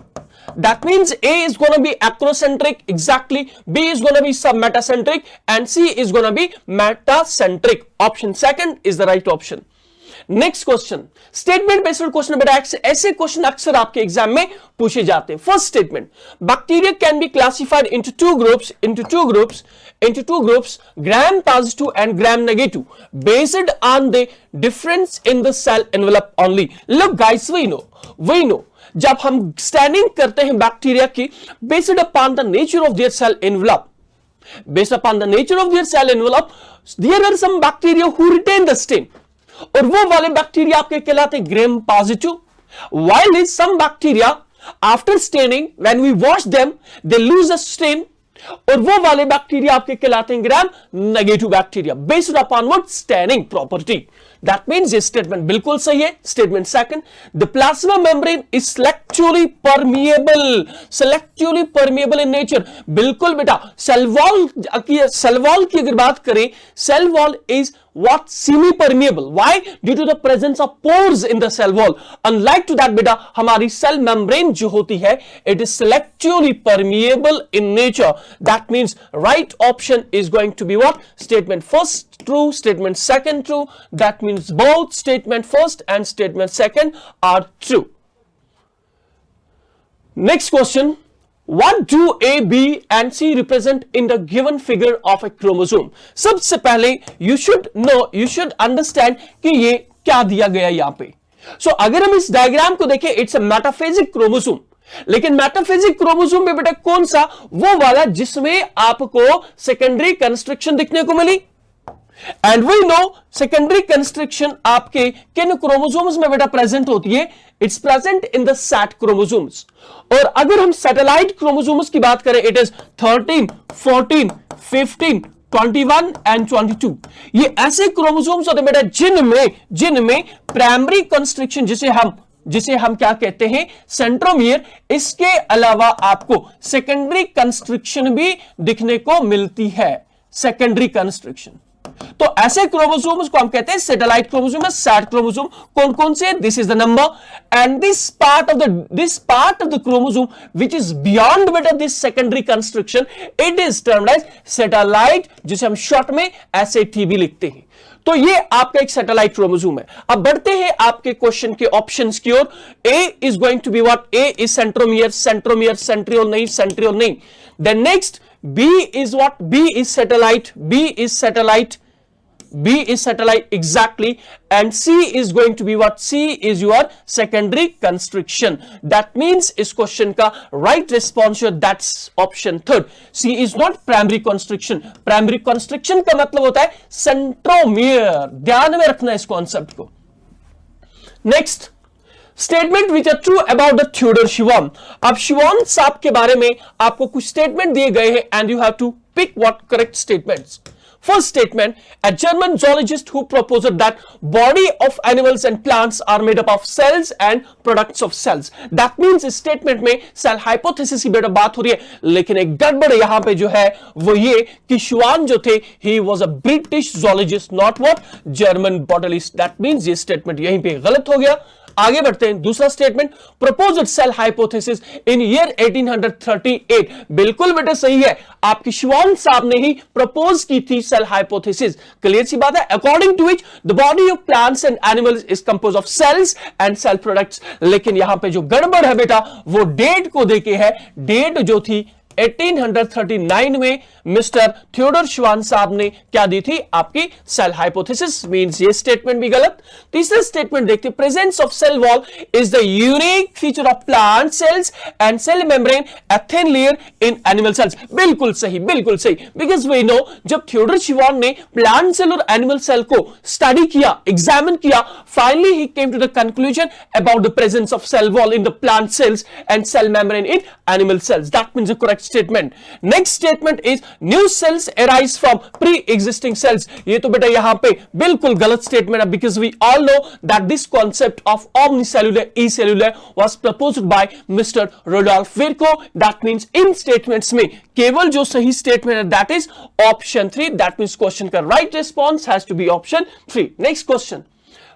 That means A is going to be acrocentric, exactly. B is going to be submetacentric and C is going to be metacentric. Option second is the right option. Next question, statement based question बेटा ऐसे question अक्सर आपके exam में पूछे जाते हैं. First statement, bacteria can be classified into two groups gram positive and gram negative based on the difference in the cell envelope only. Look guys, we know जब हम स्टैंडिंग करते हैं बैक्टीरिया की based upon the nature of their cell envelope, there are some bacteria who retain the stain, और वो वाले bacteria आपके कहलाते हैं gram positive, while is some bacteria after staining when we wash them they lose a stain, और वो वाले bacteria आपके कहलाते हैं gram negative bacteria based upon what? Staining property. That means ये स्टेटमेंट बिल्कुल सही है। Statement second, the plasma membrane is selectively permeable in nature. बिल्कुल बेटा, सेल वॉल की अगर बात करें, cell wall is what semi-permeable. Why? Due to the presence of pores in the cell wall. Unlike to that बेटा, हमारी cell membrane जो होती है, it is selectively permeable in nature. That means right option is going to be what? Statement first true, statement second true. That means both statement first and statement second are true. Next question. What do A, B and C represent in the given figure of a chromosome? सबसे पहले you should understand कि ये क्या दिया गया यहां पे। So अगर हम इस डायग्राम को देखें, it's a metaphysic chromosome। लेकिन मेटाफिजिक क्रोमोसोम में बेटा कौन सा? वो वाला जिसमें आपको सेकेंडरी कंस्ट्रक्शन दिखने को मिली। And we know secondary construction आपके किन क्रोमोसोम्स में बेटा प्रेजेंट होती है? It's present in the sat chromosomes. और अगर हम सैटेलाइट क्रोमोसोम्स की बात करें, इट इज 13, 14, 15, 21 एंड 22। ये ऐसे क्रोमोसोम्स होते हैं बेटा जिनमें प्राइमरी कंस्ट्रक्शन जिसे हम क्या कहते हैं? सेंट्रोमियर। इसके अलावा आपको सेकेंडरी कंस्ट्रक्शन भी दिखने को मिलती है। सेकेंडरी कंस्ट्रक्शन, तो ऐसे क्रोमोसोम्स को हम कहते हैं सैटेलाइट क्रोमोसोम, सैट क्रोमोसोम। कौन कौन से? This is the number and this part of the chromosome which is beyond बेटा this secondary construction, it is termed as satellite, जिसे हम शॉर्ट में SAT भी लिखते हैं। तो ये आपका एक सैटेलाइट क्रोमोसोम है। अब बढ़ते हैं आपके क्वेश्चन के ऑप्शंस की ओर। A is going to be what? A is centromere, centriole नहीं। Then next B is what? B is satellite exactly, and C is going to be what? C is your secondary constriction. That means इस question का right response that's option third. C is not primary constriction. Primary constriction का मतलब होता है centromere। ध्यान में रखना इस कॉन्सेप्ट को। Next, statement which are true about the Theodor Schwann. अब शिवम साहब के बारे में आपको कुछ स्टेटमेंट दिए गए हैं and you have to pick what correct statements. First statement, a German zoologist who proposed that body of animals and plants are made up of cells and products of cells. That means इस statement में cell hypothesis की बेटा बात हो रही है, लेकिन एक गड़बड़ यहां पे जो है वो ये कि शुआन जो थे, he was a British zoologist, not what? German botanist. That means ये statement यहीं पे गलत हो गया। आगे बढ़ते हैं। दूसरा statement, proposed cell hypothesis in year 1838। बिल्कुल बेटा सही है, आपकी शिवान साहब ने ही प्रपोज की थी सेल हाइपोथेसिस। क्लियर सी बात है। According to which the body of plants and animals is compose of cells and cell products. लेकिन यहां पे जो गड़बड़ है बेटा वो डेट को देके है। डेट जो थी 1839 में मिस्टर थियोडोर शिवान साहब ने क्या दी थी? आपकी सेल हाइपोथेसिस। मींस ये स्टेटमेंट भी गलत। तीसरा स्टेटमेंट देखते हैं, presence of cell wall is the unique feature of plant cells and cell membrane a thin layer in animal cells. बिल्कुल सही बिकॉज वी नो जब थियोडोर शिवान ने प्लांट सेल और एनिमल सेल को स्टडी किया, examine किया, finally he came to the conclusion about the presence of cell wall in the plant cells and cell membrane in animal cells. That means the correct statement. Next statement is new cells arise from pre-existing cells. ये तो बेटा यहां पे बिल्कुल गलत statement है, because we all know that this concept of omnicellular e-cellular was proposed by Mr. Rudolf Virchow. That means in statements में केवल जो सही स्टेटमेंट है that is option 3. That means question का right response has to be option 3. Next question.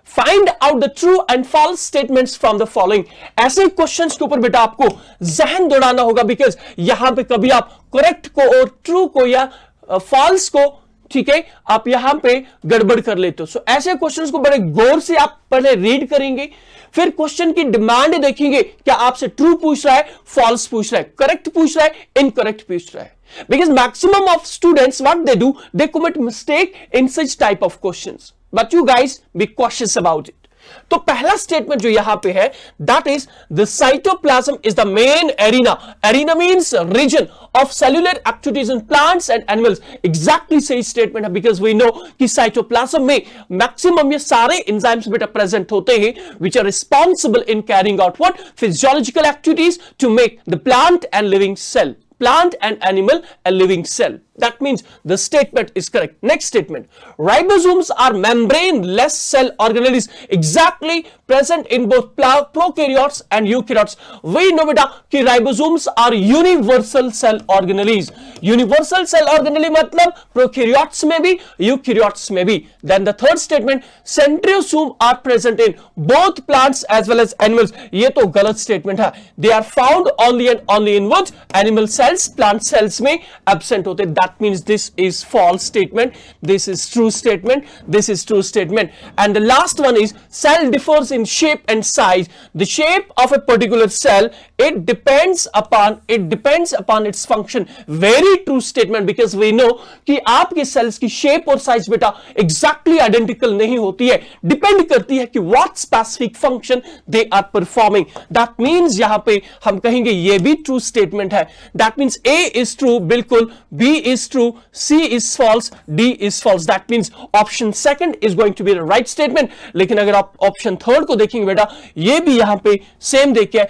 Find out the true and false statements from the following. ऐसे questions के ऊपर बेटा आपको जहन दौड़ाना होगा, बिकॉज यहां पे कभी आप करेक्ट को और ट्रू को या फॉल्स को, ठीक है, आप यहां पे गड़बड़ कर लेते हो। सो ऐसे क्वेश्चंस को बड़े गौर से आप पहले रीड करेंगे, फिर क्वेश्चन की डिमांड देखेंगे, क्या आपसे ट्रू पूछ रहा है, फॉल्स पूछ रहा है, करेक्ट पूछ रहा है, इनकरेक्ट पूछ रहा है। Because maximum of students, what they do, they commit mistake in such type of questions. But you guys be cautious about it. तो पहला स्टेटमेंट जो यहां पे है, that is the cytoplasm is the main arena. Arena means region of cellular activities in plants and animals. Exactly सही statement है, because we know कि cytoplasm में maximum ये सारे enzymes बेटा present होते हैं, which are responsible in carrying out what? Physiological activities to make the plant and living cell. Plant and animal a living cell. That means the statement is correct. Next statement. Ribosomes are membrane-less cell organelles exactly present in both prokaryotes and eukaryotes. We know बेटा कि ribosomes are universal cell organelles. Universal cell organelle मतलब prokaryotes में भी eukaryotes में भी. Then the third statement. Centriosomes are present in both plants as well as animals. ये तो गलत statement है. They are found only and only in what? Animal cells, plant cells में absent होते. That means this is false statement. This is true statement. This is true statement. And the last one is cell differs in shape and size. The shape of a particular cell, it depends upon its function. Very true statement, because we know कि आपके cells की shape और size बेटा exactly identical नहीं होती है. Depend करती है कि what specific function they are performing. That means यहाँ पे हम कहेंगे ये भी true statement है. That means A is true बिल्कुल, B is true, C is false, D is false. That means option second is going to be the right statement. लेकिन अगर आप option third को देखेंगे बेटा, ये भी यहाँ पे same देखिए,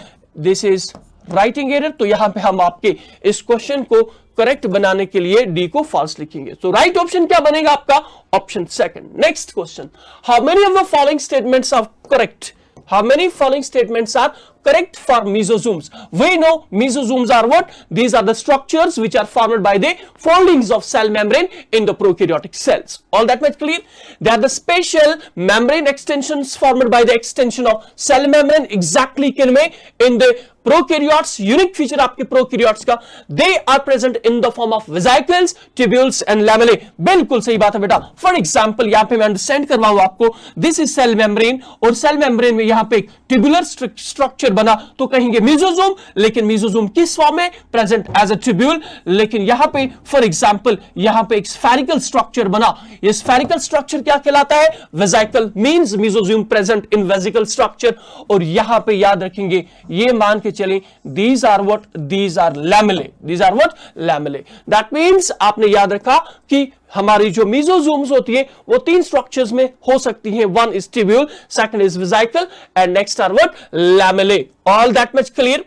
this is writing error. तो यहाँ पे हम आपके इस क्वेश्चन को करेक्ट बनाने के लिए डी को फॉल्स लिखेंगे. तो राइट ऑप्शन क्या बनेगा आपका? Option second. Next question. How many of the following statements are correct? How many following statements are correct for mesosomes? We know mesosomes are what? These are the structures which are formed by the foldings of cell membrane in the prokaryotic cells. All that much clear? They are the special membrane extensions formed by the extension of cell membrane. Exactly किनमें? In the prokaryotes. Unique feature आपके prokaryotes का. They are present in the form of vesicles, tubules and lamellae. बिल्कुल सही बात है बेटा. For example, यहाँ पे मैं understand करवाऊँ आपको. This is cell membrane और cell membrane में यहाँ पे tubular structure बना तो कहेंगे मेसोसोम. लेकिन मेसोसोम किस फॉर्म में? Present as a tubule. लेकिन यहां पे फॉर एग्जांपल यहां पे एक स्फेरिकल स्ट्रक्चर बना. ये स्फेरिकल स्ट्रक्चर क्या कहलाता है? Vesicle. Means mesosome present in vesicle structure. और यहां पे याद रखेंगे, ये मान के चलें, these are what? These are lamellae. These are what? Lamellae. That means आपने याद रखा कि हमारी जो मेसोसोम्स होती है वो तीन स्ट्रक्चर्स में हो सकती हैं. One is tubule, second is vesicle and next are what? Lamellae. All that much clear.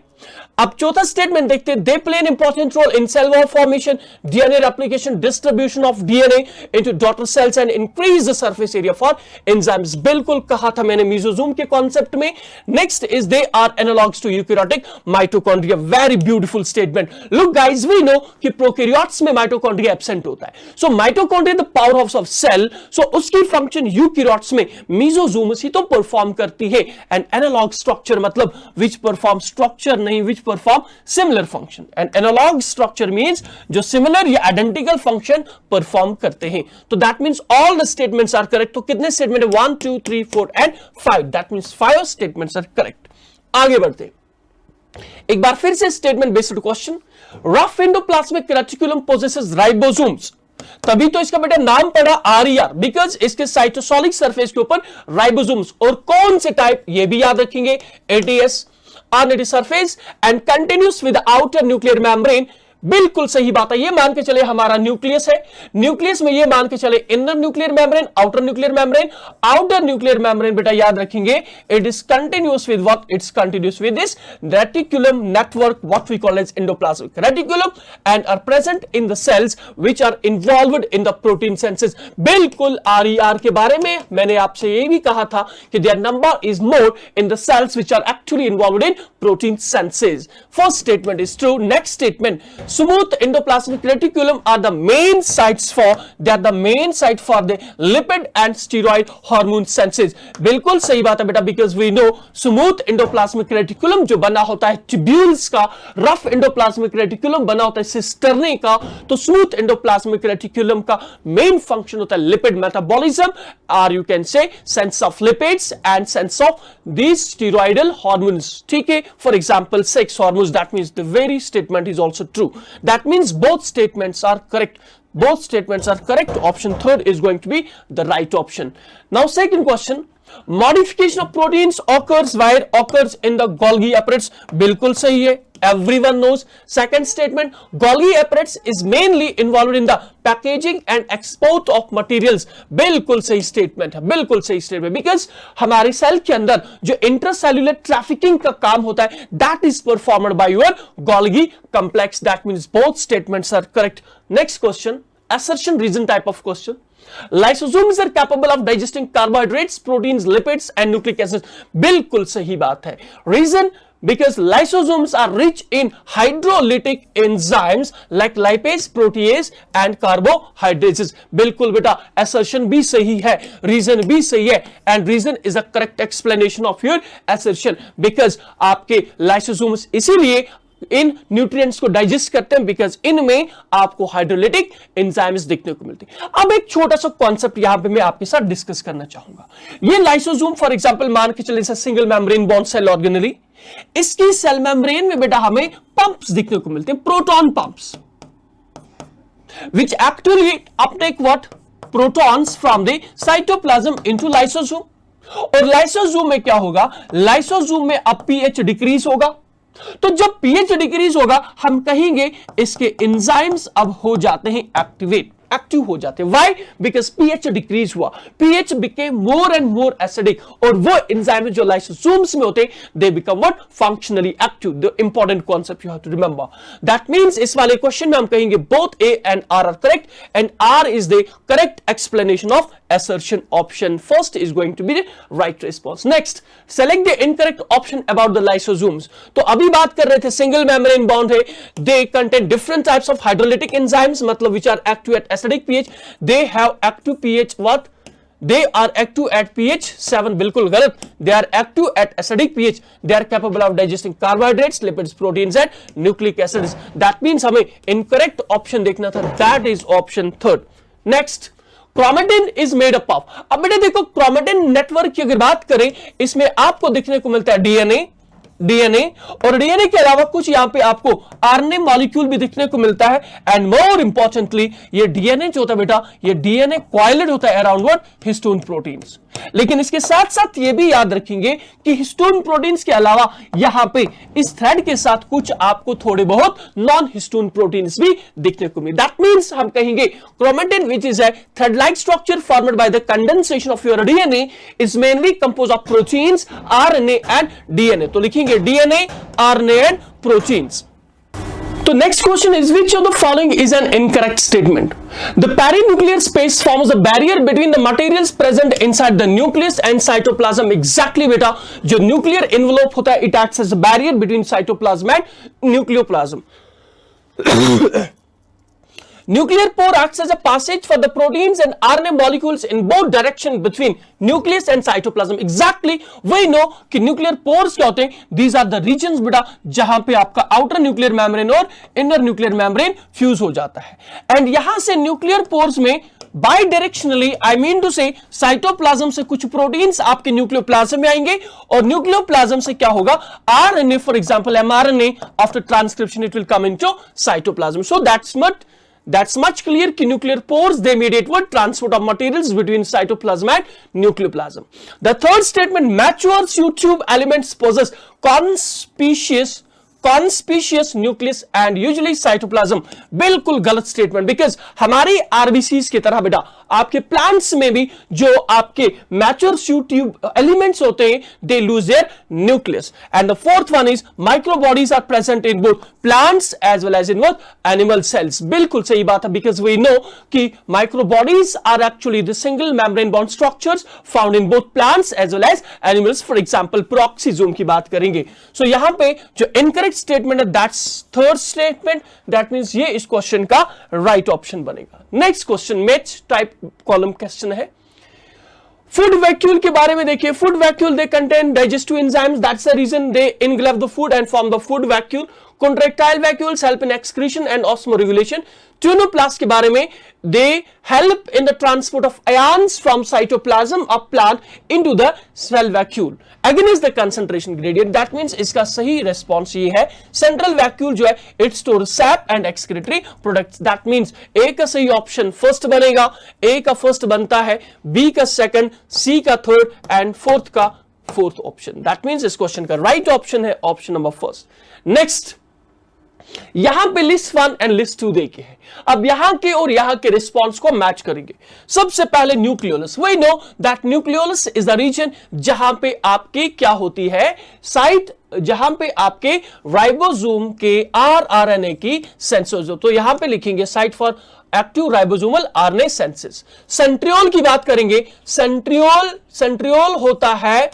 अब चौथा स्टेटमेंट देखते हैं. They play an important role in cell wall formation, DNA replication, distribution of DNA into daughter cells and increase the surface area for enzymes. बिल्कुल कहा था मैंने mesosome के concept में. Next is they are analogues to eukaryotic mitochondria. Very beautiful statement. Look guys, we know कि prokaryotes में mitochondria absent होता है. So mitochondria the power house of cell. So उसकी फंक्शन यूकैरियोट्स में मेसोसोम्स ही तो परफॉर्म करती है. एंड एनालॉग स्ट्रक्चर मतलब विच परफॉर्म स्ट्रक्चर नहीं, विच perform similar function. And analog structure means जो similar या identical function perform करते हैं. तो that means all the statements are correct. तो कितने statement है? 1, 2, 3, 4 and 5. That means 5 statements are correct. आगे बढ़ते हैं. एक बार फिर से statement based question. Rough endoplasmic reticulum possesses ribosomes. तभी तो इसका बेटा नाम पड़ा आरईआर, बिकॉज इसके साइटोसोलिक सरफेस के ऊपर राइबोसोम्स. और कौन से टाइप ये भी याद रखेंगे? ATS, on its surface and continuous with the outer nuclear membrane. बिल्कुल सही बात है. ये मान के चले हमारा न्यूक्लियस है. न्यूक्लियस में ये मान के चले inner nuclear membrane, outer nuclear membrane. Outer nuclear membrane बेटा याद रखेंगे, it is continuous with what? It's continuous with this reticulum network, what we call as endoplasmic reticulum, and are present in the cells which are involved in the protein synthesis. बिल्कुल RER के बारे में मैंने आपसे ये भी कहा था कि their number is more in the cells which are actually involved in protein synthesis. First statement is true. Next statement. Smooth endoplasmic reticulum are the main sites for the lipid and steroid hormone synthesis. बिल्कुल सही बात है बेटा, because we know smooth endoplasmic reticulum जो बना होता है tubules का, rough endoplasmic reticulum बना होता है cisternae का. तो smooth endoplasmic reticulum का main function होता है lipid metabolism, or you can say sense of lipids and sense of these steroidal hormones. ठीक है, for example sex hormones. That means the very statement is also true. That means both statements are correct. Both statements are correct. Option third is going to be the right option. Now second question. Modification of proteins occurs in the Golgi apparatus. बिल्कुल सही है. Everyone knows. Second statement, Golgi apparatus is mainly involved in the packaging and export of materials. बिल्कुल सही statement है, बिल्कुल सही statement, because हमारे cell के अंदर जो इंटरसेल्युलर ट्रैफिकिंग का काम होता है, that is performed by your Golgi complex. That means both statements are correct. Next question, assertion reason type of question. Lysosomes are capable of digesting carbohydrates, proteins, lipids and nucleic acids. बिल्कुल सही बात है. Reason, because lysosomes are rich in hydrolytic enzymes like lipase, protease and carbohydrates. बिल्कुल बेटा, assertion भी सही है, reason भी सही है, and reason is a correct explanation of your assertion, because आपके lysosomes इसीलिए इन न्यूट्रिएंट्स को डाइजेस्ट करते हैं, बिकॉज इनमें आपको हाइड्रोलिटिक एंजाइम्स देखने को मिलती है. अब एक छोटा सा कॉन्सेप्ट यहां पे मैं आपके साथ डिस्कस करना चाहूंगा. ये लाइसोसोम फॉर एग्जांपल मान के चले, single membrane bond cell organelle, इसकी सेल मेम्ब्रेन में बेटा हमें पंप्स देखने को मिलते हैं, proton pumps, which actually uptake what? Protons from the cytoplasm into lysosome. और लाइसोसोम में क्या होगा? लाइसोसोम में अब पीएच डिक्रीज होगा. तो जब पीएच डिक्रीज होगा, हम कहेंगे इसके एंजाइम्स अब हो जाते हैं एक्टिव हो जाते हैं. व्हाई? बिकॉज पीएच डिक्रीज हुआ, pH became more and more acidic, और वो एंजाइम जो लाइसोसोम्स में होते हैं they become what? Functionally active. The important concept you have to remember. That means इस वाले क्वेश्चन में हम कहेंगे both A and R are correct, and R is the correct explanation of assertion. Option first is going to be the right response. Next, select the incorrect option about the lysosomes. तो अभी बात कर रहे थे single membrane bond है, they contain different types of hydrolytic enzymes, मतलब which are active at acidic pH. They have active pH what? They are active at pH 7. बिल्कुल गलत. They are active at acidic pH. They are capable of digesting carbohydrates, lipids, proteins and nucleic acids. That means हमें incorrect option देखना था. That is option third. Next, chromatin is made up of. अब बेटे देखो, chromatin network की अगर बात करें, इसमें आपको देखने को मिलता है डीएनए और डीएनए के अलावा कुछ यहां पे आपको आरएनए मॉलिक्यूल भी देखने को मिलता है. एंड मोर इंपॉर्टेंटली ये डीएनए जो होता है बेटा, ये डीएनए कॉइलेड होता है अराउंड व्हाट? Histone proteins. लेकिन इसके साथ साथ ये भी याद रखेंगे कि हिस्टोन प्रोटीन्स के अलावा यहां पे इस थ्रेड के साथ कुछ आपको थोड़े बहुत नॉन हिस्टोन प्रोटीन्स भी देखने को मिले. दैट मींस हम कहेंगे chromatin which is a thread like structure formed by the condensation of your DNA is mainly compose of proteins, RNA and DNA. तो लिखेंगे DNA, RNA and proteins. So next question is, which of the following is an incorrect statement? The perinuclear space forms a barrier between the materials present inside the nucleus and cytoplasm. Exactly बेटा, जो nuclear envelope होता है, it acts as a barrier between cytoplasm and nucleoplasm. Nuclear pore acts as a passage for the proteins and RNA molecules in both directions between nucleus and cytoplasm. Exactly, we know कि nuclear pores क्या होते हैं? These are the regions बेटा जहां पे आपका outer nuclear membrane और inner nuclear membrane fuse हो जाता है. And यहां से nuclear pores में bidirectionally, I mean to say, cytoplasm से कुछ proteins आपके nucleoplasm में आएंगे और nucleoplasm से क्या होगा? RNA, for example, mRNA, after transcription it will come into cytoplasm. So that's much clear कि nuclear pores they mediate what? Transport of materials between cytoplasm and nucleoplasm. The third statement, mature tube elements possess conspicuous nucleus and usually cytoplasm. बिल्कुल गलत statement, because हमारी RBCs की तरह बेटा आपके plants में भी जो आपके मैच्योर ट्यूब एलिमेंट्स होते हैं they lose their nucleus. And the fourth one is microbodies are present in both plants as well as in both animal cells. बिल्कुल सही बात है, बिकॉज वी नो कि microbodies are actually the single membrane bound structures found in both plants as well as animals. For example peroxisome की बात करेंगे. So यहां पे जो इनकरेक्ट स्टेटमेंट है that's third statement. That means ये इस क्वेश्चन का राइट ऑप्शन बनेगा. Next question match type column question है. फूड वैक्यूल के बारे में देखिए. Food vacuole they contain digestive enzymes, that's the reason they engulf the food and form the food vacuole. Contractile vacuoles help in excretion and osmoregulation. Tunoplast के बारे में they help in the transport of ions from cytoplasm of plant into the cell vacuole. Again is the concentration gradient. That means इसका सही response ये है. Central vacuole जो है it stores sap and excretory products. That means A का सही option first बनेगा. A का first बनता है, B का second, C का third and fourth का fourth option. That means इस question का right option है option number first. Next, यहां पे लिस्ट 1 एंड लिस्ट 2 देखे हैं। अब यहां के और यहां के रिस्पॉन्स को मैच करेंगे। सबसे पहले nucleolus, we know that nucleolus is the region जहां पे आपकी क्या होती है, साइट जहां पे आपके राइबोसोम के आरएनए की सेंसर्स हो। तो यहां पे लिखेंगे site for active ribosomal RNA synthesis. Centriole की बात करेंगे, सेंट्रियोल होता है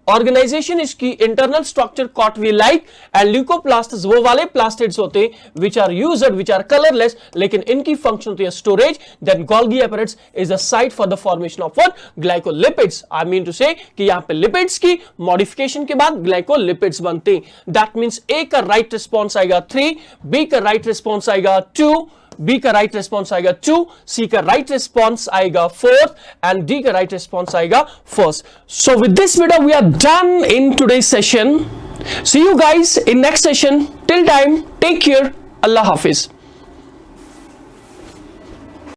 ऑर्गेनाइजेशन, इसकी internal structure cartwheel like and leucoplasts वो वाले प्लास्टिड्स होते हैं which are used, which are colourless, लेकिन इनकी फंक्शन होती है storage. Then Golgi apparatus is a site for the formation of what, glycolipids. I mean to say कि यहां पे लिपिड्स की मॉडिफिकेशन के बाद ग्लाइकोलिपिड्स बनते हैं। दैट मींस ए का राइट रिस्पॉन्स आएगा 3, बी का राइट रिस्पॉन्स आएगा 2, बी का राइट रिस्पॉन्स आएगा 2, सी का राइट रिस्पॉन्स आएगा 4 एंड डी का राइट रिस्पॉन्स आएगा 1st। So with this video we are done in today's session. See you guys in next session. Till time take care, अल्लाह हाफिज।